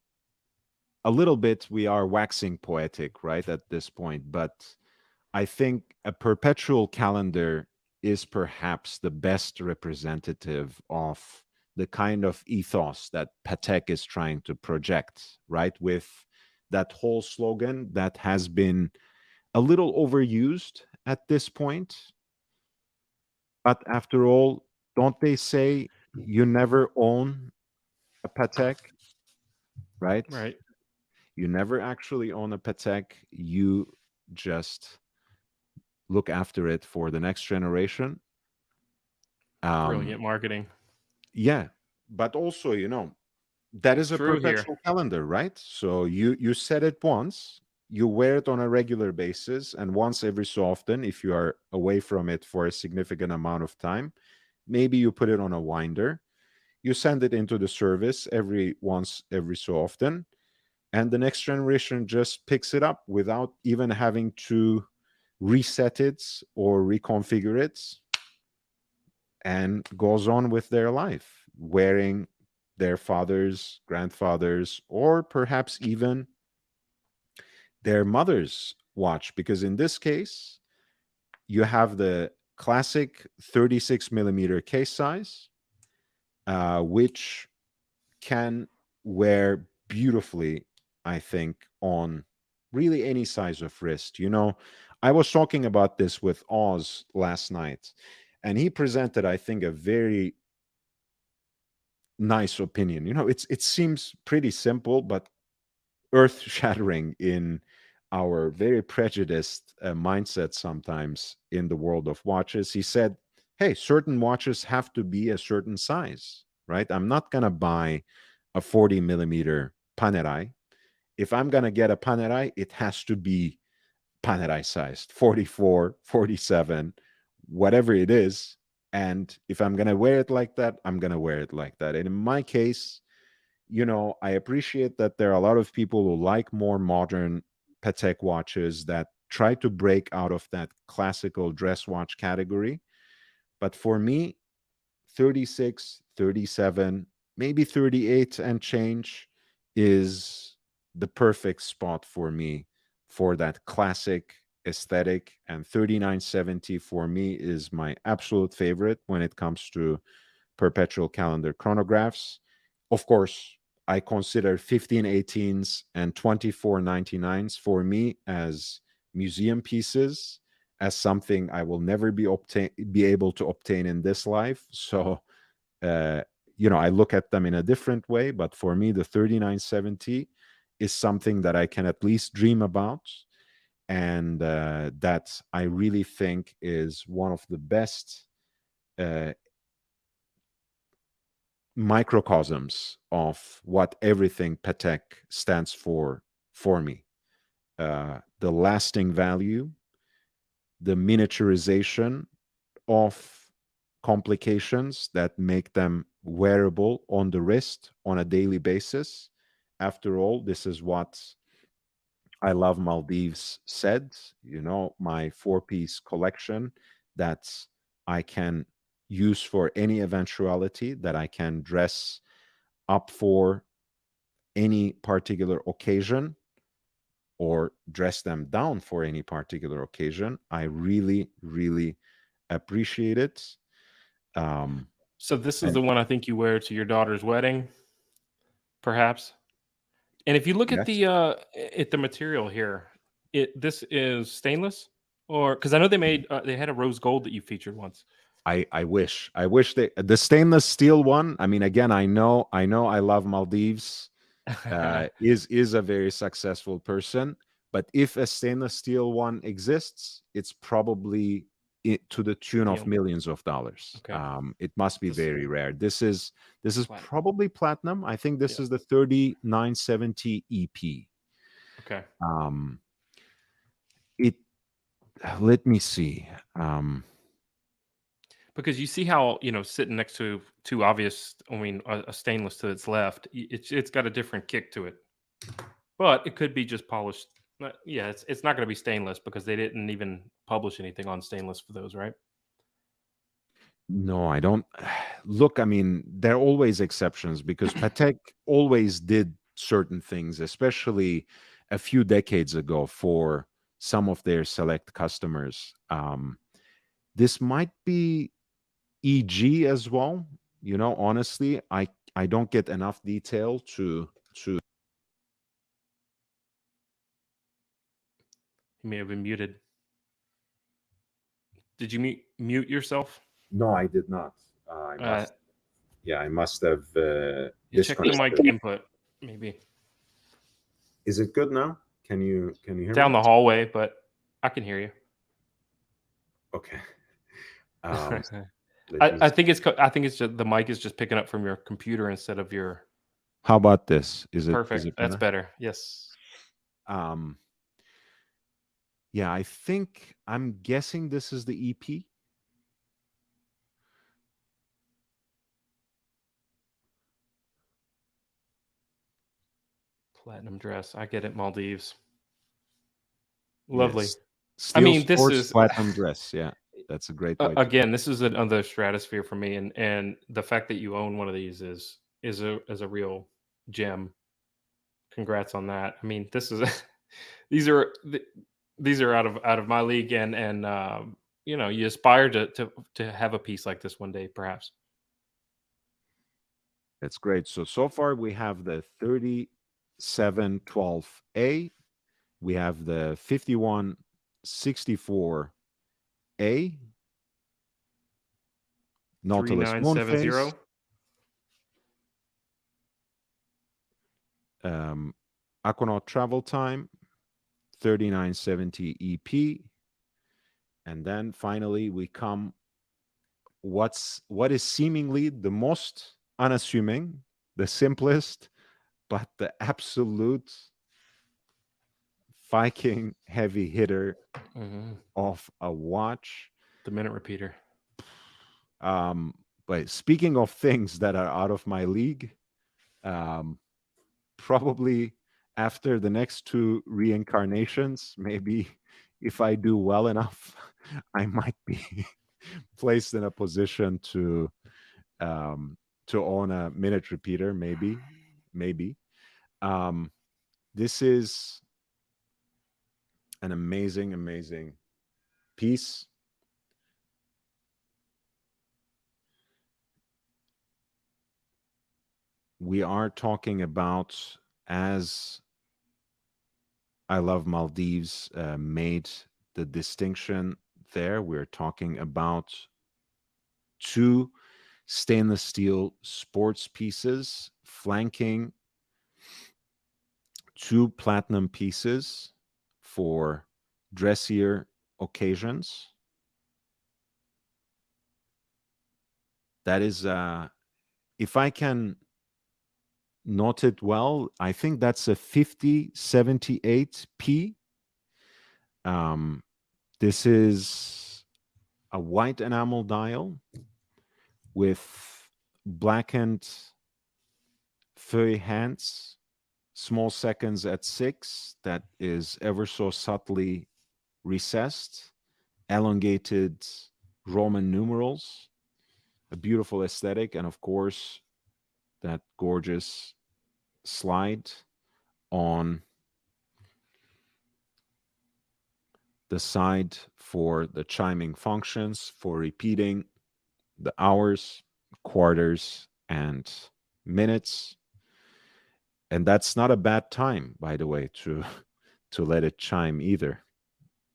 we are waxing poetic, right, at this point. But I think a perpetual calendar is perhaps the best representative of the kind of ethos that Patek is trying to project, right? With that whole slogan that has been a little overused at this point. But after all, don't they say you never own a Patek, right? Right. You never actually own a Patek. You just look after it for the next generation. Um, Brilliant marketing. yeah, but also, that It's is a true here. perpetual calendar, right? So you set it once, you wear it on a regular basis, and once every so often, if you are away from it for a significant amount of time, maybe you put it on a winder. You send it into the service every so often, and the next generation just picks it up without even having to reset it or reconfigure it, and goes on with their life wearing their father's, grandfather's, or perhaps even their mother's watch. Because in this case, you have the classic 36 millimeter case size, which can wear beautifully, I think, on really any size of wrist. I was talking about this with Oz last night, and he presented, I think, a very nice opinion. It seems pretty simple, but earth shattering in our very prejudiced mindset sometimes in the world of watches. He said, hey, certain watches have to be a certain size, right? I'm not going to buy a 40 millimeter Panerai. If I'm going to get a Panerai, it has to be Panerai sized, 44, 47, whatever it is. And if I'm going to wear it like that, I'm going to wear it like that. And in my case, I appreciate that there are a lot of people who like more modern Patek watches that try to break out of that classical dress watch category. But for me, 36, 37, maybe 38 and change is the perfect spot for me for that classic aesthetic. And 3970 for me is my absolute favorite when it comes to perpetual calendar chronographs. Of course, I consider 1518s and 2499s for me as museum pieces, as something I will never be able to obtain in this life. So, uh, I look at them in a different way. But for me, the 3970 is something that I can at least dream about, and that I really think is one of the best uh, microcosms of what everything Patek stands for me. The lasting value, the miniaturization of complications that make them wearable on the wrist on a daily basis. After all, this is what I Love Maldives said, my four-piece collection that I can use for any eventuality, that I can dress up for any particular occasion or dress them down for any particular occasion. I really, really appreciate it. Um, So this is and the one I think you wear to your daughter's wedding, perhaps. And if you look yes, at the material here, this is stainless, or because I know they had a rose gold that you featured once. I wish the stainless steel one. I mean, again, I know I Love Maldives is a very successful person. But if a stainless steel one exists, it's probably to the tune You of know, millions of dollars. okay, It must be this very rare. This is platinum. probably platinum. I think this Yeah, is the 3970 EP. okay. Um, it Let me see. Because you see how sitting next to two obvious, I mean, a stainless to its left, it's got a different kick to it. But it could be just polished. Yeah, it's not going to be stainless because they didn't even publish anything on stainless for those, right? No, I don't. Look, I mean, there are always exceptions because Patek always did certain things, especially a few decades ago for some of their select customers. This might be EG as well. Honestly, I don't get enough detail to. He may have been muted. Did you mute yourself? No, I did not. I Uh, must. Yeah, I must have check the mic disconnected. input, maybe. Is it good now? Can you hear me? Down the hallway, but I can hear you. Okay. Um, let I, me. I think it's I think it's just the mic is just picking up from your computer instead of your How about this? Is perfect. it That's better? better. Yes. Um, yeah, I think I'm guessing this is the EP. Platinum dress. I get it, Maldives. Lovely. Yes. I Steel mean, this Sports is Platinum Dress. Yeah, that's a great way to. again, this is another stratosphere for me, and the fact that you own one of these is a real gem. Congrats on that. I mean, this is these are these are out of my league, and you know, you aspire to have a piece like this one day, perhaps. That's great. So far we have the 3712A, we have the 5164A, Three Nautilus nine seven Moonface, zero. um, Aquanaut Travel Time, 3970 EP, and then finally we come what is seemingly the most unassuming, the simplest, but the absolute Viking heavy hitter Mhm. of a watch. The minute repeater. Um, but speaking of things that are out of my league, um, probably after the next two reincarnations, maybe if I do well enough, I might be placed in a position um, to own a minute repeater. Maybe. Um, this is an amazing piece. We are talking about, as I Love Maldives made the distinction there. We're talking about two stainless steel sports pieces flanking two platinum pieces for dressier occasions. That is, if I can note it well, I think that's a 5078P. Um, this is a white enamel dial with blackened furry hands, small seconds at 6, that is ever so subtly recessed, elongated Roman numerals, a beautiful aesthetic, and of course, that gorgeous slide on the side for the chiming functions, for repeating the hours, quarters, and minutes. And that's not a bad time, by the way, to to let it chime either.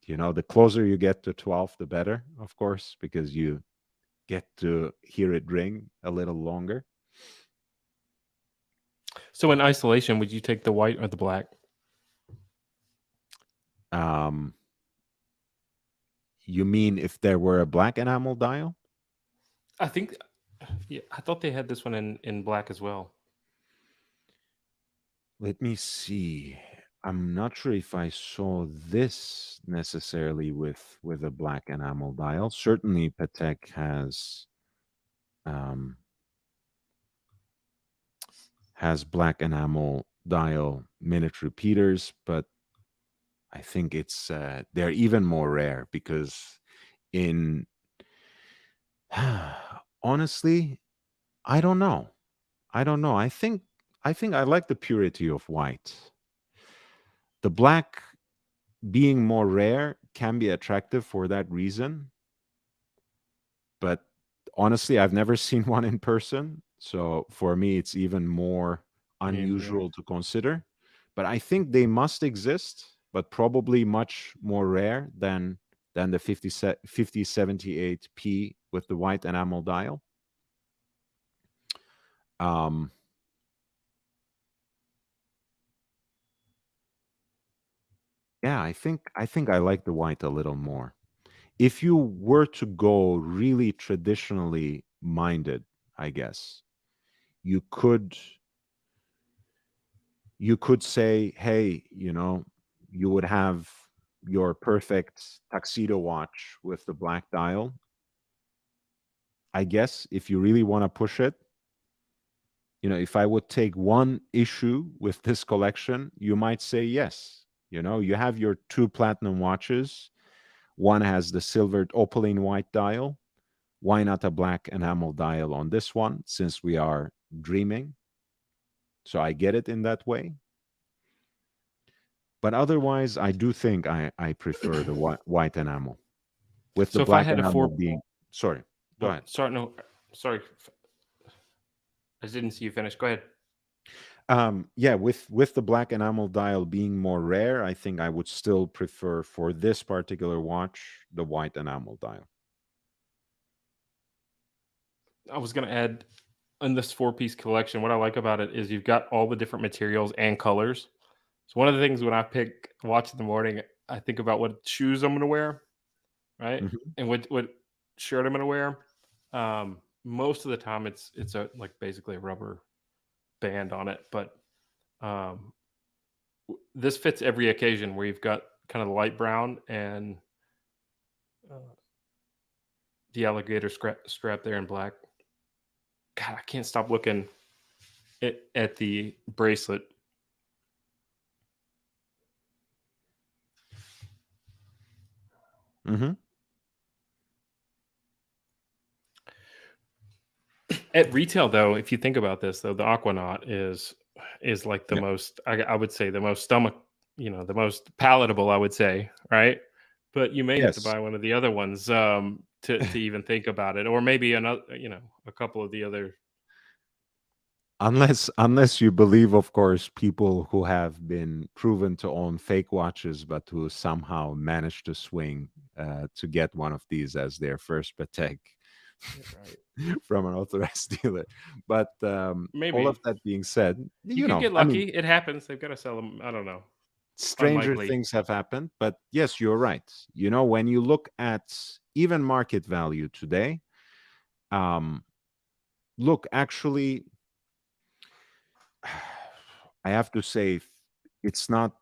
You know, the closer you get to 12, the better, of course, because you get to hear it ring a little longer. So in isolation, would you take the white or the black? Um, you mean if there were a black enamel dial? I think yeah, I thought they had this one in black as well. Let me see. I'm not sure if I saw this necessarily with a black enamel dial. Certainly, Patek um, has black enamel dial minute repeaters, but I think it's they're even more rare because in honestly, I don't know. I don't know. I think I like the purity of white. The black being more rare can be attractive for that reason, but honestly, I've never seen one in person. So for me, it's even more Me neither. unusual to consider. But I think they must exist, but probably much more rare than the 5078P with the white enamel dial. Um, Yeah, I think I like the white a little more. If you were to go really traditionally minded, I guess, you could you could say, hey, you would have your perfect tuxedo watch with the black dial. I guess if you really want to push it, if I would take one issue with this collection, you might say yes. You have your two platinum watches. One has the silvered opaline white dial. Why not a black enamel dial on this one since we are dreaming? So I get it in that way. But otherwise, I do think I prefer the white enamel with the So if I black had a enamel four, being. Sorry, go oh, ahead. sorry, no, sorry, I didn't see you finish. Go ahead. Yeah, with the black enamel dial being more rare, I think I would still prefer for this particular watch the white enamel dial. I was going to add in this four-piece collection, what I like about it is you've got all the different materials and colors. So one of the things when I pick watch in the morning, I think about what shoes I'm going to wear, right? Mhm. And what shirt I'm going to wear. Most of the time, it's a like basically a rubber band on it, but um, this fits every occasion where you've got kind of the light brown and uh, the alligator strap there in black. God, I can't stop looking at the bracelet. Mhm. At retail, though, if you think about this, though, the Aquanaut is like the Yeah. most I would say the most stomach, the most palatable, I would say, right? But you may have to Yes. buy one of the other ones to even think about it, or maybe another, a couple of the other. Unless you believe, of course, people who have been proven to own fake watches, but who somehow managed to swing to get one of these as their first Patek Yeah, right. from an authorized dealer. But all of Maybe that being said, you could get I mean, lucky. It happens. They've got to sell them. I don't know. stranger Unlikely. things have happened. But yes, you're right. When you look at even market value today, um, look, actually, I have to say, it's not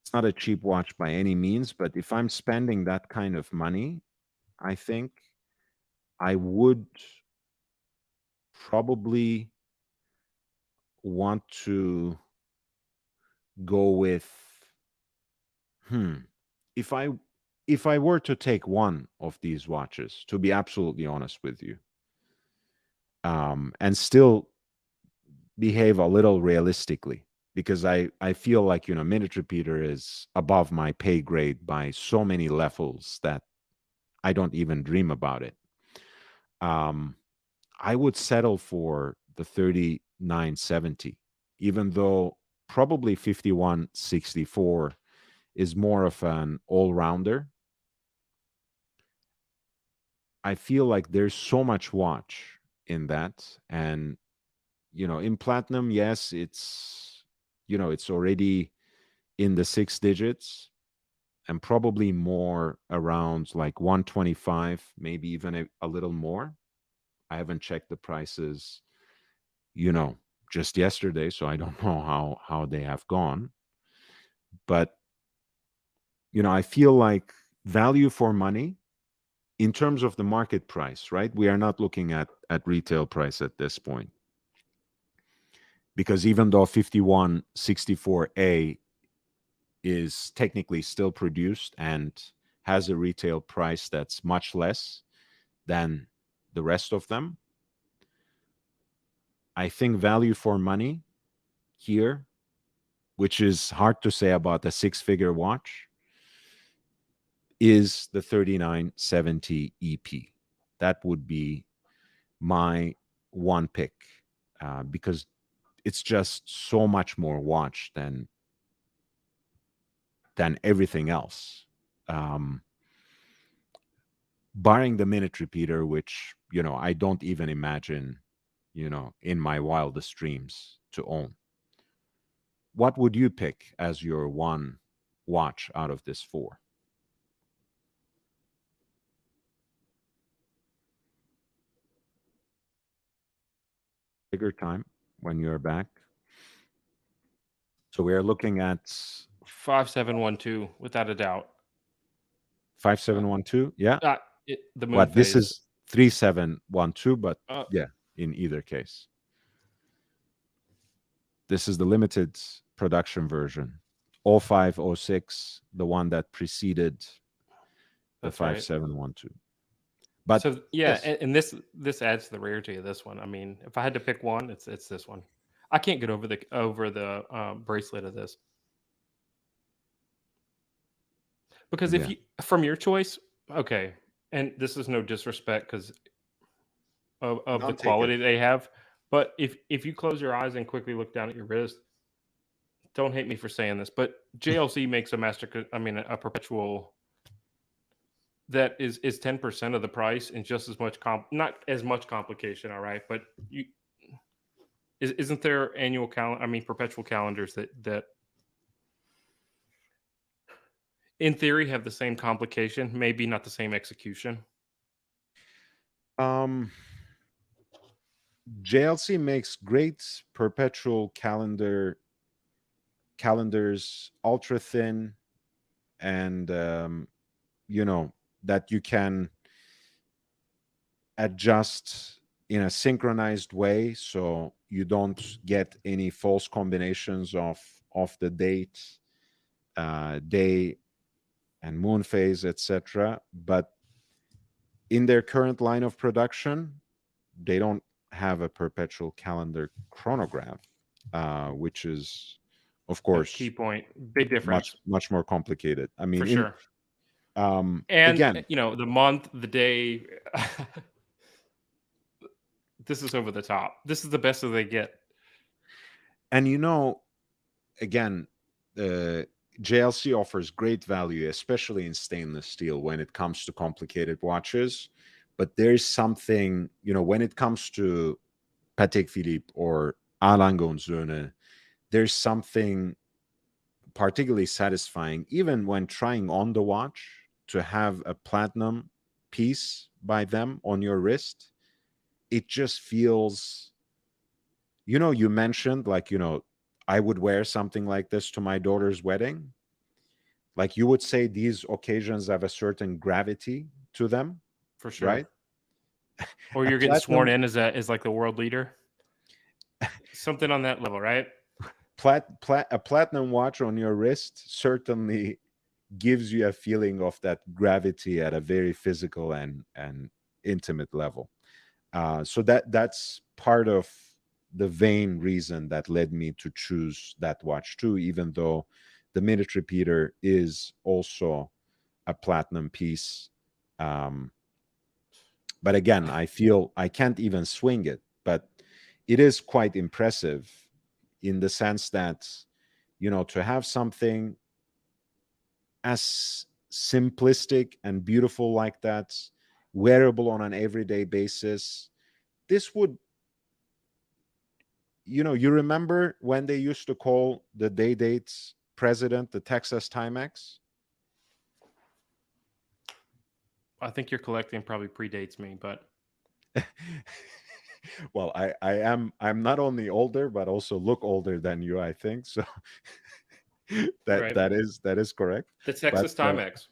it's not a cheap watch by any means, but if I'm spending that kind of money, I think I would probably want to go with hmm if I were to take one of these watches, to be absolutely honest with you, and still behave a little realistically, because I feel like minute repeater is above my pay grade by so many levels that I don't even dream about it. um I would settle for the 3970, even though probably 5164 is more of an all-rounder. I feel like there's so much watch in that. And, in platinum, yes, it's already in the six digits and probably more around like 125, maybe even a little more. I haven't checked the prices you know, just yesterday, so I don't know how they have gone. But I feel like value for money in terms of the market price, right? We are not looking at retail price at this point, because even though 5164A is technically still produced and has a retail price that's much less than the rest of them, I think value for money here, which is hard to say about a six-figure watch, is the 3970 EP. That would be my one pick, because it's just so much more watch than everything else. Um, Barring the minute repeater, which I don't even imagine, in my wildest dreams to own. What would you pick as your one watch out of this four. Bigger time when you're back. So we are looking at 5712, without a doubt. 5712. Yeah. Uh, the moon What this phase. is 3712, but Uh, yeah, in either case. This is the limited production version. 0506, the one that preceded the that's right. 5712. But So yeah, yes, and this adds to the rarity of this one. I mean, if I had to pick one, it's this one. I can't get over the bracelet of this because if yeah, you from your choice, okay, and this is no disrespect because of the don't take it. quality they have, but if you close your eyes and quickly look down at your wrist, don't hate me for saying this, but JLC makes a I mean, a perpetual that is 10% of the price and just as much not as much complication. All right, but you isn't there annual calendar? I mean, perpetual calendars that in theory have the same complication, maybe not the same execution. Um, JLC makes great perpetual calendars, ultra thin, and you know that you can adjust in a synchronized way, so you don't get any false combinations of the date, day, and moon phase, etc. But in their current line of production, they don't have a perpetual calendar chronograph, which is, of A key course, point, big difference much more complicated. I for mean, in sure. And again, the month, the day. This is over the top. This is the best that they get and again, uh, JLC offers great value, especially in stainless steel when it comes to complicated watches. But there's something, when it comes to Patek Philippe or A. Lange und Söhne, there's something particularly satisfying, even when trying on the watch, to have a platinum piece by them on your wrist. It just feels, you mentioned, like, I would wear something like this to my daughter's wedding. Like, you would say these occasions have a certain gravity to them, for sure. right? Or A you're getting sworn platinum in as like the world leader, something on that level, right? a platinum watch on your wrist certainly gives you a feeling of that gravity at a very physical and intimate level. So that's part of the vain reason that led me to choose that watch too, even though the minute repeater is also a platinum piece. Um, but again, I feel I can't even swing it, but it is quite impressive in the sense that, to have something as simplistic and beautiful like that, wearable on an everyday basis. This would, you remember when they used to call the day dates president the Texas Timex? I think your collecting probably predates me, but Well, I'm not only older but also look older than you, I think. So that right, that is correct. the But Texas Timex,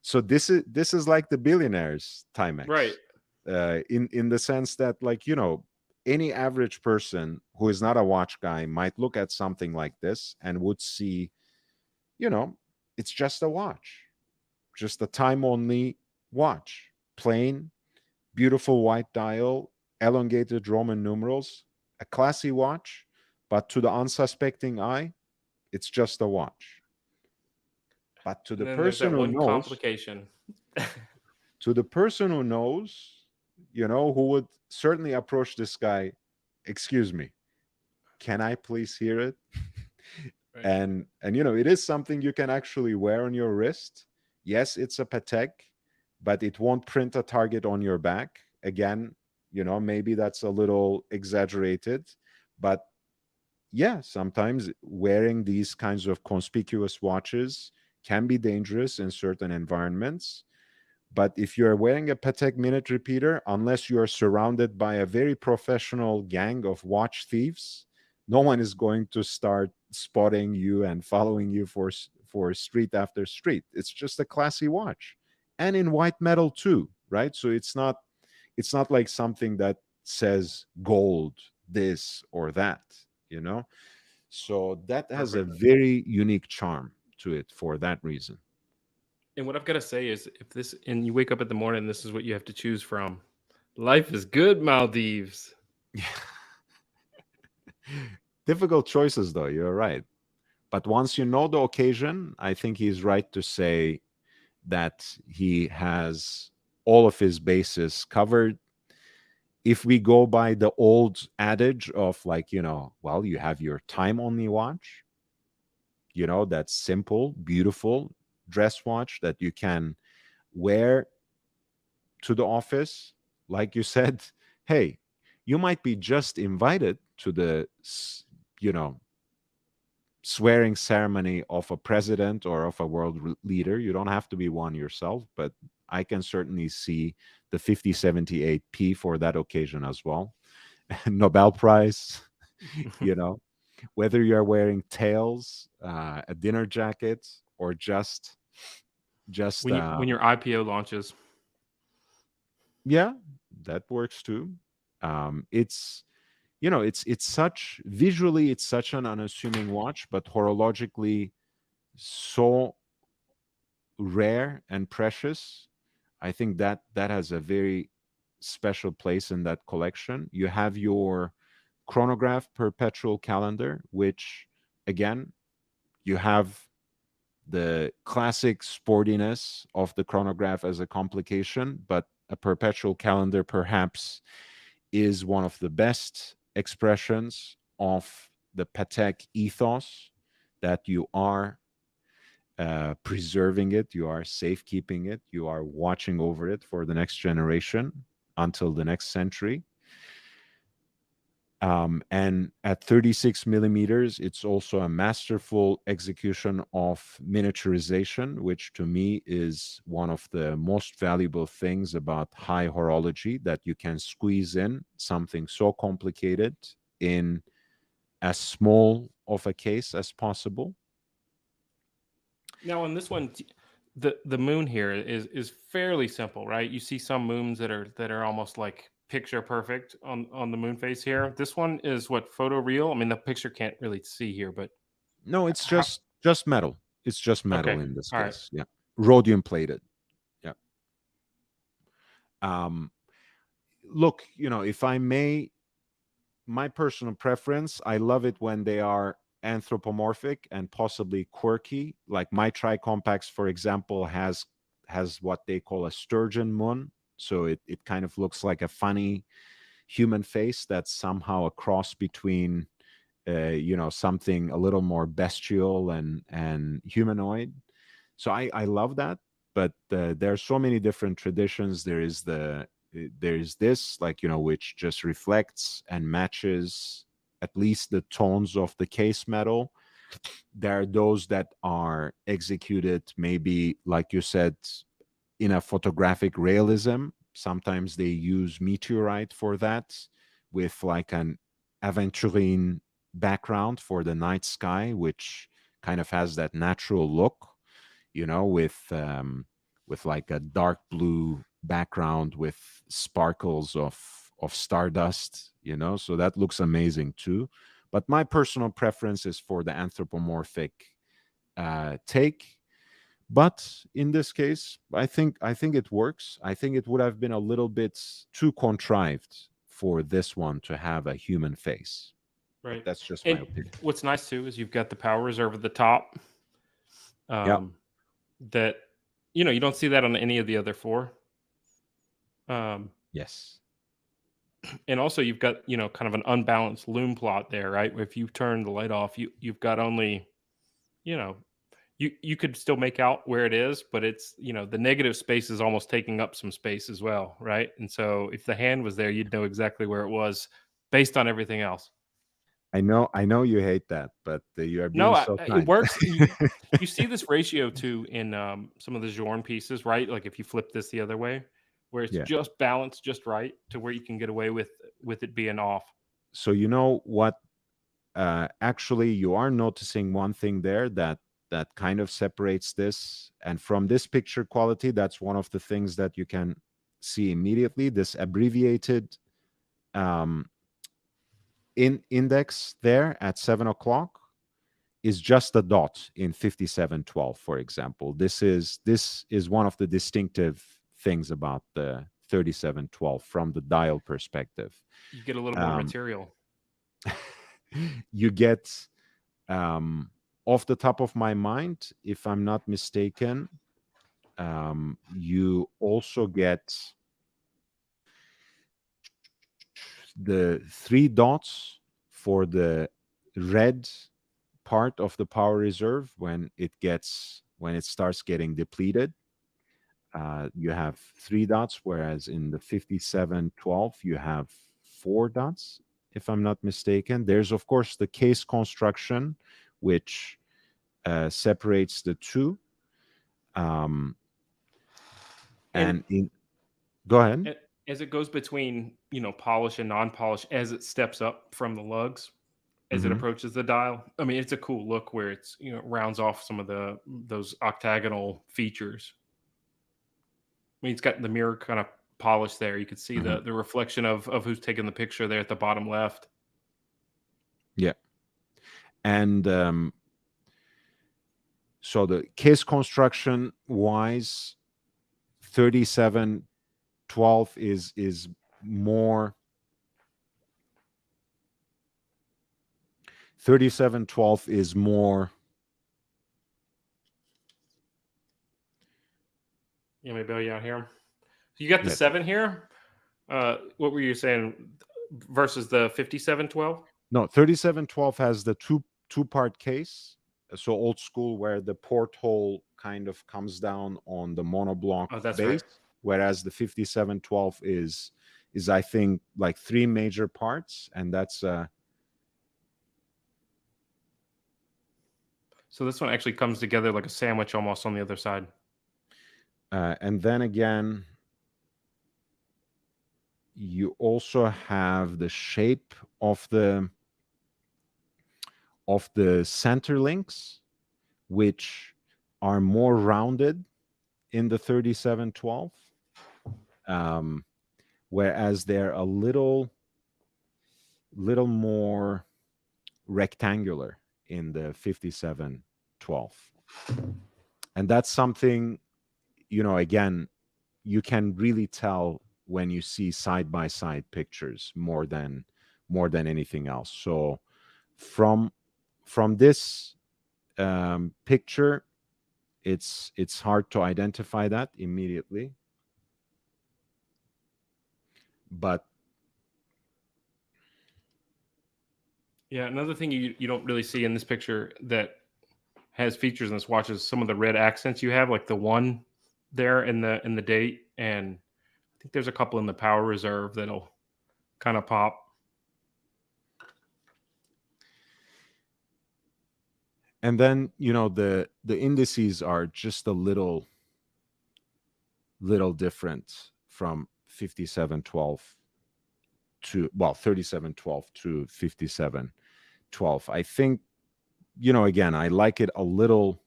so this is like the billionaires right? Timex, in the sense that, like, any average person who is not a watch guy might look at something like this and would see, you know it's just a watch, just a time only watch, plain, beautiful white dial, elongated Roman numerals, a classy watch, but to the unsuspecting eye, it's just a watch. But And then there's that one complication. to the person who knows, who would certainly approach this guy, excuse me, can I please hear it? Right. And it is something you can actually wear on your wrist. Yes, it's a Patek, but it won't print a target on your back. Again, maybe that's a little exaggerated, but yeah, sometimes wearing these kinds of conspicuous watches can be dangerous in certain environments. But if you're wearing a Patek minute repeater, unless you are surrounded by a very professional gang of watch thieves, no one is going to start spotting you and following you for street after street. It's just a classy watch, and in white metal too, right? So it's not like something that says gold, this or that, you know. So that has a Perfect. very unique charm to it for that reason. And what I've got to say is, if this and you wake up in the morning, this is what you have to choose from. Life is good, Maldives. Difficult choices, though. You're right. But once you know the occasion, I think he's right to say that he has all of his bases covered. If we go by the old adage of, like, well, you have your time only watch, that simple, beautiful dress watch that you can wear to the office, like you said, hey, you might be just invited to the, you know, swearing ceremony of a president or of a leader. You don't have to be one yourself, but I can certainly see the 5078P for that occasion as well. Nobel Prize, you know, whether you're wearing tails, a dinner jacket, or just When your IPO launches, yeah, that works too. It's it's such visually, it's such an unassuming watch, but horologically so rare and precious. I think that has a very special place in that collection. You have your chronograph perpetual calendar, which again, you have the classic sportiness of the chronograph as a complication, but a perpetual calendar perhaps is one of the best expressions of the Patek ethos, that you are preserving it, you are safekeeping it, you are watching over it for the next generation until the next century. And at 36 millimeters, it's also a masterful execution of miniaturization, which to me is one of the most valuable things about high horology, that you can squeeze in something so complicated in as small of a case as possible. now on this one, the moon here is fairly simple, right? You see some moons that are almost like picture perfect on the moon face here. This one is what, photo real. I mean, the picture can't really see here, but No, it's how, just metal. It's just metal okay, in this all right. case. Yeah. Rhodium plated. Yeah. Um, Look, if I may, my personal preference, I love it when they are anthropomorphic and possibly quirky. Like my tricompax, for example, has what they call a sturgeon moon. So it kind of looks like a funny human face that's somehow a cross between something a little more bestial and humanoid. So I love that. But there are so many different traditions. There is this, like, which just reflects and matches at least the tones of the case metal. There are those that are executed, maybe like you said, in a photographic realism. Sometimes they use meteorite for that, with like an aventurine background for the night sky, which kind of has that natural look, with like a dark blue background with sparkles of stardust, so that looks amazing too. But my personal preference is for the anthropomorphic take. But in this case, I think it works. I think it would have been a little bit too contrived for this one to have a human face. But Right. that's just my And opinion. what's nice too is you've got the power reserve at the top. Yeah. Um, that you don't see that on any of the other four. Um, Yes. and also you've got kind of an unbalanced loom plot there, right? If you turn the light off, you've got only you know you could still make out where it is, but it's the negative space is almost taking up some space as well, right? And so if the hand was there, you'd know exactly where it was based on everything else. I know you hate that, but you are No, being so it kind. works. You see this ratio too in some of the Jorn pieces, right? Like if you flip this the other way, where it's Yeah. just balanced just right to where you can get away with it being off. So you know what? Actually, you are noticing one thing there that kind of separates this, and from this picture quality, that's one of the things that you can see immediately. This abbreviated um, index there at 7 o'clock is just a dot in 5712, for example. This is one of the distinctive things about the 3712 from the dial perspective. You get a little more Um, material. you get, off the top of my mind, if I'm not mistaken, you also get the three dots for the red part of the power reserve when it starts getting depleted. You have three dots, whereas in the 5712 you have four dots, if I'm not mistaken. There's of course the case construction, which separates the two. Um, And and in Go ahead. as it goes between, polish and non-polish, as it steps up from the lugs, as it Hmm. approaches the dial. I mean, it's a cool look where it's, it rounds off some of those octagonal features. I mean, it's got the mirror kind of polished there. You could see Hmm. the reflection of who's taking the picture there at the bottom left. Yeah, and so the case construction wise, 3712 is more 3712 is more. Yeah, maybe you out here. So you got the Yeah. 7 here. What were you saying versus the 5712? No, 3712 has the two-part case. So old school, where the porthole kind of comes down on the monoblock Oh, that's right. base, whereas the 5712 is I think like three major parts, and that's So this one actually comes together like a sandwich almost on the other side. and then again, you also have the shape of the center links, which are more rounded in the 3712, um, whereas they're a little more rectangular in the 5712. And that's something, again, you can really tell when you see side by side pictures more than anything else. So from this picture, it's hard to identify that immediately, but Yeah, another thing you don't really see in this picture that has features in this watch is some of the red accents you have, like the one there in the date, and I think there's a couple in the power reserve that'll kind of pop. and then the indices are just a little different from 5712 to, well, 3712 to 5712. I think, again, I like it a little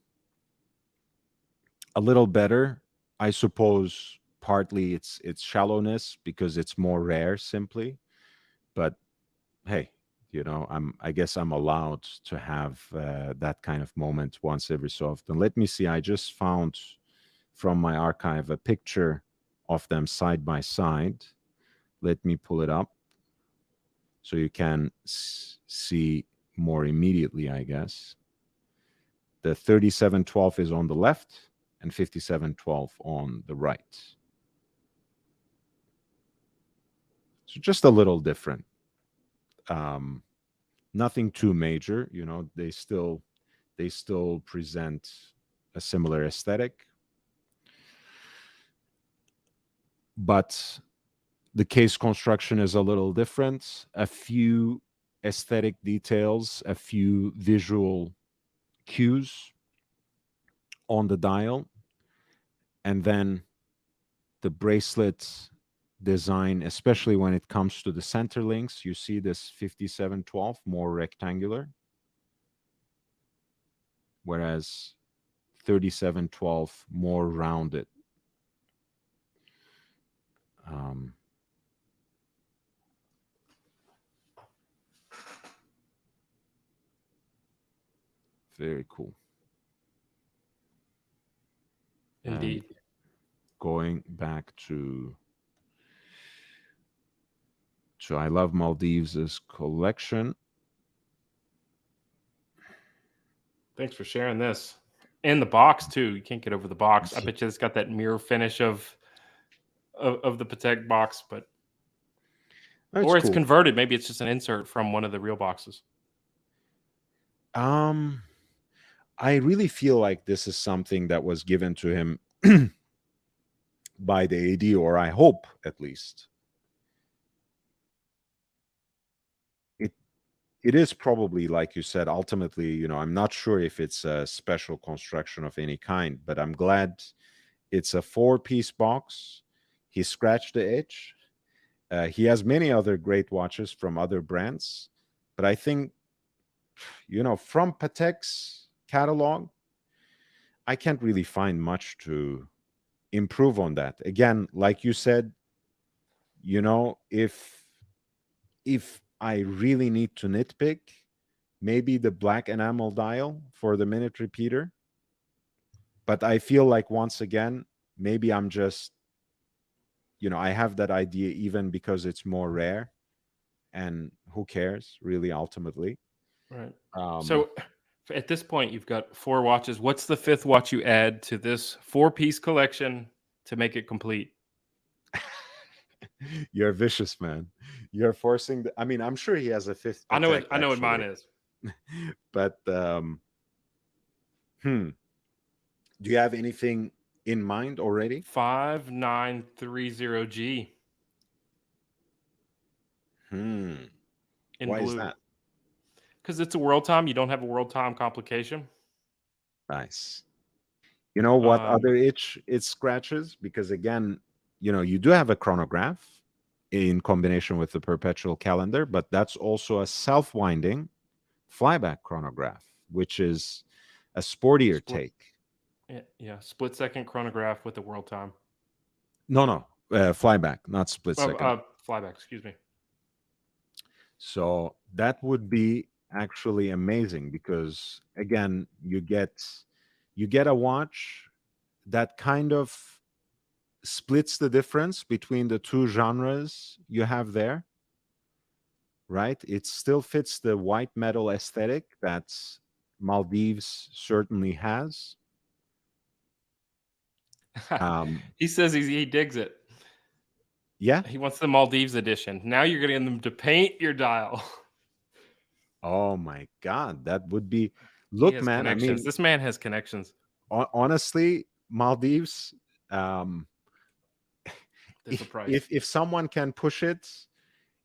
better. I suppose partly it's shallowness because it's more rare simply, but hey, I guess I'm allowed to have that kind of moment once every so often. Let me see. I just found from my archive a picture of them side by side. Let me pull it up so you can see more immediately, I guess. The 3712 is on the left and 5712 on the right. So just a little different. Um, Nothing too major, they still present a similar aesthetic, but the case construction is a little different. A few aesthetic details, a few visual cues on the dial, and then the bracelet design, especially when it comes to the center links. You see this 5712 more rectangular, whereas 3712 more rounded. Um, very cool. And Indeed. going back to I Love Maldives' collection. Thanks for sharing this. And the box too. You can't get over the box. I bet you it's got that mirror finish of the Patek box, but That's or it's cool. converted. Maybe it's just an insert from one of the real boxes. Um, I really feel like this is something that was given to him by the AD, or I hope at least. It it is probably, like you said, ultimately, I'm not sure if it's a special construction of any kind, but I'm glad it's a four-piece box. He scratched the itch. He has many other great watches from other brands, but I think, from Patek's catalog, I can't really find much to improve on that. Again, like you said, if I really need to nitpick, maybe the black enamel dial for the minute repeater. But I feel like, once again, maybe I'm just, I have that idea even because it's more rare, and who cares really, ultimately. Right. Um, So at this point, you've got four watches. What's the fifth watch you add to this four-piece collection to make it complete? you're vicious, man. You're forcing I mean, I'm sure he has a fifth Patek, I know what mine actually. is. But hmm, do you have anything in mind already? 5930G Hmm. in Why is blue. that? Because it's a world time. You don't have a world time complication. Nice. You know what Um, other itch it scratches? Because again, you do have a chronograph in combination with the perpetual calendar, but that's also a self-winding flyback chronograph, which is a sportier split, take. yeah, split second chronograph with the world time. No, no, flyback, not split Oh, second. flyback, excuse me. So that would be actually amazing, because again, you get a watch that kind of splits the difference between the two genres you have there, right? It still fits the white metal aesthetic that Maldives certainly has. Um, He says he digs it. yeah. He wants the Maldives edition. Now you're getting them to paint your dial. Oh my God, that would be. He Look, has man. I connections. mean, This man has connections. honestly, Maldives. Um, There's a price. if someone can push it,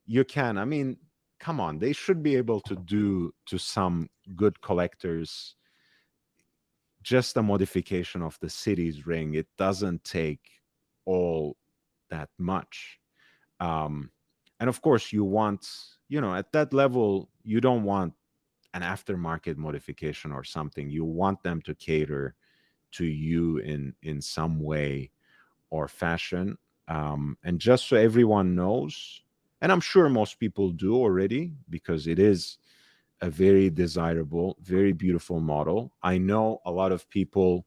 you can. I mean, come on, they should be able to do to some good collectors just a modification of the city's ring. It doesn't take all that much. Um, and of course, you want, at that level, you don't want an aftermarket modification or something. You want them to cater to you in some way or fashion. And just so everyone knows, and I'm sure most people do already, because it is a very desirable, very beautiful model. I know a lot of people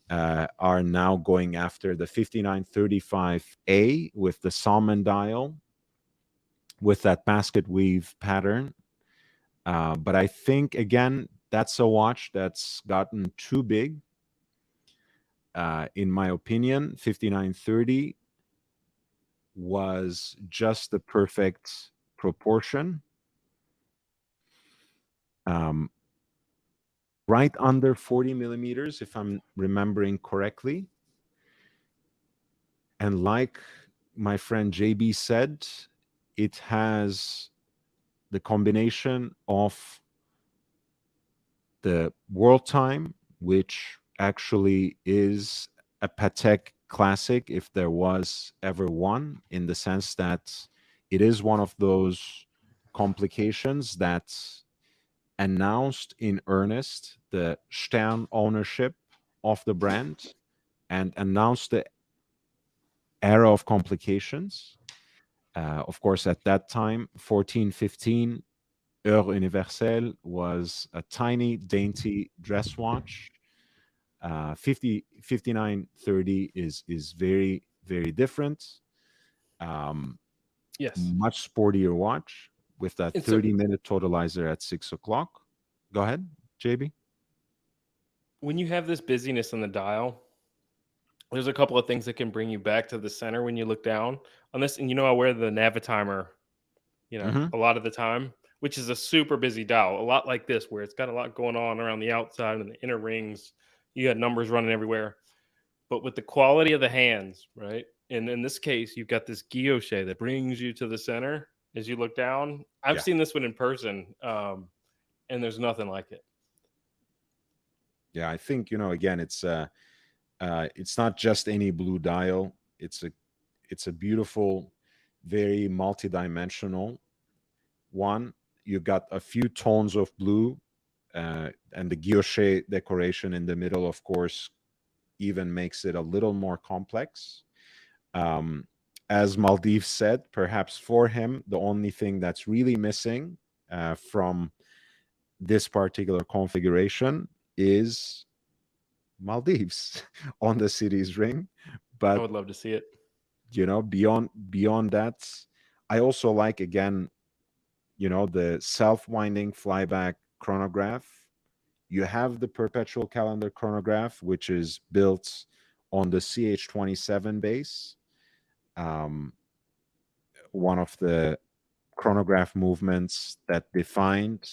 are now going after the 5935A with the salmon dial with that basket weave pattern. But I think, again, that's a watch that's gotten too big. In my opinion, 5930 was just the perfect proportion. Um, right under 40 millimeters, if I'm remembering correctly. And like my friend JB said, it has the combination of the world time, which actually is a Patek classic if there was ever one, in the sense that it is one of those complications that announced in earnest the Stern ownership of the brand and announced the era of complications. Of course, at that time, 1415 Heure Universelle was a tiny, dainty dress watch. 5930 is very, very different. Um, Yes. Much sportier watch with that And so 30-minute totalizer at 6 o'clock. Go ahead, JB. when you have this busyness on the dial, there's a couple of things that can bring you back to the center when you look down on this. And I wear the Navitimer, Hmm. a lot of the time, which is a super busy dial, a lot like this, where it's got a lot going on around the outside and the inner rings. You got numbers running everywhere. But with the quality of the hands, right? And in this case, you've got this guilloche that brings you to the center as you look down. I've Yeah, seen this one in person, and there's nothing like it. yeah. I think again, it's not just any blue dial. It's a beautiful, very multidimensional one. You got a few tones of blue, and the guilloche decoration in the middle, of course, even makes it a little more complex. Um, as Maldives said, perhaps for him, the only thing that's really missing from this particular configuration is Maldives on the city's ring. I But would love to see it. beyond that, I also like, again, the self-winding flyback chronograph. You have the perpetual calendar chronograph, which is built on the CH27 base, um, one of the chronograph movements that defined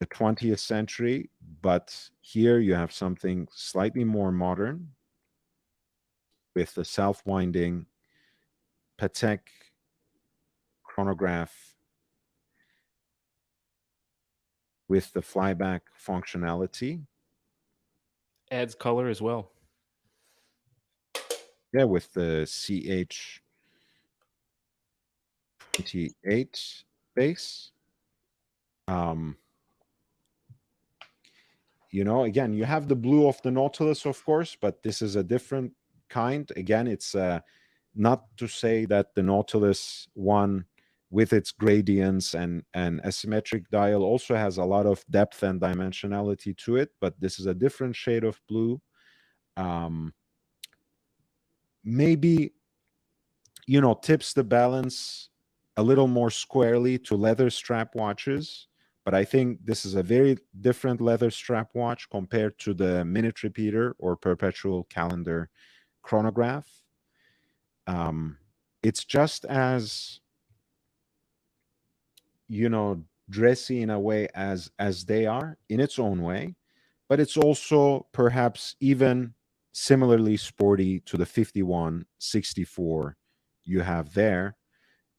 the 20th century. But here you have something slightly more modern with the self-winding Patek chronograph with the flyback functionality. Adds color as well. Yeah, with the CH28 base. Um, again, you have the blue of the Nautilus, of course, but this is a different kind. Again, it's not to say that the Nautilus one, with its gradients and asymmetric dial, also has a lot of depth and dimensionality to it, but this is a different shade of blue. Um, Maybe tips the balance a little more squarely to leather strap watches. But I think this is a very different leather strap watch compared to the minute repeater or perpetual calendar chronograph. Um, it's just as dressy in a way as they are in its own way, but it's also perhaps even similarly sporty to the 5164 you have there,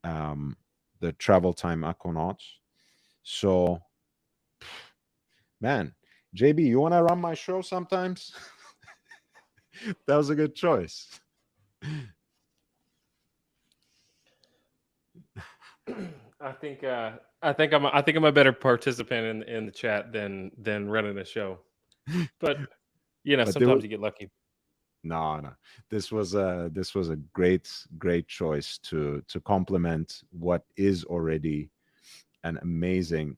um, the travel time Aquanauts. So, man, JB, you want to run my show sometimes? That was a good choice. I think I'm a better participant in the chat than running a show. But But there was sometimes you get lucky. no, no. This was a great choice to complement what is already an amazing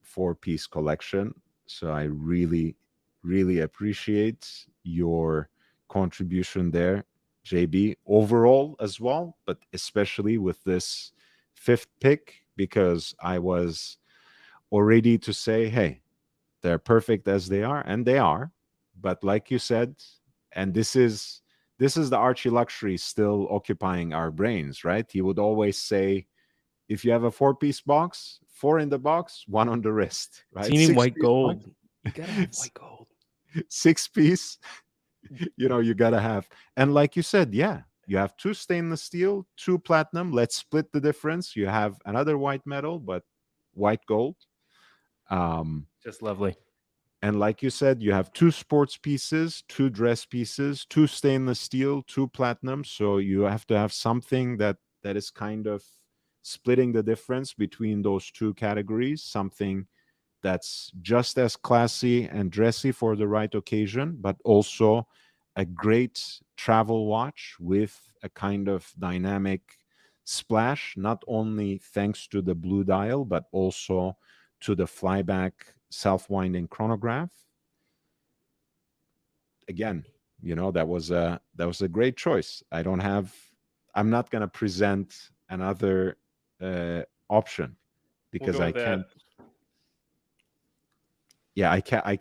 four-piece collection. So I really, really appreciate your contribution there, JB, overall as well, but especially with this fifth pick, because I was already to say, hey, they're perfect as they are, and they are. But like you said, and this is the Archie luxury still occupying our brains, right? He would always say, if you have a four-piece box, four in the box, one on the wrist, So right? you need white Six-piece box, gold. You gotta have white gold. six piece, you gotta have. And like you said, yeah, You have two stainless steel, two platinum. Let's split the difference. You have another white metal, but white gold. Um, Just lovely. and like you said, you have two sports pieces, two dress pieces, two stainless steel, two platinum. So you have to have something that is kind of splitting the difference between those two categories, something that's just as classy and dressy for the right occasion, but also a great travel watch with a kind of dynamic splash, not only thanks to the blue dial, but also to the flyback self winding chronograph. Again, that was a great choice. I'm not going to present another option We'll because go I with that. can't. Yeah, I can't I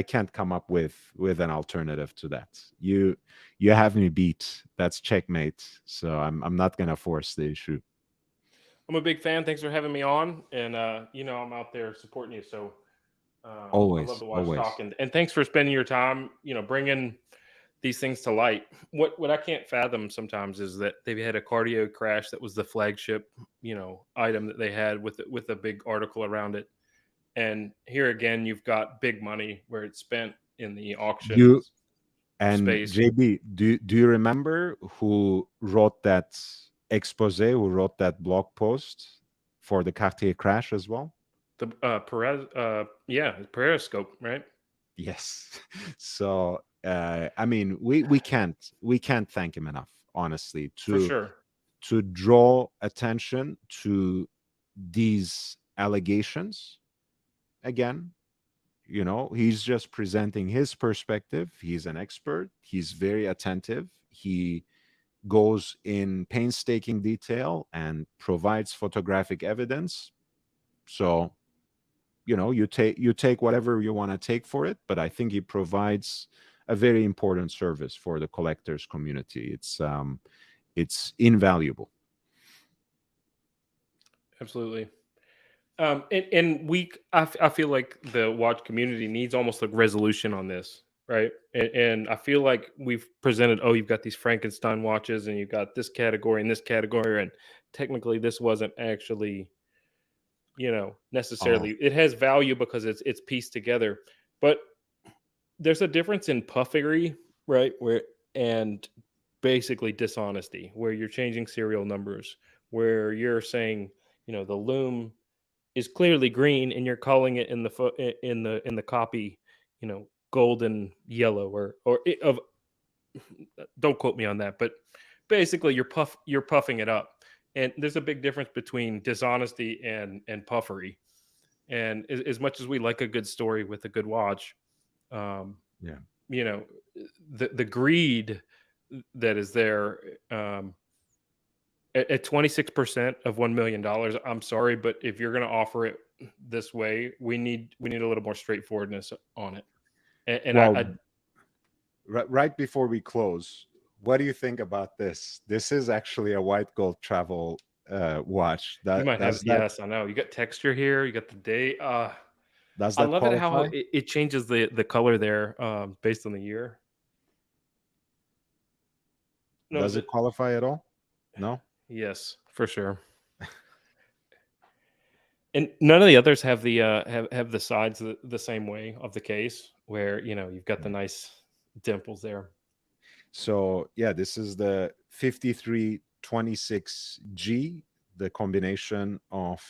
can't come up with an alternative to that. You have me beat. That's checkmate. So I'm not gonna force the issue. I'm a big fan. Thanks for having me on, and I'm out there supporting you. So I love Always, to watch talk, always. and thanks for spending your time. Bringing these things to light. What I can't fathom sometimes is that they had a cardio crash that was the flagship, item that they had with a big article around it. And here again, you've got big money where it's spent in the You auctions and space. JB, do you remember who wrote that expose? Who wrote that blog post for the Cartier crash as well? The Perez, yeah, Periscope, right? Yes. So I mean, we can't thank him enough, honestly, For to sure. draw attention to these allegations. Again, he's just presenting his perspective. He's an expert. He's very attentive. He goes in painstaking detail and provides photographic evidence. So you take whatever you want to take for it, but I think he provides a very important service for the collectors community. It's invaluable. Absolutely. And I feel like the watch community needs almost like resolution on this, right? And I feel like we've presented, oh, you've got these Frankenstein watches, and you've got this category and this category, and technically this wasn't actually, Oh, necessarily. It has value because it's pieced together, but there's a difference in puffery, right? Where and basically dishonesty, where you're changing serial numbers, where you're saying, the loom is clearly green and you're calling it in the in the copy, golden yellow of don't quote me on that, but basically you're puffing it up. And there's a big difference between dishonesty and puffery. And as much as we like a good story with a good watch, um, yeah. you know, the greed that is there, at 26% of $1 million. I'm sorry, but if you're going to offer it this way, we need a little more straightforwardness on it. And Well, I right before we close, what do you think about this? This is actually a white gold travel watch. you That might have, does that yes, I know, you got texture here, you got the date. does I that love it how qualify? it changes the color there, based on the year. No, Does it qualify at all? No. yes, for sure. And none of the others have the have the sides the same way of the case, where you've got the nice dimples there. So yeah, this is the 5326G, the combination of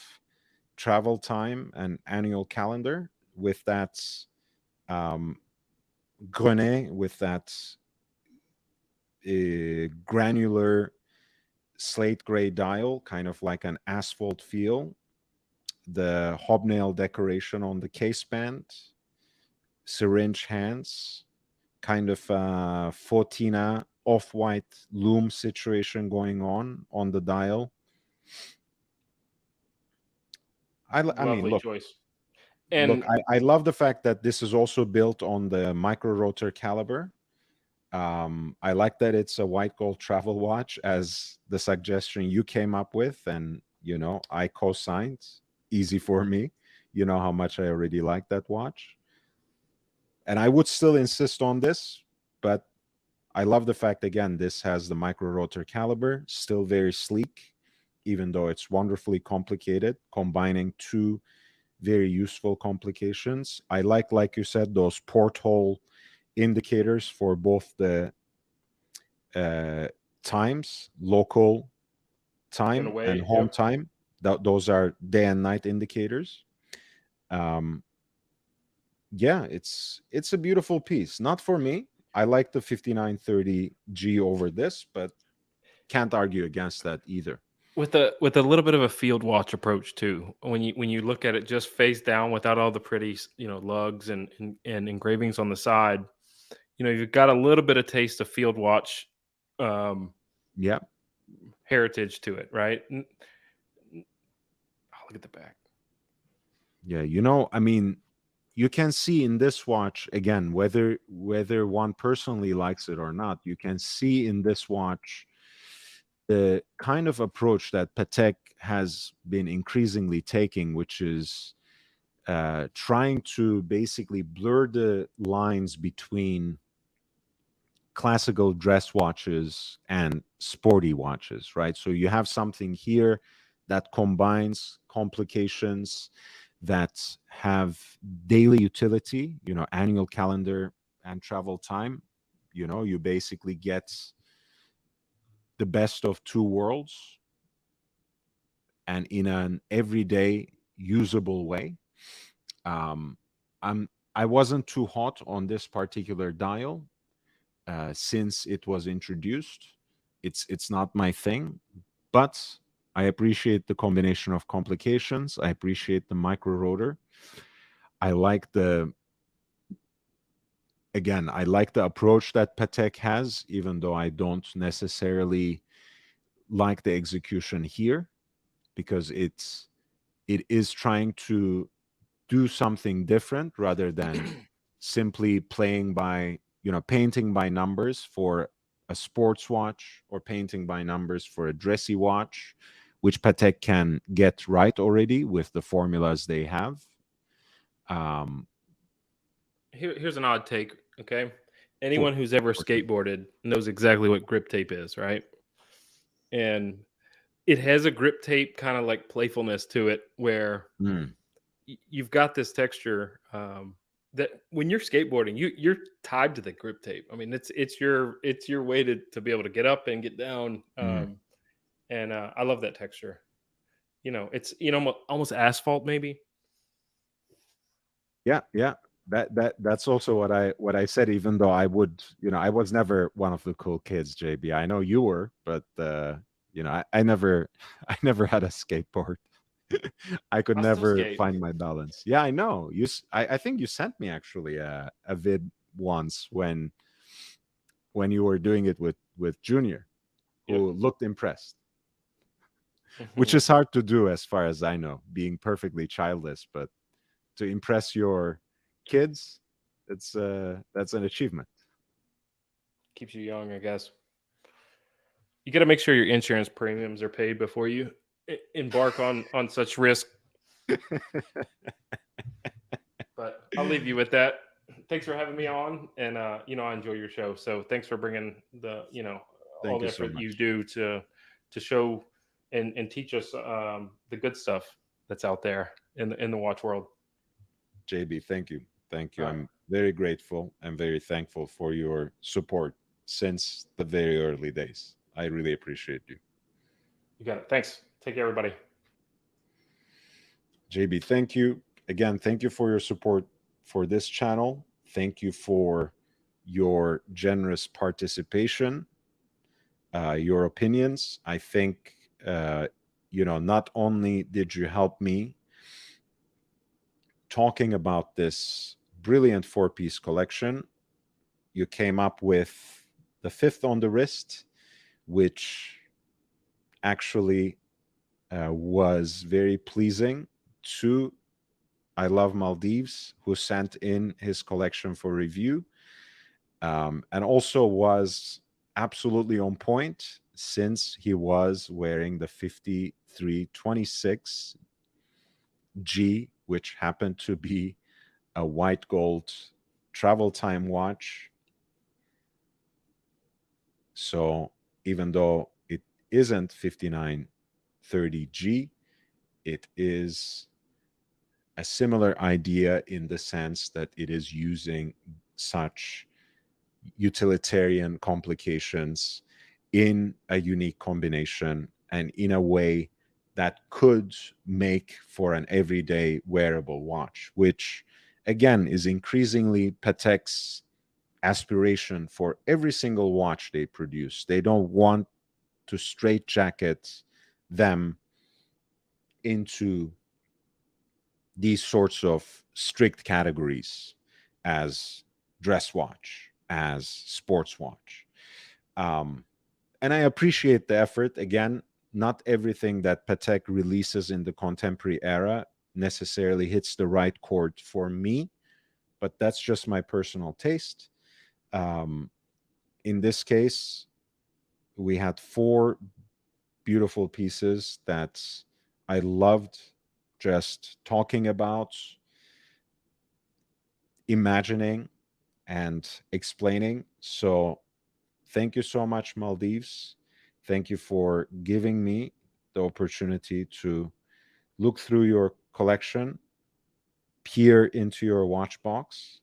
travel time and annual calendar with that um, grenet, with that granular slate gray dial, kind of like an asphalt feel. The hobnail decoration on the case band, syringe hands, kind of Fortina off-white loom situation going on the dial. I mean, Lovely look, choice. look, And I love the fact that this is also built on the micro rotor caliber. I like that it's a white gold travel watch, as the suggestion you came up with, and I co-signed. Easy for me. You know how much I already like that watch, and I would still insist on this, but I love the fact, again, this has the micro rotor caliber, still very sleek, even though it's wonderfully complicated, combining two very useful complications. I like you said, those porthole indicators for both the uh, times, local In a time and way, home yep. time. Those are day and night indicators. Um, yeah, it's a beautiful piece. Not for me. I like the 5930G over this, but can't argue against that either. With a little bit of a field watch approach too. When you look at it just face down without all the pretty lugs and engravings on the side, you've got a little bit of taste of field watch um, Yeah, heritage to it, right? Oh, look at the back. yeah. I mean, you can see in this watch, again, whether one personally likes it or not, you can see in this watch the kind of approach that Patek has been increasingly taking, which is trying to basically blur the lines between classical dress watches and sporty watches, right? So you have something here that combines complications that have daily utility, annual calendar and travel time. You basically get the best of two worlds and in an everyday usable way. Um, I wasn't too hot on this particular dial since it was introduced. It's not my thing, but I appreciate the combination of complications. I appreciate the micro rotor. I like the again, I like the approach that Patek has, even though I don't necessarily like the execution here because it is trying to do something different rather than simply playing by, painting by numbers for a sports watch or painting by numbers for a dressy watch, which Patek can get right already with the formulas they have. Um, Here's an odd take. Okay, for, anyone who's ever for sure. skateboarded knows exactly what grip tape is, right? And it has a grip tape kind of like playfulness to it, where Mm, you've got this texture that when you're skateboarding, you're tied to the grip tape. I mean, it's your way to be able to get up and get down. mm. And I love that texture. It's almost asphalt maybe. Yeah, yeah. That's also what I said. Even though I was never one of the cool kids, JB. I know you were, but I never, I never had a skateboard. I could I still never skate. find my balance. Yeah, I know. I think you sent me actually a vid once when you were doing it with Junior, Yep. who looked impressed, which is hard to do as far as I know, being perfectly childless, but to impress your kids, that's an achievement. Keeps you young, I guess. You got to make sure your insurance premiums are paid before you embark on such risk. But I'll leave you with that. Thanks for having me on, and I enjoy your show. So thanks for bringing all Thank the you so effort you much, do to show and teach us the good stuff that's out there in the watch world. JB. Thank you. All right, I'm very grateful and very thankful for your support since the very early days. I really appreciate you. you got it. Thanks. Take care, everybody. JB, thank you again. Thank you for your support for this channel. Thank you for your generous participation, your opinions. I think, not only did you help me talking about this brilliant four-piece collection, you came up with the fifth on the wrist, which actually was very pleasing to I Love Maldives, who sent in his collection for review, and also was absolutely on point since he was wearing the 5326G, which happened to be a white gold travel time watch So even though it isn't 5930G, it is a similar idea in the sense that it is using such utilitarian complications in a unique combination and in a way that could make for an everyday wearable watch, which again is increasingly Patek's aspiration for every single watch they produce. They don't want to straitjacket them into these sorts of strict categories as dress watch, as sports watch. Um, and I appreciate the effort. Again, not everything that Patek releases in the contemporary era necessarily hits the right chord for me, but that's just my personal taste. Um, in this case, we had four beautiful pieces that I loved just talking about, imagining, and explaining. So, thank you so much, Maldives. Thank you for giving me the opportunity to look through your collection, peer into your watch box.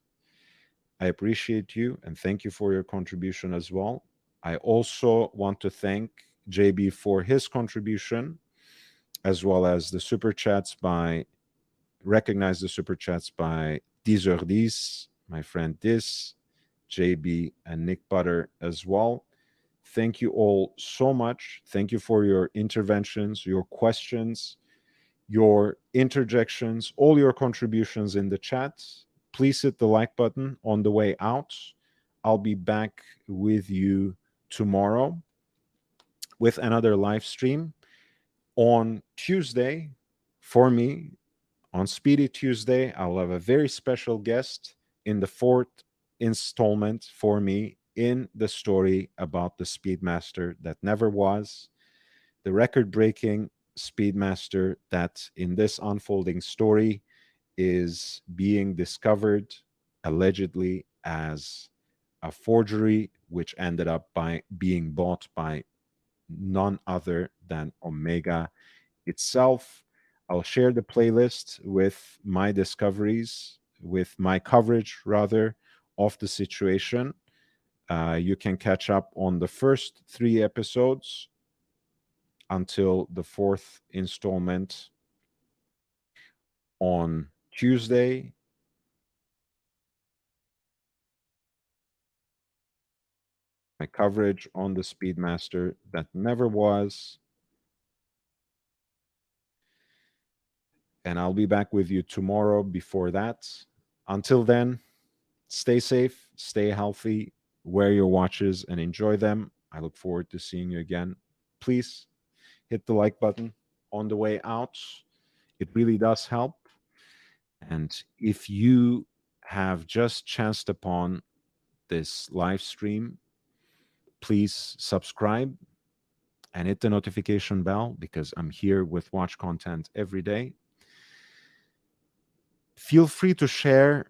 I appreciate you and thank you for your contribution as well. I also want to thank JB for his contribution, as well as the super chats by recognize the super chats by 10 my friend Dis, JB, and Nick Butter as well. Thank you all so much. Thank you for your interventions, your questions, your interjections, all your contributions in the chat. Please hit the like button on the way out. I'll be back with you tomorrow with another live stream. On Tuesday, for me, on Speedy Tuesday, I'll have a very special guest in the fourth installment for me in the story about the Speedmaster that never was, the record breaking Speedmaster that in this unfolding story is being discovered allegedly as a forgery, which ended up by being bought by none other than Omega itself. I'll share the playlist with my discoveries, with my coverage rather, of the situation. You can catch up on the first three episodes until the fourth installment on Tuesday. My coverage on the Speedmaster that never was. And I'll be back with you tomorrow before that. Until then, stay safe, stay healthy, wear your watches and enjoy them. I look forward to seeing you again. Please hit the like button on the way out. It really does help. And if you have just chanced upon this live stream, please subscribe and hit the notification bell because I'm here with watch content every day. Feel free to share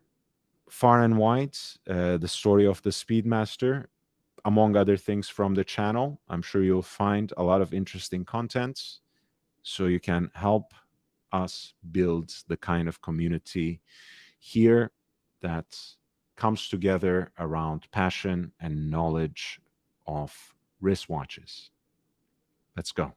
far and wide the story of the Speedmaster, among other things from the channel. I'm sure you'll find a lot of interesting content so you can help us build the kind of community here that comes together around passion and knowledge of wristwatches. Let's go.